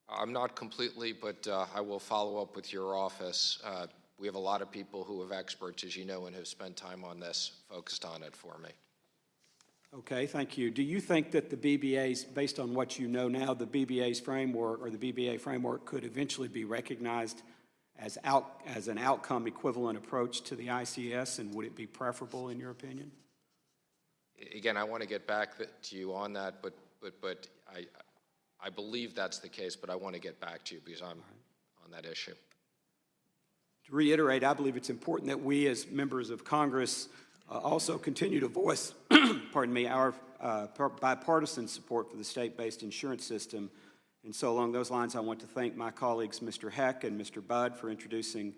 S5: I'm not completely, but I will follow up with your office. We have a lot of people who have experts, as you know, and have spent time on this, focused on it for me.
S9: Okay, thank you. Do you think that the BBA's, based on what you know now, the BBA's framework or the BBA framework could eventually be recognized as an outcome equivalent approach to the ICS, and would it be preferable in your opinion?
S5: Again, I want to get back to you on that, but I believe that's the case, but I want to get back to you because I'm on that issue.
S9: To reiterate, I believe it's important that we as members of Congress also continue to voice, pardon me, our bipartisan support for the state-based insurance system. And so along those lines, I want to thank my colleagues, Mr. Heck and Mr. Budd, for introducing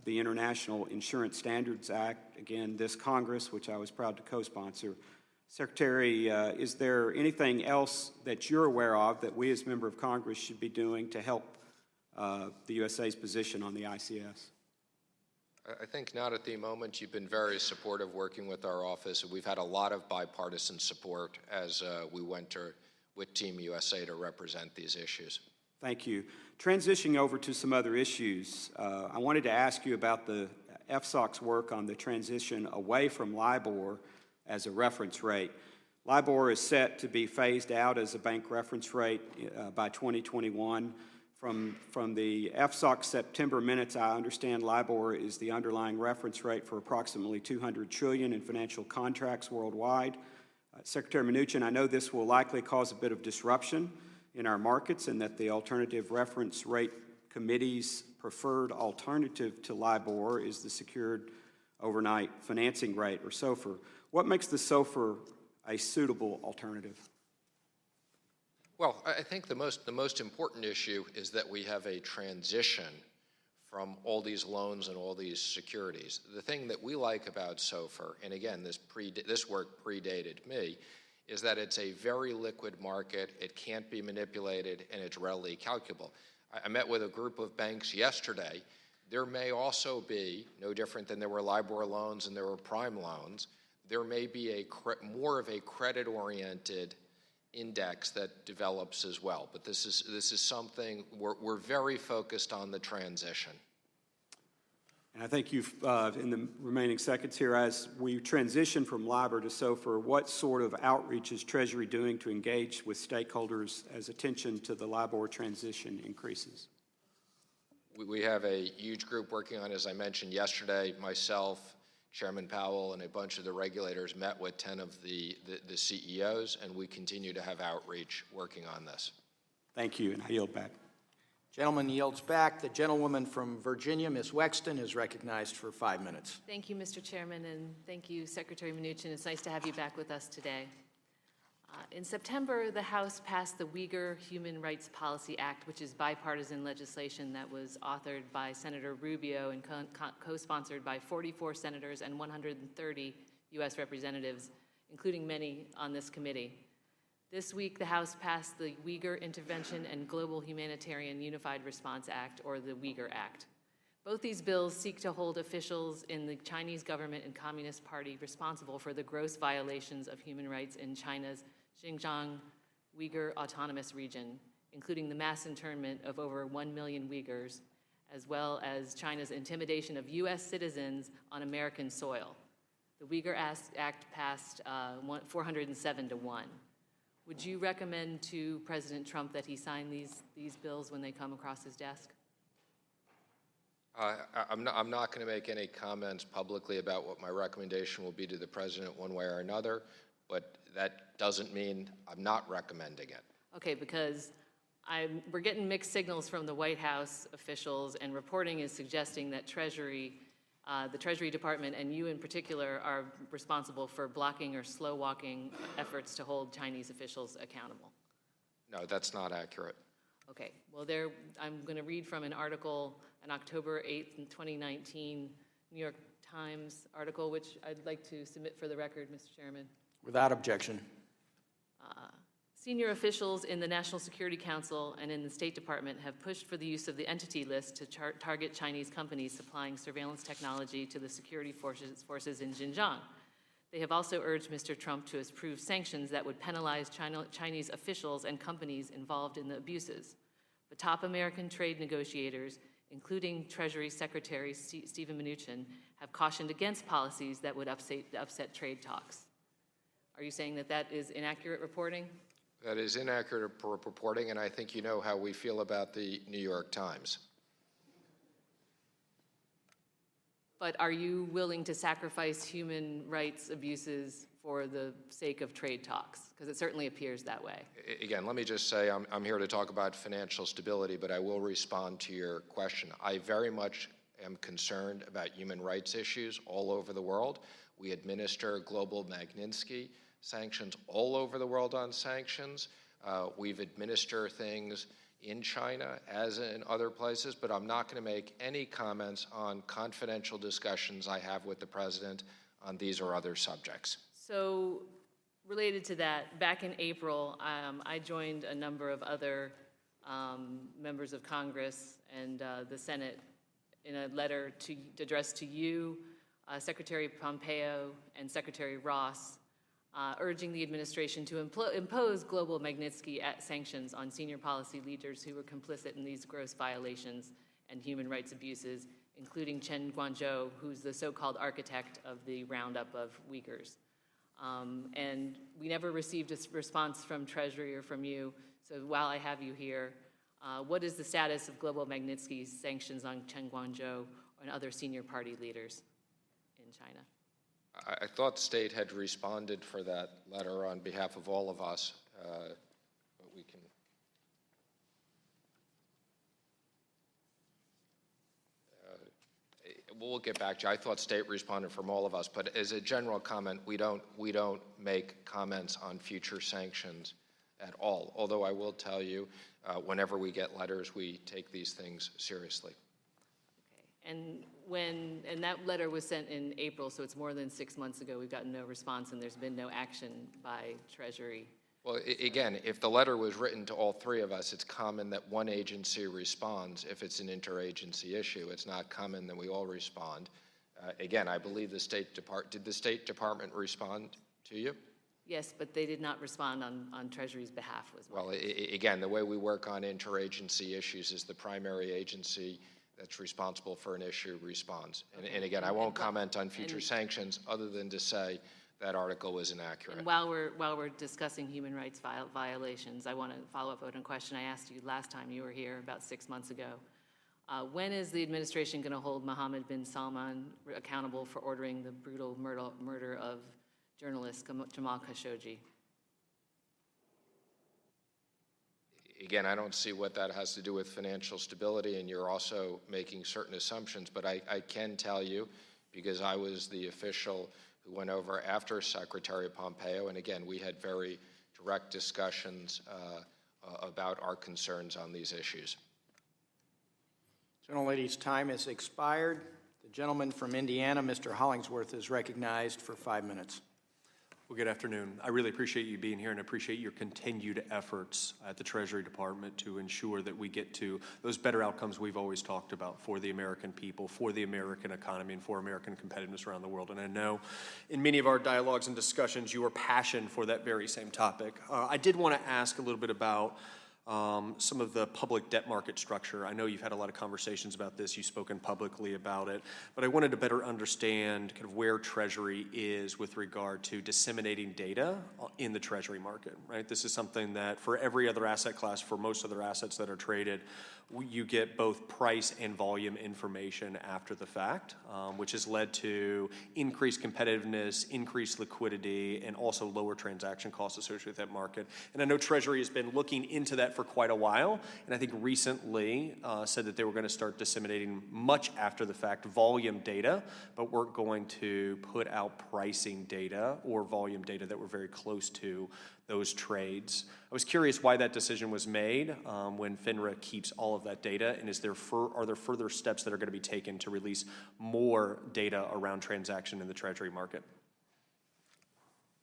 S9: the International Insurance Standards Act, again, this Congress, which I was proud to co-sponsor. Secretary, is there anything else that you're aware of that we as member of Congress should be doing to help the USA's position on the ICS?
S5: I think not at the moment. You've been very supportive working with our office. We've had a lot of bipartisan support as we went with Team USA to represent these issues.
S9: Thank you. Transitioning over to some other issues, I wanted to ask you about the FSOC's work on the transition away from LIBOR as a reference rate. LIBOR is set to be phased out as a bank reference rate by 2021. From the FSOC September minutes, I understand LIBOR is the underlying reference rate for approximately $200 trillion in financial contracts worldwide. Secretary Mnuchin, I know this will likely cause a bit of disruption in our markets and that the Alternative Reference Rate Committee's preferred alternative to LIBOR is the Secured Overnight Financing Rate, or SOFR. What makes the SOFR a suitable alternative?
S5: Well, I think the most important issue is that we have a transition from all these loans and all these securities. The thing that we like about SOFR, and again, this work predated me, is that it's a very liquid market, it can't be manipulated, and it's readily calculable. I met with a group of banks yesterday. There may also be, no different than there were LIBOR loans and there were prime loans, there may be more of a credit-oriented index that develops as well. But this is something we're very focused on the transition.
S9: And I think you've, in the remaining seconds here, as we transition from LIBOR to SOFR, what sort of outreach is Treasury doing to engage with stakeholders as attention to the LIBOR transition increases?
S5: We have a huge group working on, as I mentioned yesterday, myself, Chairman Powell, and a bunch of the regulators met with 10 of the CEOs, and we continue to have outreach working on this.
S9: Thank you, and I yield back.
S12: Gentleman yields back. The gentlewoman from Virginia, Ms. Wexton, is recognized for 5 minutes.
S3: Thank you, Mr. Chairman, and thank you, Secretary Mnuchin. It's nice to have you back with us today. In September, the House passed the Uyghur Human Rights Policy Act, which is bipartisan legislation that was authored by Senator Rubio and co-sponsored by 44 senators and 130 U.S. representatives, including many on this committee. This week, the House passed the Uyghur Intervention and Global Humanitarian Unified Response Act, or the Uyghur Act. Both these bills seek to hold officials in the Chinese government and Communist Party responsible for the gross violations of human rights in China's Xinjiang Uyghur Autonomous Region, including the mass internment of over 1 million Uyghurs, as well as China's intimidation of U.S. citizens on American soil. The Uyghur Act passed 407 to 1. Would you recommend to President Trump that he sign these bills when they come across his desk?
S5: I'm not going to make any comments publicly about what my recommendation will be to the President one way or another, but that doesn't mean I'm not recommending it.
S3: Okay, because we're getting mixed signals from the White House officials, and reporting is suggesting that the Treasury Department and you in particular are responsible for blocking or slow-walking efforts to hold Chinese officials accountable.
S5: No, that's not accurate.
S3: Okay, well, I'm going to read from an article, an October 8th, 2019 New York Times article, which I'd like to submit for the record, Mr. Chairman.
S12: Without objection.
S3: Senior officials in the National Security Council and in the State Department have pushed for the use of the Entity List to target Chinese companies supplying surveillance technology to the security forces in Xinjiang. They have also urged Mr. Trump to approve sanctions that would penalize Chinese officials and companies involved in the abuses. The top American trade negotiators, including Treasury Secretary Steven Mnuchin, have cautioned against policies that would upset trade talks. Are you saying that that is inaccurate reporting?
S5: That is inaccurate reporting, and I think you know how we feel about the New York Times.
S3: But are you willing to sacrifice human rights abuses for the sake of trade talks? Because it certainly appears that way.
S5: Again, let me just say I'm here to talk about financial stability, but I will respond to your question. I very much am concerned about human rights issues all over the world. We administer global Magnitsky sanctions all over the world on sanctions. We've administered things in China as in other places, but I'm not going to make any comments on confidential discussions I have with the President on these or other subjects.
S3: So related to that, back in April, I joined a number of other members of Congress and the Senate in a letter addressed to you, Secretary Pompeo, and Secretary Ross, urging the administration to impose global Magnitsky sanctions on senior policy leaders who were complicit in these gross violations and human rights abuses, including Chen Guangzhou, who's the so-called architect of the roundup of Uyghurs. And we never received a response from Treasury or from you, so while I have you here, what is the status of global Magnitsky sanctions on Chen Guangzhou and other senior party leaders in China?
S5: I thought State had responded for that letter on behalf of all of us, but we can. We'll get back to you. I thought State responded from all of us, but as a general comment, we don't make comments on future sanctions at all. Although I will tell you, whenever we get letters, we take these things seriously.
S3: And that letter was sent in April, so it's more than 6 months ago. We've gotten no response, and there's been no action by Treasury.
S5: Well, again, if the letter was written to all three of us, it's common that one agency responds if it's an interagency issue. It's not common that we all respond. Again, I believe did the State Department respond to you?
S3: Yes, but they did not respond on Treasury's behalf.
S5: Well, again, the way we work on interagency issues is the primary agency that's responsible for an issue responds. And again, I won't comment on future sanctions other than to say that article was inaccurate.
S3: And while we're discussing human rights violations, I want to follow up on a question I asked you last time you were here about 6 months ago. When is the administration going to hold Mohammed bin Salman accountable for ordering the brutal murder of journalist Jamal Khashoggi?
S5: Again, I don't see what that has to do with financial stability, and you're also making certain assumptions, but I can tell you, because I was the official who went over after Secretary Pompeo, and again, we had very direct discussions about our concerns on these issues.
S12: Gentlelady's time has expired. The gentleman from Indiana, Mr. Hollingsworth, is recognized for 5 minutes.
S4: Well, good afternoon. I really appreciate you being here and appreciate your continued efforts at the Treasury Department to ensure that we get to those better outcomes we've always talked about for the American people, for the American economy, and for American competitiveness around the world. And I know in many of our dialogues and discussions, you are passionate for that very same topic. I did want to ask a little bit about some of the public debt market structure. I know you've had a lot of conversations about this. You've spoken publicly about it. But I wanted to better understand kind of where Treasury is with regard to disseminating data in the Treasury market, right? This is something that for every other asset class, for most other assets that are traded, you get both price and volume information after the fact, which has led to increased competitiveness, increased liquidity, and also lower transaction costs associated with that market. And I know Treasury has been looking into that for quite a while, and I think recently said that they were going to start disseminating much after the fact volume data, but weren't going to put out pricing data or volume data that were very close to those trades. I was curious why that decision was made when FINRA keeps all of that data, and are there further steps that are going to be taken to release more data around transaction in the Treasury market?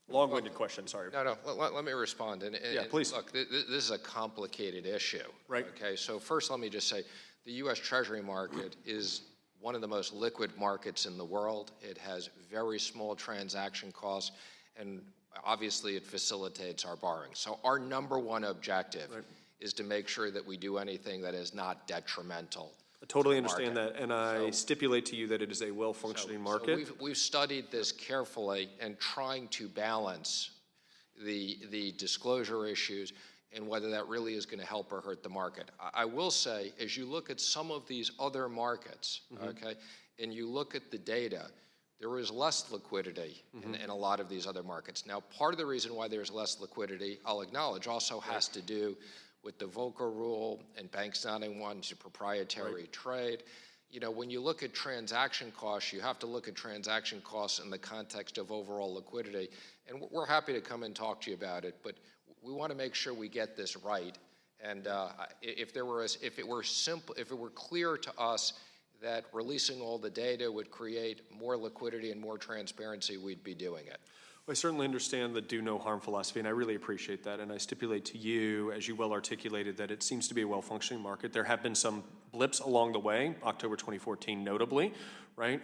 S4: Long-winded question, sorry.
S5: No, let me respond.
S4: Yeah, please.
S5: Look, this is a complicated issue.
S4: Right.
S5: Okay, so first let me just say, the U.S. Treasury market is one of the most liquid markets in the world. It has very small transaction costs, and obviously it facilitates our borrowing. So our number one objective is to make sure that we do anything that is not detrimental.
S4: I totally understand that, and I stipulate to you that it is a well-functioning market.
S5: So we've studied this carefully and trying to balance the disclosure issues and whether that really is going to help or hurt the market. I will say, as you look at some of these other markets, okay, and you look at the data, there is less liquidity in a lot of these other markets. Now, part of the reason why there's less liquidity, I'll acknowledge, also has to do with the Volcker rule and banks not wanting to proprietary trade. You know, when you look at transaction costs, you have to look at transaction costs in the context of overall liquidity. And we're happy to come and talk to you about it, but we want to make sure we get this right. And if it were clear to us that releasing all the data would create more liquidity and more transparency, we'd be doing it.
S4: I certainly understand the do no harm philosophy, and I really appreciate that. And I stipulate to you, as you well articulated, that it seems to be a well-functioning market. There have been some blips along the way, October 2014 notably, right?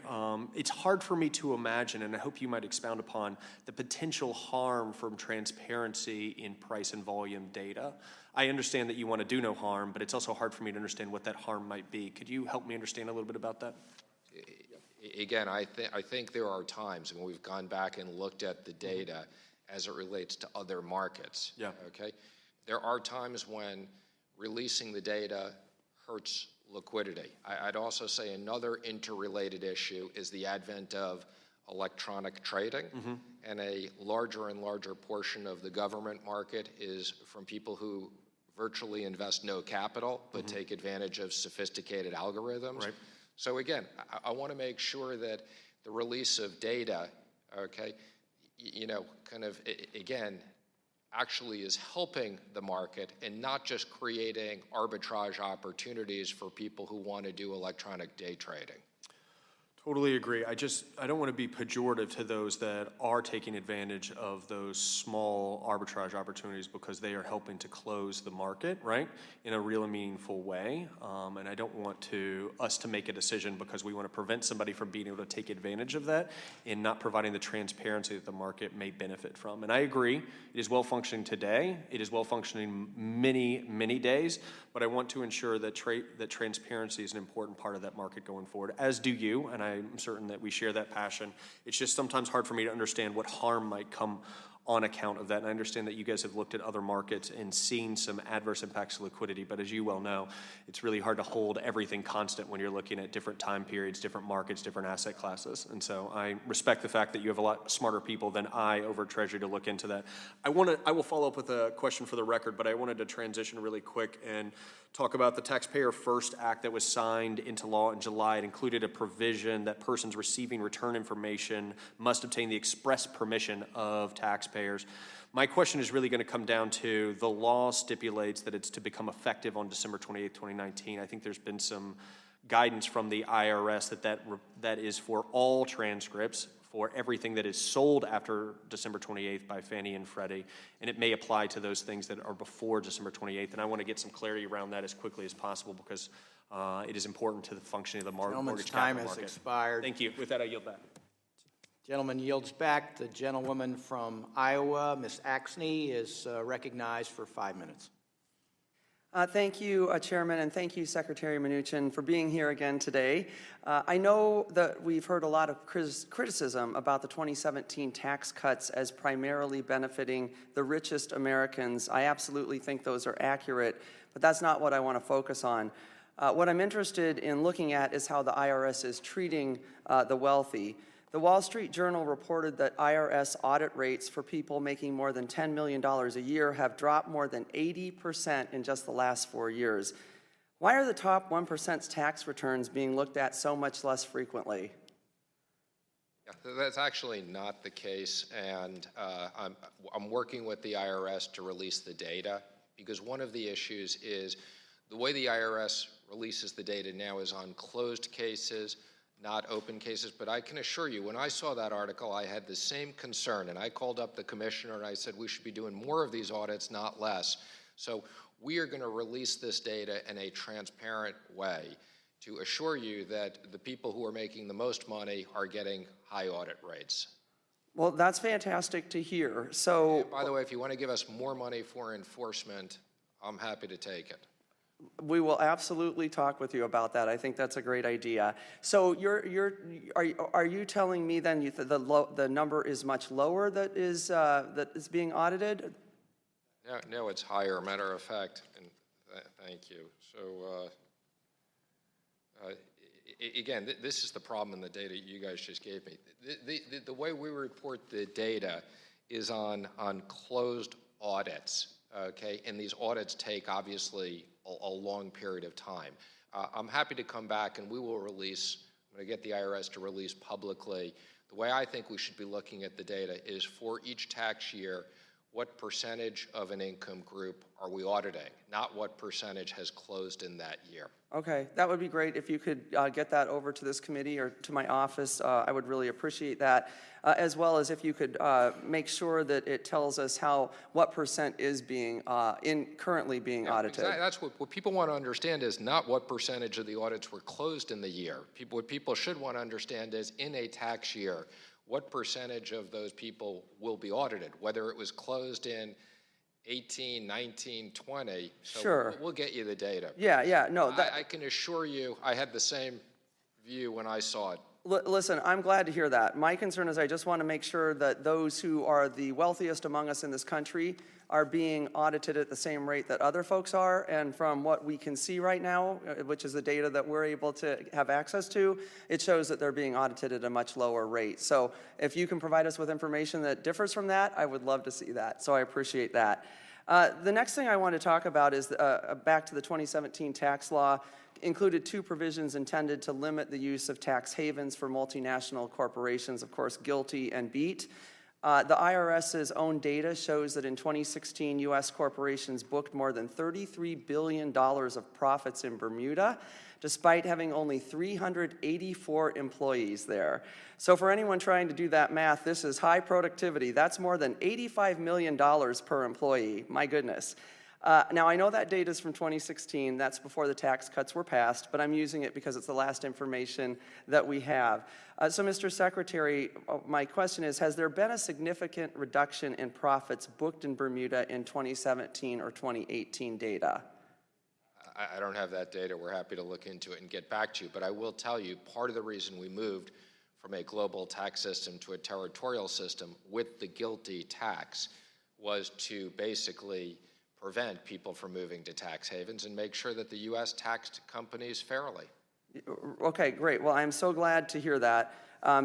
S4: It's hard for me to imagine, and I hope you might expound upon the potential harm from transparency in price and volume data. I understand that you want to do no harm, but it's also hard for me to understand what that harm might be. Could you help me understand a little bit about that?
S5: Again, I think there are times when we've gone back and looked at the data as it relates to other markets.
S4: Yeah.
S5: Okay? There are times when releasing the data hurts liquidity. I'd also say another interrelated issue is the advent of electronic trading, and a larger and larger portion of the government market is from people who virtually invest no capital but take advantage of sophisticated algorithms.
S4: Right.
S5: So again, I want to make sure that the release of data, okay, again, actually is helping the market and not just creating arbitrage opportunities for people who want to do electronic day trading.
S4: Totally agree. I don't want to be pejorative to those that are taking advantage of those small arbitrage opportunities because they are helping to close the market, right, in a real and meaningful way. And I don't want us to make a decision because we want to prevent somebody from being able to take advantage of that and not providing the transparency that the market may benefit from. And I agree, it is well functioning today. It is well functioning many, many days. But I want to ensure that transparency is an important part of that market going forward, as do you, and I'm certain that we share that passion. It's just sometimes hard for me to understand what harm might come on account of that. And I understand that you guys have looked at other markets and seen some adverse impacts to liquidity, but as you well know, it's really hard to hold everything constant when you're looking at different time periods, different markets, different asset classes. And so I respect the fact that you have a lot smarter people than I over at Treasury to look into that. I will follow up with a question for the record, but I wanted to transition really quick and talk about the Taxpayer First Act that was signed into law in July. It included a provision that persons receiving return information must obtain the express permission of taxpayers. My question is really going to come down to the law stipulates that it's to become effective on December 28, 2019. I think there's been some guidance from the IRS that is for all transcripts for everything that is sold after December 28th by Fannie and Freddie, and it may apply to those things that are before December 28th. And I want to get some clarity around that as quickly as possible because it is important to the functioning of the mortgage capital market.
S12: Gentleman's time has expired.
S4: Thank you. With that, I yield back.
S12: Gentleman yields back. The gentlewoman from Iowa, Ms. Axney, is recognized for 5 minutes.
S10: Thank you, Chairman, and thank you, Secretary Mnuchin, for being here again today. I know that we've heard a lot of criticism about the 2017 tax cuts as primarily benefiting the richest Americans. I absolutely think those are accurate, but that's not what I want to focus on. What I'm interested in looking at is how the IRS is treating the wealthy. The Wall Street Journal reported that IRS audit rates for people making more than $10 million a year have dropped more than 80% in just the last 4 years. Why are the top 1%'s tax returns being looked at so much less frequently?
S5: Yeah, that's actually not the case, and I'm working with the IRS to release the data because one of the issues is the way the IRS releases the data now is on closed cases, not open cases. But I can assure you, when I saw that article, I had the same concern, and I called up the commissioner and I said we should be doing more of these audits, not less. So we are going to release this data in a transparent way to assure you that the people who are making the most money are getting high audit rates.
S10: Well, that's fantastic to hear. So,
S5: by the way, if you want to give us more money for enforcement, I'm happy to take it.
S10: we will absolutely talk with you about that. I think that's a great idea. So are you telling me then the number is much lower that is being audited?
S5: No, it's higher. Matter of fact, and thank you. So again, this is the problem in the data you guys just gave me. The way we report the data is on closed audits, okay? And these audits take, obviously, a long period of time. I'm happy to come back and we will release, I'm going to get the IRS to release publicly. The way I think we should be looking at the data is for each tax year, what percentage of an income group are we auditing, not what percentage has closed in that year.
S10: Okay, that would be great if you could get that over to this committee or to my office. I would really appreciate that, as well as if you could make sure that it tells us what percent is being currently being audited.
S5: Exactly. That's what people want to understand is not what percentage of the audits were closed in the year. What people should want to understand is in a tax year, what percentage of those people will be audited, whether it was closed in 18, 19, 20. So
S10: Sure.
S5: We'll get you the data.
S10: Yeah, no.
S5: I can assure you I had the same view when I saw it.
S10: Listen, I'm glad to hear that. My concern is I just want to make sure that those who are the wealthiest among us in this country are being audited at the same rate that other folks are. And from what we can see right now, which is the data that we're able to have access to, it shows that they're being audited at a much lower rate. So if you can provide us with information that differs from that, I would love to see that. So I appreciate that. The next thing I want to talk about is back to the 2017 tax law. Included two provisions intended to limit the use of tax havens for multinational corporations, of course, GILTI and BEAT. The IRS's own data shows that in 2016, U.S. corporations booked more than $33 billion of profits in Bermuda, despite having only 384 employees there. So for anyone trying to do that math, this is high productivity. That's more than $85 million per employee. My goodness. Now, I know that data is from 2016. That's before the tax cuts were passed, but I'm using it because it's the last information that we have. So, Mr. Secretary, my question is, has there been a significant reduction in profits booked in Bermuda in 2017 or 2018 data?
S5: I don't have that data. We're happy to look into it and get back to you. But I will tell you, part of the reason we moved from a global tax system to a territorial system with the GILTI tax was to basically prevent people from moving to tax havens and make sure that the U.S. taxed companies fairly.
S10: Okay, great. Well, I'm so glad to hear that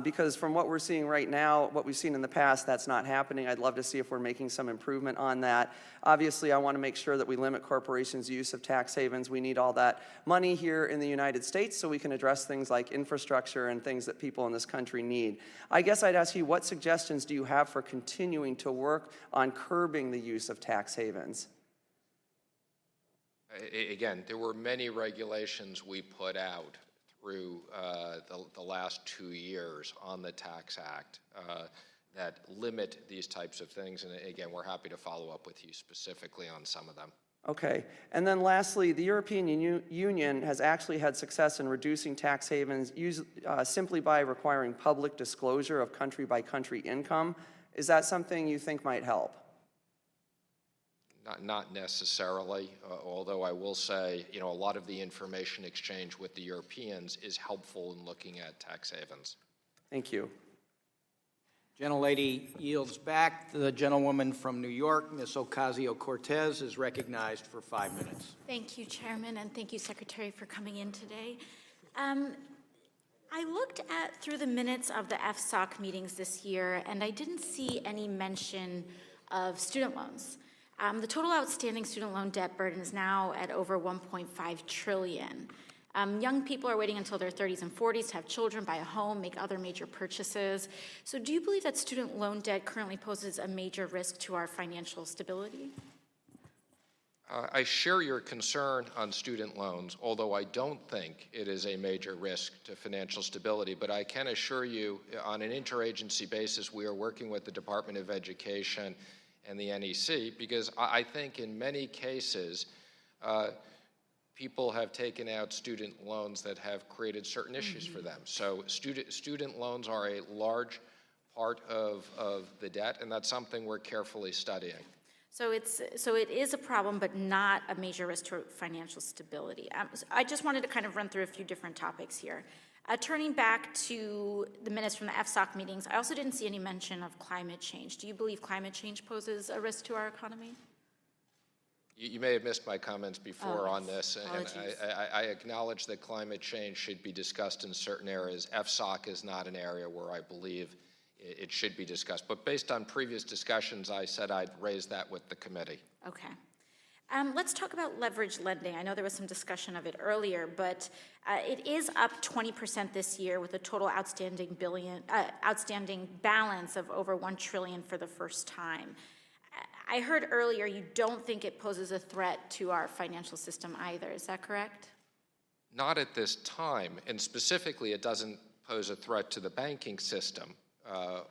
S10: because from what we're seeing right now, what we've seen in the past, that's not happening. I'd love to see if we're making some improvement on that. Obviously, I want to make sure that we limit corporations' use of tax havens. We need all that money here in the United States so we can address things like infrastructure and things that people in this country need. I guess I'd ask you, what suggestions do you have for continuing to work on curbing the use of tax havens?
S5: Again, there were many regulations we put out through the last 2 years on the Tax Act that limit these types of things. And again, we're happy to follow up with you specifically on some of them.
S10: Okay. And then lastly, the European Union has actually had success in reducing tax havens simply by requiring public disclosure of country-by-country income. Is that something you think might help?
S5: Not necessarily, although I will say, a lot of the information exchange with the Europeans is helpful in looking at tax havens.
S10: Thank you.
S12: Gentlelady yields back. The gentlewoman from New York, Ms. Ocasio-Cortez, is recognized for 5 minutes.
S11: Thank you, Chairman, and thank you, Secretary, for coming in today. I looked through the minutes of the FSOC meetings this year, and I didn't see any mention of student loans. The total outstanding student loan debt burden is now at over $1.5 trillion. Young people are waiting until their 30s and 40s to have children, buy a home, make other major purchases. So do you believe that student loan debt currently poses a major risk to our financial stability?
S5: I share your concern on student loans, although I don't think it is a major risk to financial stability. But I can assure you, on an interagency basis, we are working with the Department of Education and the NEC, because I think in many cases, people have taken out student loans that have created certain issues for them. So student loans are a large part of the debt, and that's something we're carefully studying.
S11: So it is a problem, but not a major risk to financial stability. I just wanted to kind of run through a few different topics here. Turning back to the minutes from the FSOC meetings, I also didn't see any mention of climate change. Do you believe climate change poses a risk to our economy?
S5: You may have missed my comments before on this, and
S11: Apologies.
S5: I acknowledge that climate change should be discussed in certain areas. FSOC is not an area where I believe it should be discussed. But based on previous discussions, I said I'd raise that with the committee.
S11: Okay. Let's talk about leverage lending. I know there was some discussion of it earlier, but it is up 20% this year with a total outstanding balance of over $1 trillion for the first time. I heard earlier you don't think it poses a threat to our financial system either. Is that correct?
S5: Not at this time, and specifically, it doesn't pose a threat to the banking system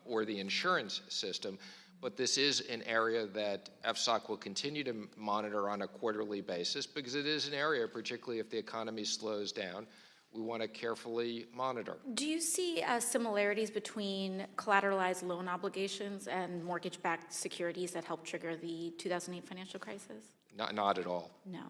S5: or the insurance system, but this is an area that FSOC will continue to monitor on a quarterly basis because it is an area, particularly if the economy slows down, we want to carefully monitor.
S11: Do you see similarities between collateralized loan obligations and mortgage-backed securities that helped trigger the 2008 financial crisis?
S5: Not at all.
S11: No.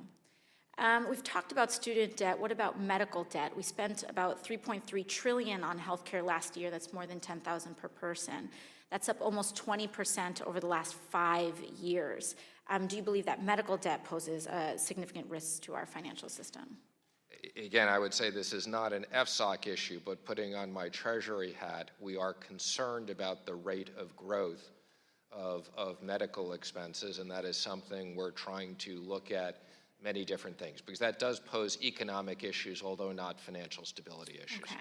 S11: We've talked about student debt. What about medical debt? We spent about $3.3 trillion on healthcare last year. That's more than $10,000 per person. That's up almost 20% over the last 5 years. Do you believe that medical debt poses a significant risk to our financial system?
S5: Again, I would say this is not an FSOC issue, but putting on my Treasury hat, we are concerned about the rate of growth of medical expenses, and that is something we're trying to look at many different things, because that does pose economic issues, although not financial stability issues.
S11: Okay.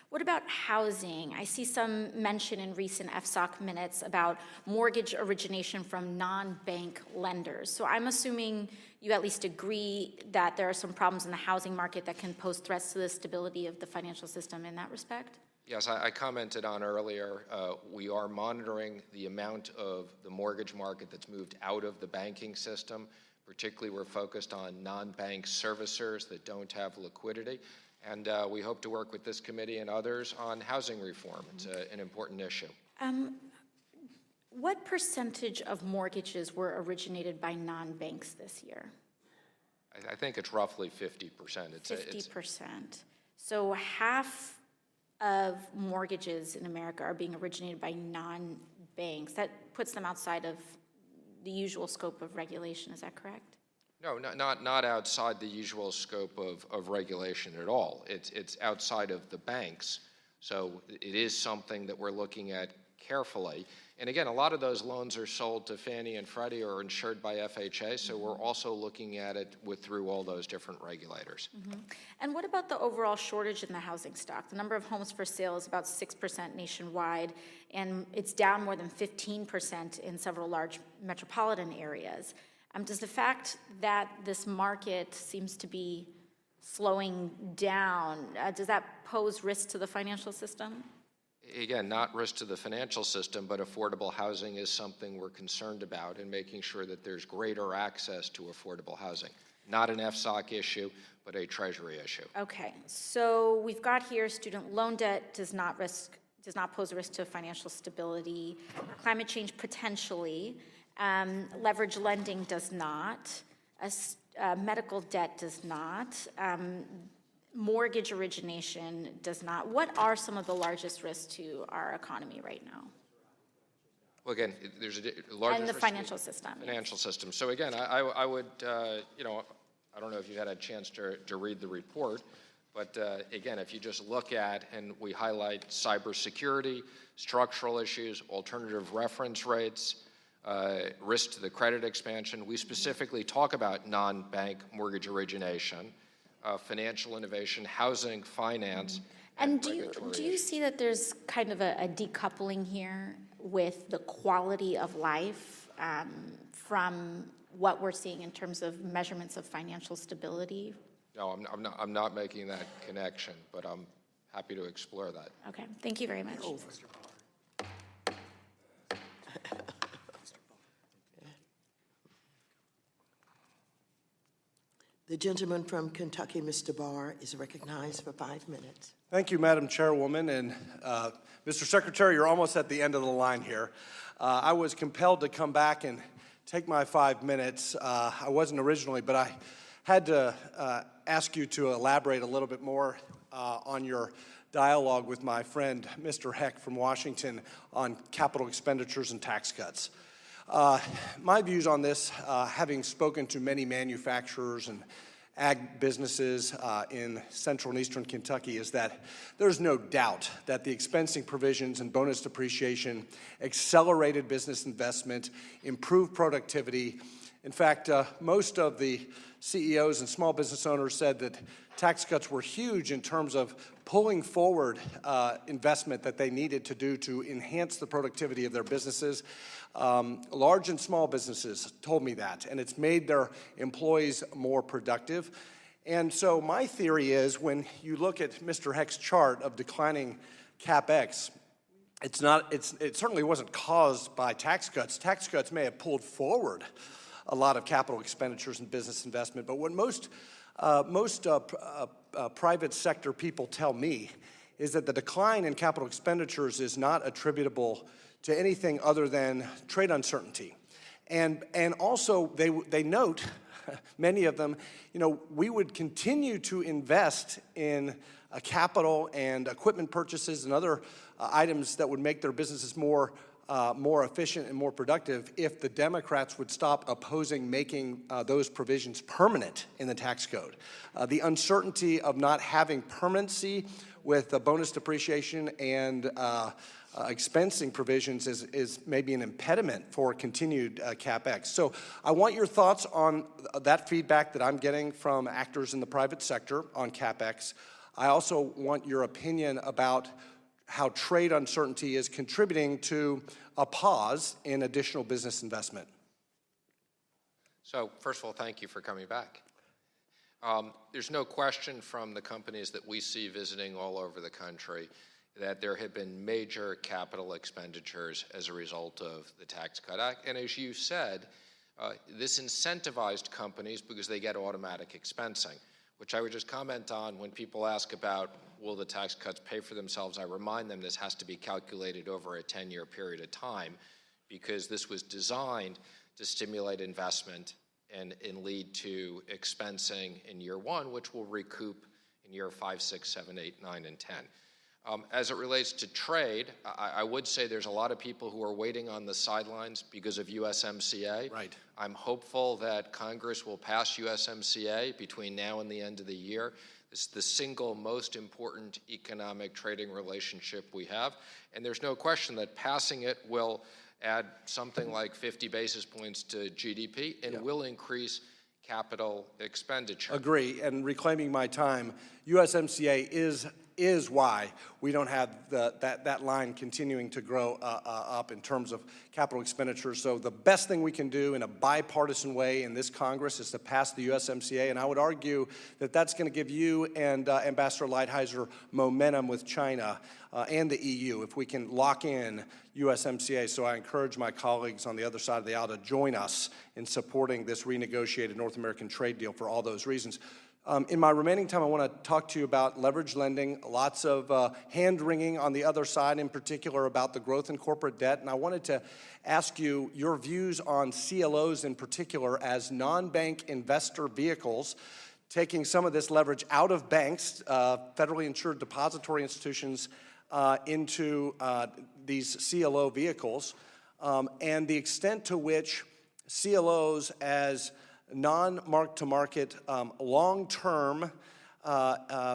S11: What about housing? I see some mention in recent FSOC minutes about mortgage origination from non-bank lenders. So I'm assuming you at least agree that there are some problems in the housing market that can pose threats to the stability of the financial system in that respect?
S5: Yes, I commented on earlier, we are monitoring the amount of the mortgage market that's moved out of the banking system. Particularly, we're focused on non-bank servicers that don't have liquidity. And we hope to work with this committee and others on housing reform. It's an important issue.
S11: What percentage of mortgages were originated by non-banks this year?
S5: I think it's roughly 50%.
S11: 50%. So half of mortgages in America are being originated by non-banks. That puts them outside of the usual scope of regulation. Is that correct?
S5: No, not outside the usual scope of regulation at all. It's outside of the banks. So it is something that we're looking at carefully. And again, a lot of those loans are sold to Fannie and Freddie or insured by FHA, so we're also looking at it through all those different regulators.
S11: Mm-hmm. And what about the overall shortage in the housing stock? The number of homes for sale is about 6% nationwide, and it's down more than 15% in several large metropolitan areas. Does the fact that this market seems to be slowing down, does that pose risk to the financial system?
S5: Again, not risk to the financial system, but affordable housing is something we're concerned about and making sure that there's greater access to affordable housing. Not an FSOC issue, but a Treasury issue.
S11: Okay, so we've got here student loan debt does not pose a risk to financial stability. Climate change potentially. Leverage lending does not. Medical debt does not. Mortgage origination does not. What are some of the largest risks to our economy right now?
S5: Well, again, there's a large
S11: and the financial system.
S5: Financial system. So again, I would, I don't know if you had a chance to read the report, but again, if you just look at, and we highlight cybersecurity, structural issues, alternative reference rates, risk to the credit expansion. We specifically talk about non-bank mortgage origination, financial innovation, housing, finance,
S11: and do you see that there's kind of a decoupling here with the quality of life from what we're seeing in terms of measurements of financial stability?
S5: No, I'm not making that connection, but I'm happy to explore that.
S11: Okay, thank you very much.
S1: The gentleman from Kentucky, Mr. Barr, is recognized for 5 minutes.
S22: Thank you, Madam Chairwoman, and Mr. Secretary, you're almost at the end of the line here. I was compelled to come back and take my 5 minutes. I wasn't originally, but I had to ask you to elaborate a little bit more on your dialogue with my friend, Mr. Heck from Washington, on capital expenditures and tax cuts. My views on this, having spoken to many manufacturers and ag businesses in central and eastern Kentucky, is that there's no doubt that the expensing provisions and bonus depreciation accelerated business investment, improved productivity. In fact, most of the CEOs and small business owners said that tax cuts were huge in terms of pulling forward investment that they needed to do to enhance the productivity of their businesses. Large and small businesses told me that, and it's made their employees more productive. And so my theory is when you look at Mr. Heck's chart of declining CapEx, it certainly wasn't caused by tax cuts. Tax cuts may have pulled forward a lot of capital expenditures and business investment, but what most private sector people tell me is that the decline in capital expenditures is not attributable to anything other than trade uncertainty. And also they note, many of them, we would continue to invest in capital and equipment purchases and other items that would make their businesses more efficient and more productive if the Democrats would stop opposing making those provisions permanent in the tax code. The uncertainty of not having permanency with bonus depreciation and expensing provisions is maybe an impediment for continued CapEx. So I want your thoughts on that feedback that I'm getting from actors in the private sector on CapEx. I also want your opinion about how trade uncertainty is contributing to a pause in additional business investment.
S5: So first of all, thank you for coming back. There's no question from the companies that we see visiting all over the country that there have been major capital expenditures as a result of the Tax Cut Act. And as you said, this incentivized companies because they get automatic expensing, which I would just comment on when people ask about will the tax cuts pay for themselves. I remind them this has to be calculated over a 10-year period of time because this was designed to stimulate investment and lead to expensing in year one, which will recoup in year 5, 6, 7, 8, 9, and 10. As it relates to trade, I would say there's a lot of people who are waiting on the sidelines because of USMCA.
S22: Right.
S5: I'm hopeful that Congress will pass USMCA between now and the end of the year. It's the single most important economic trading relationship we have, and there's no question that passing it will add something like 50 basis points to GDP and will increase capital expenditure.
S22: Agree, and reclaiming my time, USMCA is why we don't have that line continuing to grow up in terms of capital expenditures. So the best thing we can do in a bipartisan way in this Congress is to pass the USMCA, and I would argue that that's going to give you and Ambassador Lighthizer momentum with China and the EU if we can lock in USMCA. So I encourage my colleagues on the other side of the aisle to join us in supporting this renegotiated North American trade deal for all those reasons. In my remaining time, I want to talk to you about leverage lending, lots of hand-wringing on the other side, in particular about the growth in corporate debt. And I wanted to ask you your views on CLOs in particular as non-bank investor vehicles, taking some of this leverage out of banks, federally insured depository institutions, into these CLO vehicles, and the extent to which CLOs as non-mark-to-market, long-term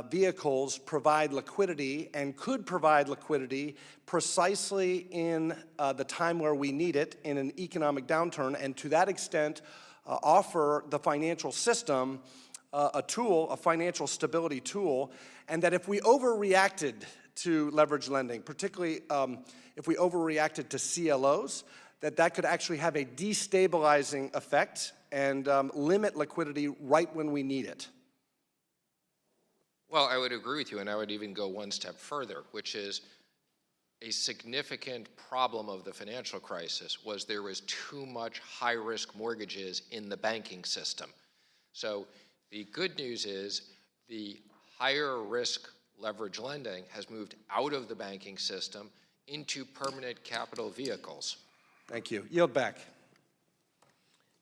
S22: vehicles provide liquidity and could provide liquidity precisely in the time where we need it in an economic downturn, and to that extent offer the financial system a tool, a financial stability tool, and that if we overreacted to leverage lending, particularly if we overreacted to CLOs, that could actually have a destabilizing effect and limit liquidity right when we need it.
S5: Well, I would agree with you, and I would even go one step further, which is a significant problem of the financial crisis was there was too much high-risk mortgages in the banking system. So the good news is the higher risk leverage lending has moved out of the banking system into permanent capital vehicles.
S22: Thank you. Yield back.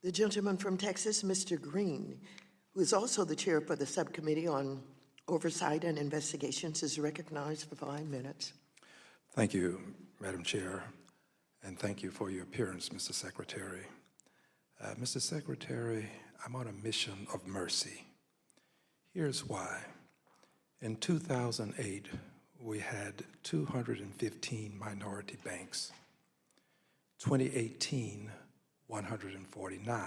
S1: The gentleman from Texas, Mr. Green, who is also the chair for the Subcommittee on Oversight and Investigations, is recognized for 5 minutes.
S2: Thank you, Madam Chair, and thank you for your appearance, Mr. Secretary. Mr. Secretary, I'm on a mission of mercy. Here's why. In 2008, we had 215 minority banks. 2018, 149.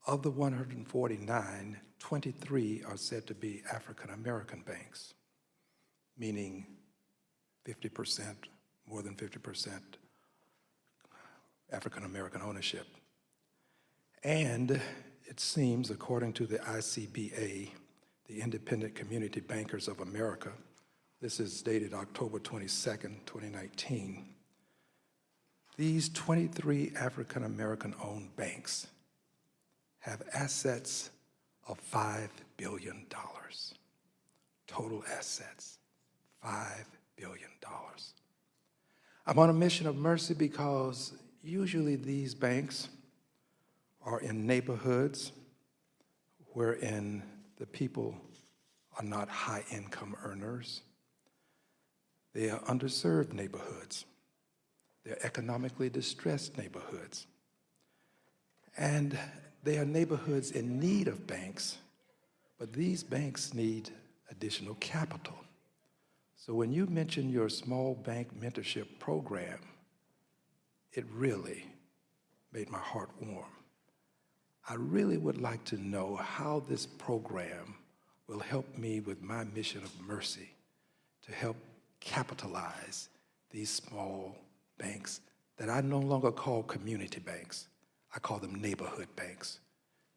S2: Of the 149, 23 are said to be African American banks, meaning 50%, more than 50% African American ownership. And it seems, according to the ICBA, the Independent Community Bankers of America, this is dated October 22nd, 2019, these 23 African American owned banks have assets of $5 billion. Total assets, $5 billion. I'm on a mission of mercy because usually these banks are in neighborhoods wherein the people are not high-income earners. They are underserved neighborhoods. They're economically distressed neighborhoods. And they are neighborhoods in need of banks, but these banks need additional capital. So when you mention your small bank mentorship program, it really made my heart warm. I really would like to know how this program will help me with my mission of mercy to help capitalize these small banks that I no longer call community banks. I call them neighborhood banks.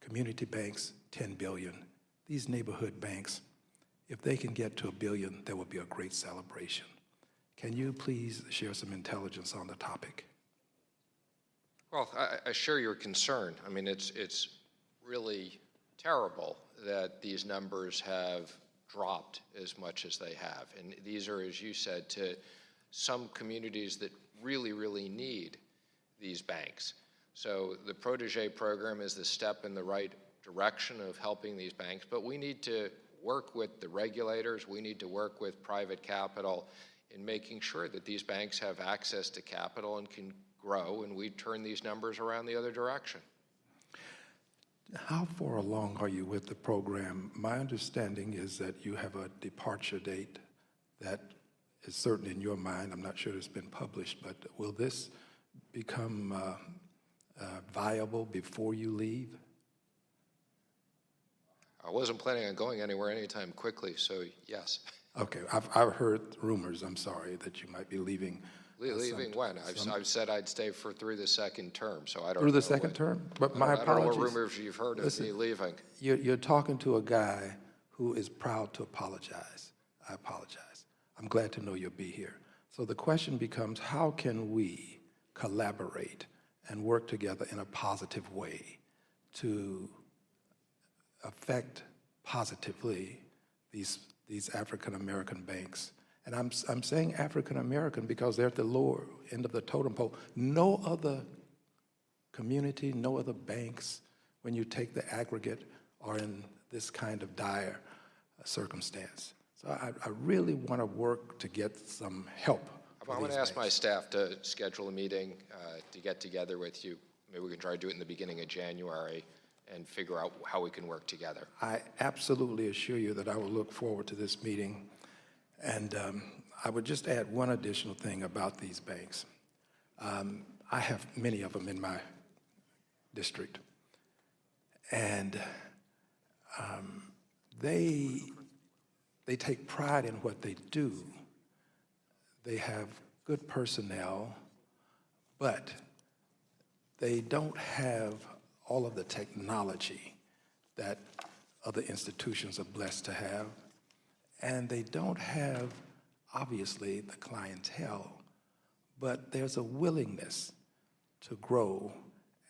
S2: Community banks, 10 billion. These neighborhood banks, if they can get to $1 billion, there will be a great celebration. Can you please share some intelligence on the topic?
S5: Well, I share your concern. I mean, it's really terrible that these numbers have dropped as much as they have. And these are, as you said, to some communities that really, really need these banks. So the Protégé program is the step in the right direction of helping these banks, but we need to work with the regulators, we need to work with private capital in making sure that these banks have access to capital and can grow, and we turn these numbers around the other direction.
S2: How far along are you with the program? My understanding is that you have a departure date that is certain in your mind. I'm not sure it's been published, but will this become viable before you leave?
S5: I wasn't planning on going anywhere anytime quickly, so yes.
S2: Okay, I've heard rumors, I'm sorry, that you might be leaving.
S5: Leaving when? I've said I'd stay through the second term, so I don't know.
S2: Through the second term? But my apologies.
S5: I don't know what rumors you've heard of me leaving.
S2: You're talking to a guy who is proud to apologize. I apologize. I'm glad to know you'll be here. So the question becomes, how can we collaborate and work together in a positive way to affect positively these African-American banks? And I'm saying African-American because they're at the lower end of the totem pole. No other community, no other banks, when you take the aggregate, are in this kind of dire circumstance. So I really want to work to get some help.
S5: I'm going to ask my staff to schedule a meeting to get together with you. Maybe we can try to do it in the beginning of January and figure out how we can work together.
S2: I absolutely assure you that I will look forward to this meeting. And I would just add one additional thing about these banks. I have many of them in my district. And they take pride in what they do. They have good personnel, but they don't have all of the technology that other institutions are blessed to have. And they don't have, obviously, the clientele, but there's a willingness to grow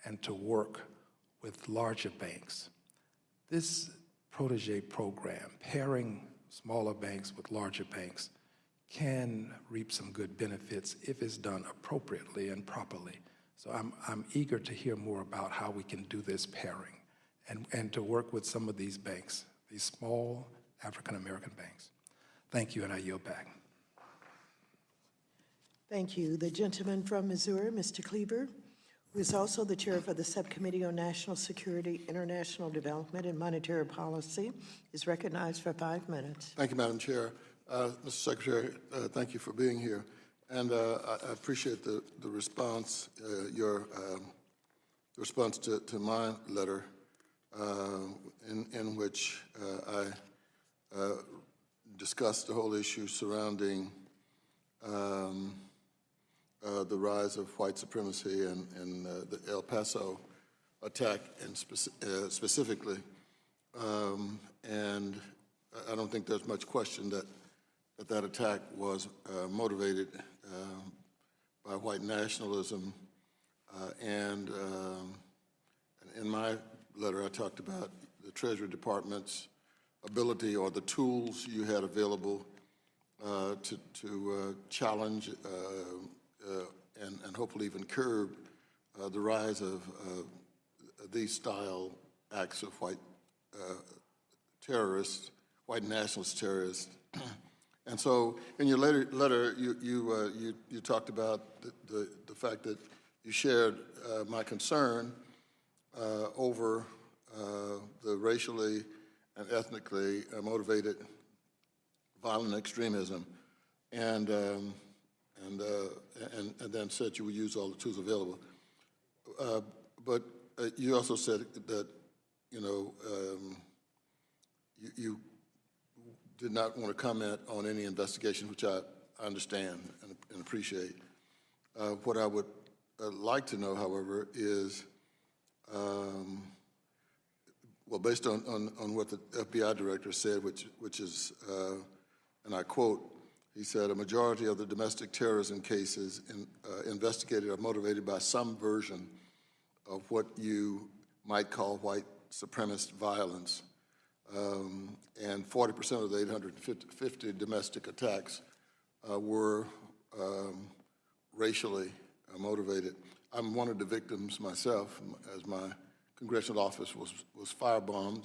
S2: and to work with larger banks. This Protégé program, pairing smaller banks with larger banks, can reap some good benefits if it's done appropriately and properly. So I'm eager to hear more about how we can do this pairing and to work with some of these banks, these small African-American banks. Thank you, and I yield back.
S1: Thank you. The gentleman from Missouri, Mr. Cleaver, who is also the chair for the Subcommittee on National Security, International Development, and Monetary Policy, is recognized for 5 minutes.
S13: Thank you, Madam Chair. Mr. Secretary, thank you for being here. And I appreciate the response, your response to my letter in which I discussed the whole issue surrounding the rise of white supremacy and the El Paso attack, and specifically. And I don't think there's much question that attack was motivated by white nationalism. And in my letter, I talked about the Treasury Department's ability, or the tools you had available to challenge and hopefully even curb the rise of these style acts of white terrorists, white nationalist terrorists. And so, in your letter, you talked about the fact that you shared my concern over the racially and ethnically motivated violent extremism, and then said you would use all the tools available. But you also said that you did not want to comment on any investigation, which I understand and appreciate. What I would like to know, however, is, well, based on what the FBI director said, which is, and I quote, he said, "A majority of the domestic terrorism cases investigated are motivated by some version of what you might call white supremacist violence. And 40% of the 850 domestic attacks were racially motivated." I'm one of the victims myself, as my congressional office was firebombed.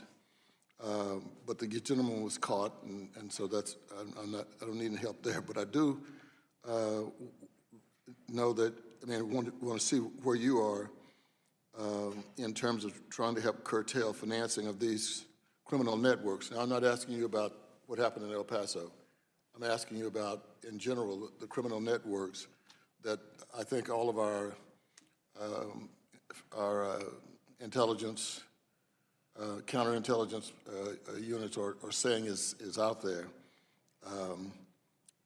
S13: But the gentleman was caught, and so that's, I don't need any help there. But I do know that, I want to see where you are in terms of trying to help curtail financing of these criminal networks. Now, I'm not asking you about what happened in El Paso. I'm asking you about, in general, the criminal networks that I think all of our intelligence, counterintelligence units are saying is out there.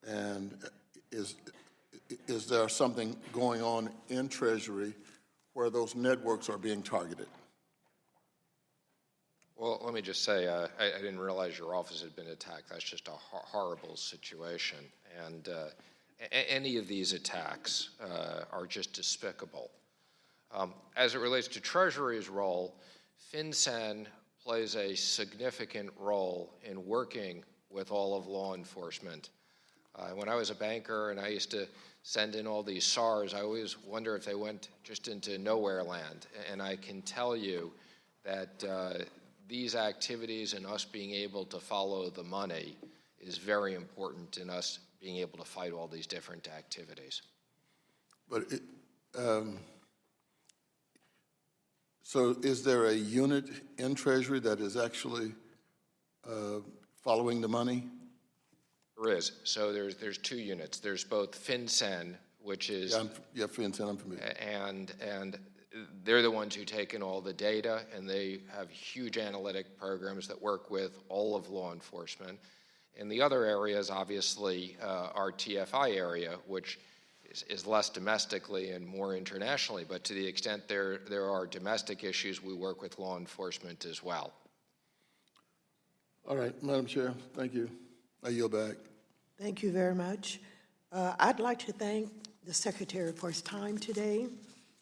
S13: And is there something going on in Treasury where those networks are being targeted?
S5: Well, let me just say, I didn't realize your office had been attacked. That's just a horrible situation. And any of these attacks are just despicable. As it relates to Treasury's role, FinCEN plays a significant role in working with all of law enforcement. When I was a banker and I used to send in all these SARs, I always wonder if they went just into nowhere land. And I can tell you that these activities and us being able to follow the money is very important in us being able to fight all these different activities.
S13: But so is there a unit in Treasury that is actually following the money?
S5: There is. So there's two units. There's both FinCEN, which is...
S13: Yeah, FinCEN, I'm familiar.
S5: And they're the ones who take in all the data, and they have huge analytic programs that work with all of law enforcement. And the other areas, obviously, our TFI area, which is less domestically and more internationally, but to the extent there are domestic issues, we work with law enforcement as well.
S13: All right, Madam Chair, thank you. I yield back.
S1: Thank you very much. I'd like to thank the Secretary for his time today.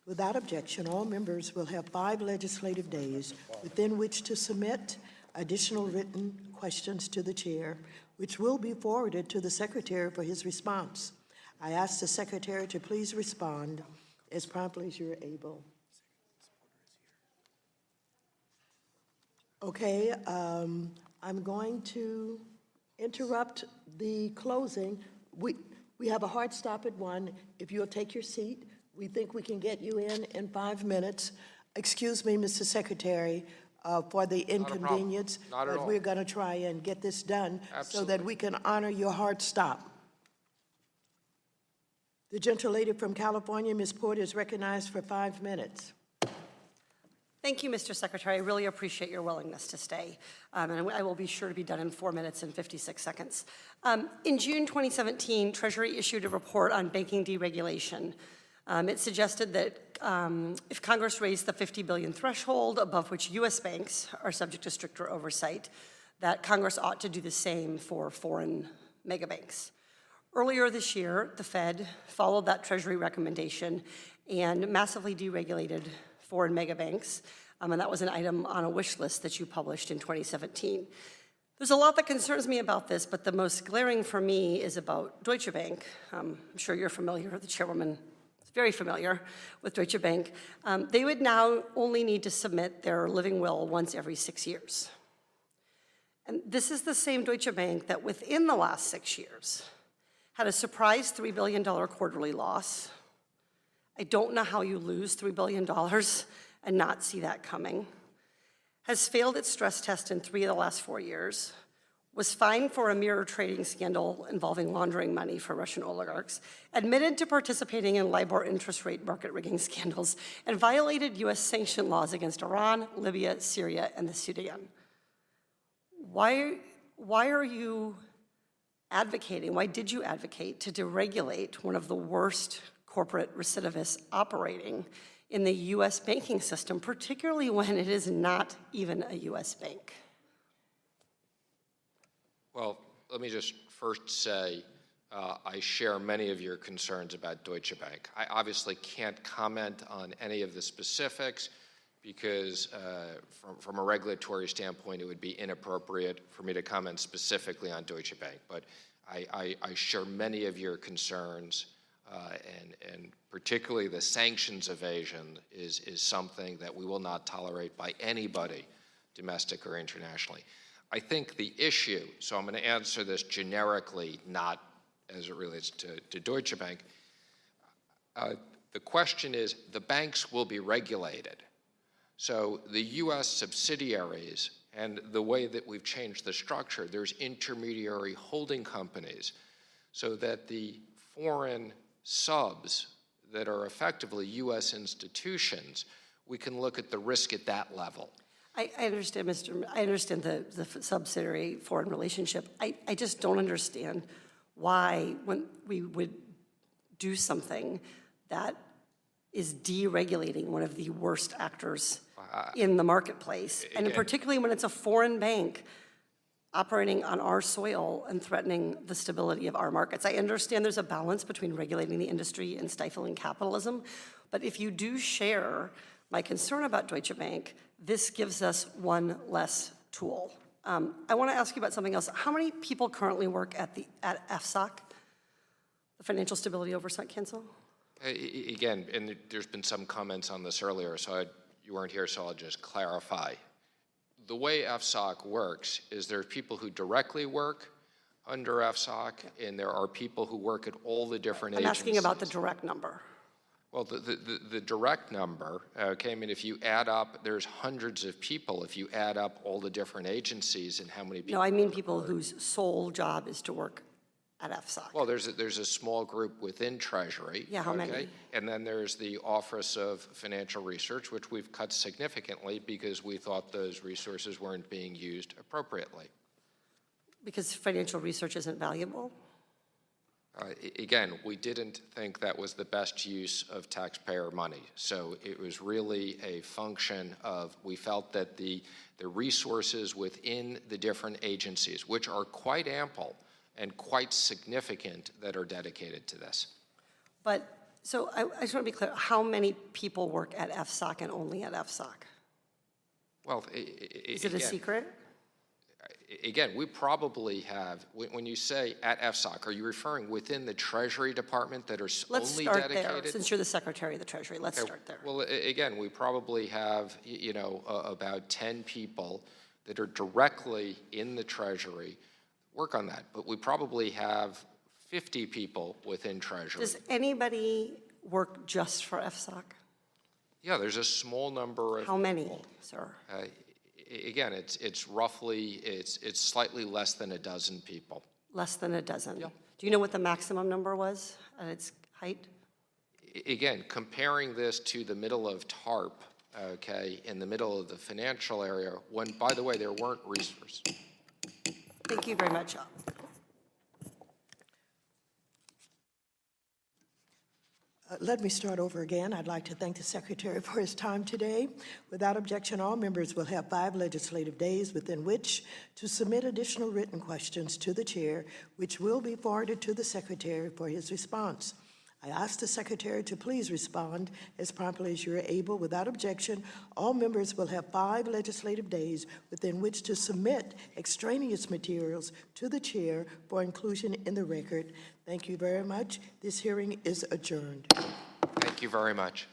S1: Without objection, all members will have 5 legislative days within which to submit additional written questions to the Chair, which will be forwarded to the Secretary for his response. I ask the Secretary to please respond as promptly as you're able. Okay, I'm going to interrupt the closing. We have a hard stop at 1. If you'll take your seat, we think we can get you in 5 minutes. Excuse me, Mr. Secretary, for the inconvenience.
S5: Not at all.
S1: But we're going to try and get this done so that
S5: Absolutely.
S1: we can honor your hard stop. The gentlelady from California, Ms. Porter, is recognized for 5 minutes.
S14: Thank you, Mr. Secretary. I really appreciate your willingness to stay. And I will be sure to be done in 4 minutes and 56 seconds. In June 2017, Treasury issued a report on banking deregulation. It suggested that if Congress raised the $50 billion threshold, above which U.S. banks are subject to stricter oversight, that Congress ought to do the same for foreign megabanks. Earlier this year, the Fed followed that Treasury recommendation and massively deregulated foreign megabanks, and that was an item on a wish list that you published in 2017. There's a lot that concerns me about this, but the most glaring for me is about Deutsche Bank. I'm sure you're familiar, the chairwoman is very familiar with Deutsche Bank. They would now only need to submit their living will once every 6 years. And this is the same Deutsche Bank that within the last 6 years had a surprise $3 billion quarterly loss. I don't know how you lose $3 billion and not see that coming. Has failed its stress test in 3 of the last 4 years, was fined for a mirror trading scandal involving laundering money for Russian oligarchs, admitted to participating in LIBOR interest rate market rigging scandals, and violated US sanction laws against Iran, Libya, Syria, and the Sudan. Why are you advocating, why did you advocate to deregulate one of the worst corporate recidivists operating in the US banking system, particularly when it is not even a US bank?
S5: Well, let me just first say I share many of your concerns about Deutsche Bank. I obviously can't comment on any of the specifics because from a regulatory standpoint, it would be inappropriate for me to comment specifically on Deutsche Bank. But I share many of your concerns, and particularly the sanctions evasion is something that we will not tolerate by anybody, domestic or internationally. I think the issue, so I'm going to answer this generically, not as it relates to Deutsche Bank. The question is, the banks will be regulated. So the U.S. subsidiaries and the way that we've changed the structure, there's intermediary holding companies so that the foreign subs that are effectively U.S. institutions, we can look at the risk at that level.
S14: I understand, I understand the subsidiary foreign relationship. I just don't understand why, when we would do something that is deregulating one of the worst actors in the marketplace, and particularly when it's a foreign bank operating on our soil and threatening the stability of our markets. I understand there's a balance between regulating the industry and stifling capitalism, but if you do share my concern about Deutsche Bank, this gives us one less tool. I want to ask you about something else. How many people currently work at FSOC, the Financial Stability Oversight Council?
S5: Again, and there's been some comments on this earlier, so you weren't here, so I'll just clarify. The way FSOC works is there are people who directly work under FSOC, and there are people who work at all the different agencies.
S14: I'm asking about the direct number.
S5: Well, the direct number, okay, I mean, if you add up, there's hundreds of people if you add up all the different agencies and how many people.
S14: No, I mean people whose sole job is to work at FSOC.
S5: Well, there's a small group within Treasury.
S14: Yeah, how many?
S5: And then there's the Office of Financial Research, which we've cut significantly because we thought those resources weren't being used appropriately.
S14: Because financial research isn't valuable?
S5: Again, we didn't think that was the best use of taxpayer money. So it was really a function of, we felt that the resources within the different agencies, which are quite ample and quite significant, that are dedicated to this.
S14: But, so I just want to be clear, how many people work at FSOC and only at FSOC?
S5: Well,
S14: is it a secret?
S5: Again, we probably have, when you say at FSOC, are you referring within the Treasury Department that are only dedicated?
S14: Let's start there, since you're the Secretary of the Treasury. Let's start there.
S5: Well, again, we probably have, about 10 people that are directly in the Treasury work on that. But we probably have 50 people within Treasury.
S14: Does anybody work just for FSOC?
S5: Yeah, there's a small number of.
S14: How many, sir?
S5: Again, it's roughly, it's slightly less than a dozen people.
S14: Less than a dozen?
S5: Yeah.
S14: Do you know what the maximum number was at its height?
S5: Again, comparing this to the middle of TARP, okay, in the middle of the financial area, when, by the way, there weren't resources.
S14: Thank you very much.
S1: Let me start over again. I'd like to thank the Secretary for his time today. Without objection, all members will have 5 legislative days within which to submit additional written questions to the Chair, which will be forwarded to the Secretary for his response. I ask the Secretary to please respond as promptly as you are able. Without objection, all members will have 5 legislative days within which to submit extraneous materials to the Chair for inclusion in the record. Thank you very much. This hearing is adjourned.
S5: Thank you very much.